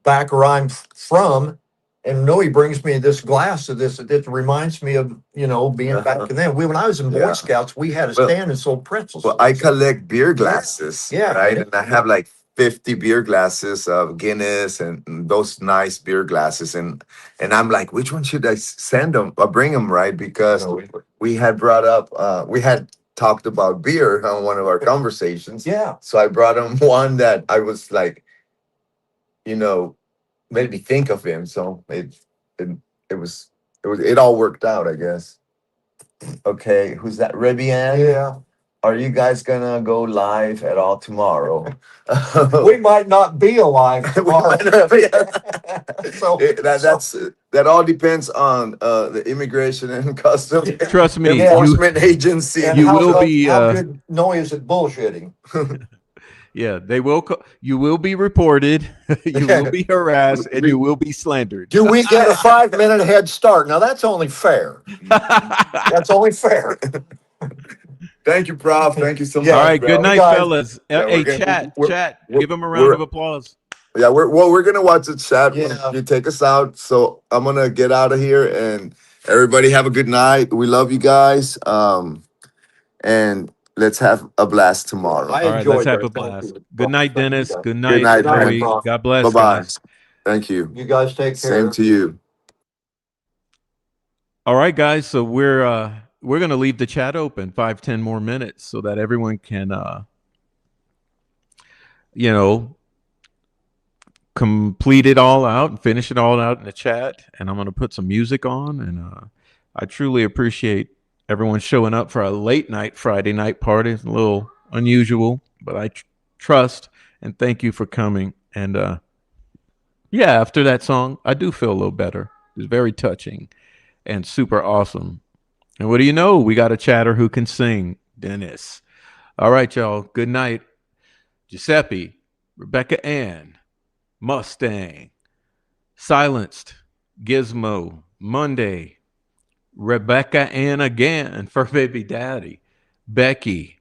back where I'm from. And Noe brings me this glass of this that reminds me of, being back in then. When I was in Boy Scouts, we had a stand and sold pretzels. Well, I collect beer glasses, Yeah. right? And I have like 50 beer glasses of Guinness and those nice beer glasses. And I'm like, which one should I send them or bring them, right? Because we had talked about beer on one of our conversations. Yeah. So I brought him one that I was like, made me think of him. So it was it all worked out, I guess. Okay, who's that? Rivian? Yeah. Are you guys gonna go live at all tomorrow? We might not be alive We tomorrow. might not be- So, that all depends on the immigration and customs Trust me, enforcement agency. and you how will good, be, how good Noe is at bullshitting. yeah, they will. You will be reported. You will be harassed, and you will be slandered. Do we get a 5-minute head start? Now that's only fair. That's only fair. Thank you, Prof. Thank you so much. Yeah. All right, bro. good night, guys. fellas. Yeah, Hey, we're gonna- chat. we're- Give them a round we're- of applause. Yeah, we're gonna watch the chat. Yeah. You take us out, so I'm gonna get out of here, and everybody have a good night. We love you guys, and let's have a blast tomorrow. I All right, enjoyed let's have that. a Thank blast. you. Good night, Thank you, Dennis. guys. Good night, night, Joey. man. God bless, Bye bye. guys. Thank you. You guys take care. Same to you. All right, guys. So we're gonna leave the chat open 5-10 more minutes so that everyone can complete it all out and finish it all out in the chat. And I'm gonna put some music on, and I truly appreciate everyone showing up for a late night Friday night party. It's a little unusual, but I trust and thank you for coming. And yeah, after that song, I do feel a little better. It's very touching and super awesome. And what do you know? We got a chatter who can sing, Dennis. All right, y'all. Good night. Giuseppe, Rebecca Ann, Mustang, Silenced, Gizmo, Monday, Rebecca Ann again, Fur Baby Daddy, Becky,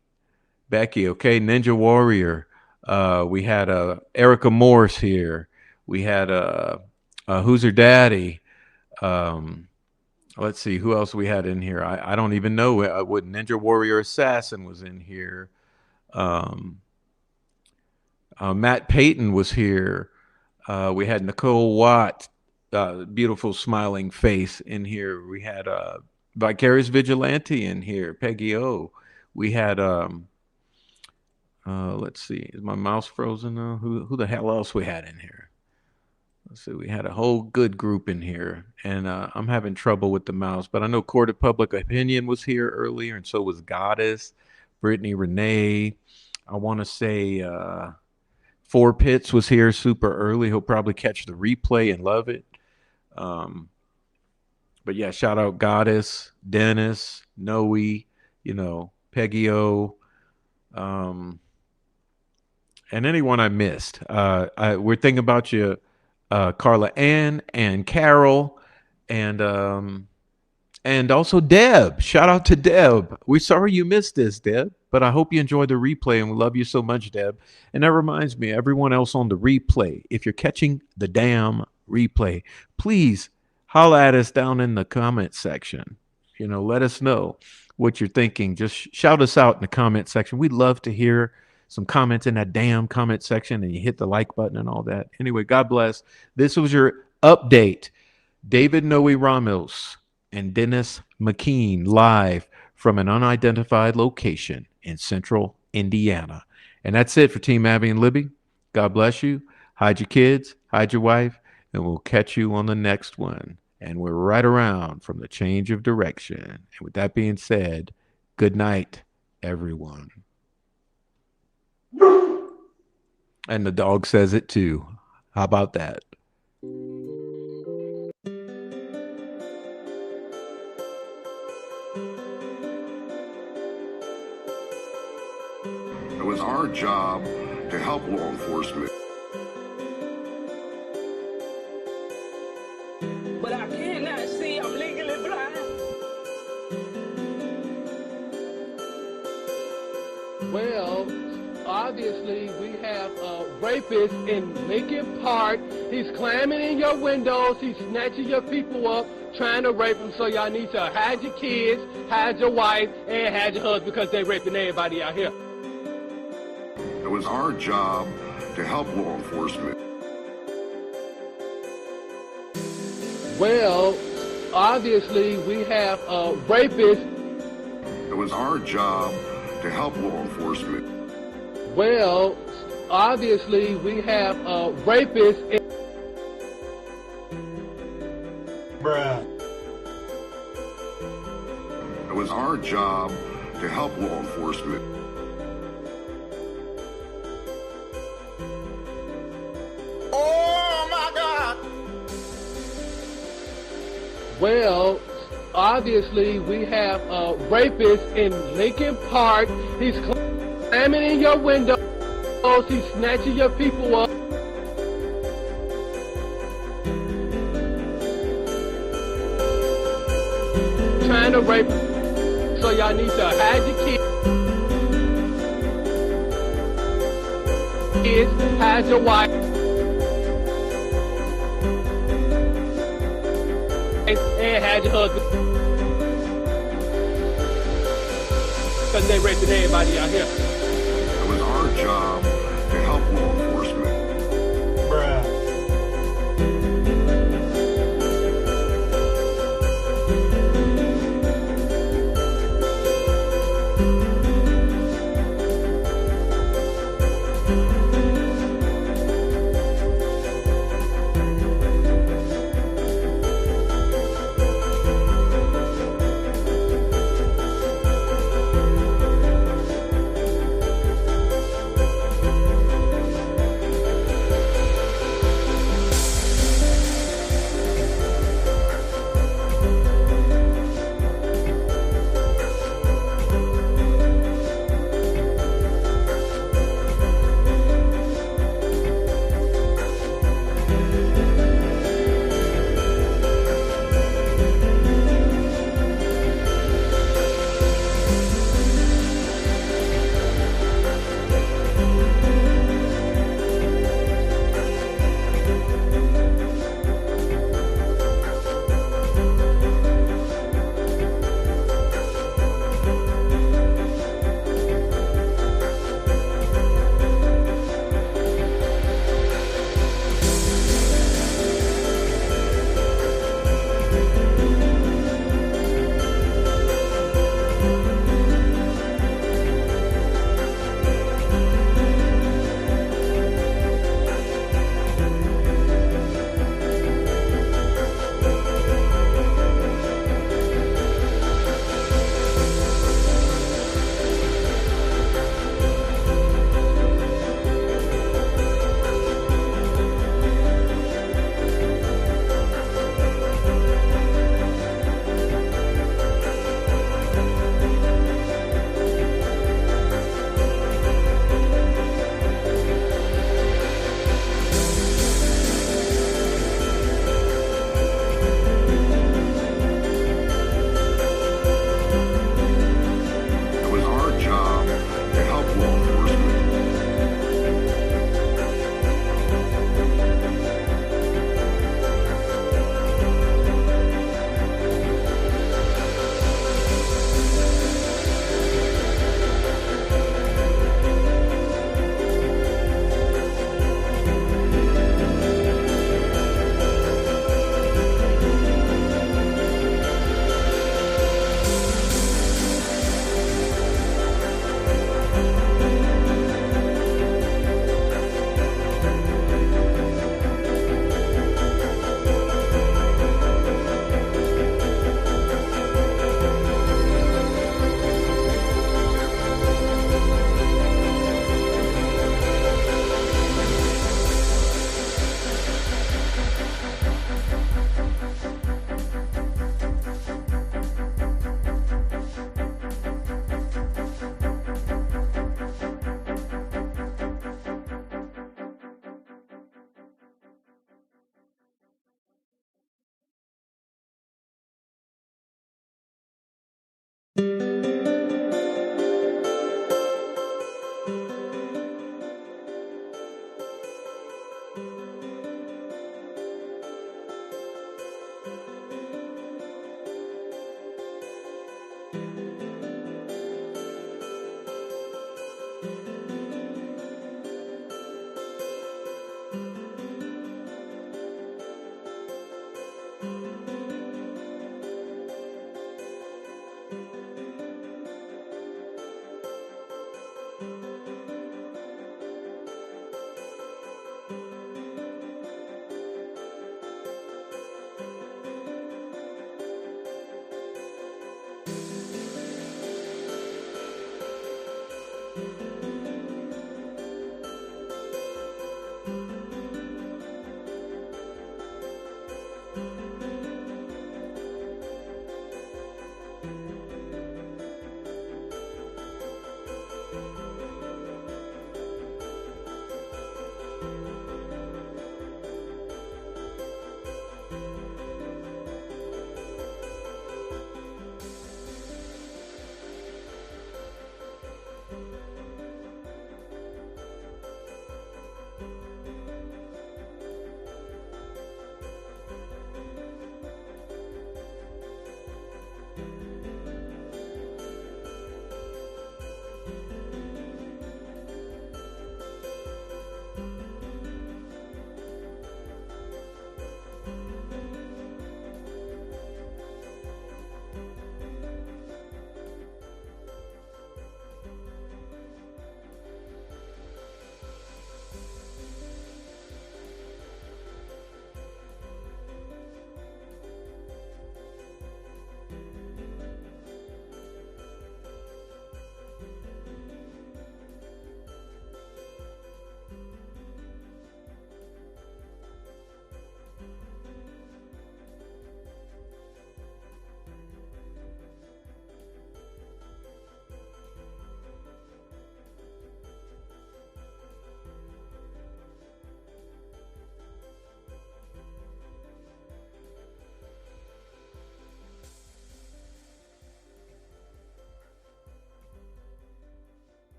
okay, Ninja Warrior. We had Erica Morse here. We had Who's Her Daddy? Let's see who else we had in here. I don't even know what Ninja Warrior Assassin was in here. Matt Payton was here. We had Nicole Watt, beautiful smiling face in here. We had Vicarious Vigilante in here, Peggy O. We had let's see, is my mouse frozen now? Who the hell else we had in here? Let's see, we had a whole good group in here, and I'm having trouble with the mouse, but I know Court of Public Opinion was here earlier, and so was Goddess, Brittany Renee. I want to say Four Pits was here super early. He'll probably catch the replay and love it. But yeah, shout out Goddess, Dennis, Noe, Peggy O, and anyone I missed. We're thinking about you, Carla Ann and Carol, and also Deb. Shout out to Deb. We're sorry you missed this, Deb, but I hope you enjoyed the replay, and we love you so much, Deb. And that reminds me, everyone else on the replay, if you're catching the damn replay, please holla at us down in the comment section. Let us know what you're thinking. Just shout us out in the comment section. We'd love to hear some comments in that damn comment section, and you hit the like button and all that. Anyway, God bless. This was your update. David Noe Ramos and Dennis McKean live from an unidentified location in central Indiana. And that's it for Team Abby and Libby. God bless you. Hide your kids, hide your wife, and we'll catch you on the next one. And we're right around from the change of direction. And with that being said, good night, everyone. And the dog says it too. How about that? It was our job to help law enforcement. But I cannot see. I'm legally blind. Well, obviously we have a rapist in Lincoln Park. He's climbing in your windows. He's snatching your people up, trying to rape them. So y'all need to hide your kids, hide your wife, and hide your husband because they raping everybody out here. It was our job to help law enforcement. Well, obviously we have a rapist. It was our job to help law enforcement. Well, obviously we have a rapist. job to help law enforcement. Oh my God! Well, obviously we have a rapist in Lincoln Park. He's climbing in your windows. He's snatching your people up. Trying to rape. So y'all need to hide your kids, hide your wife, and hide your husband. Because they raping everybody out here. It was our job to help law enforcement.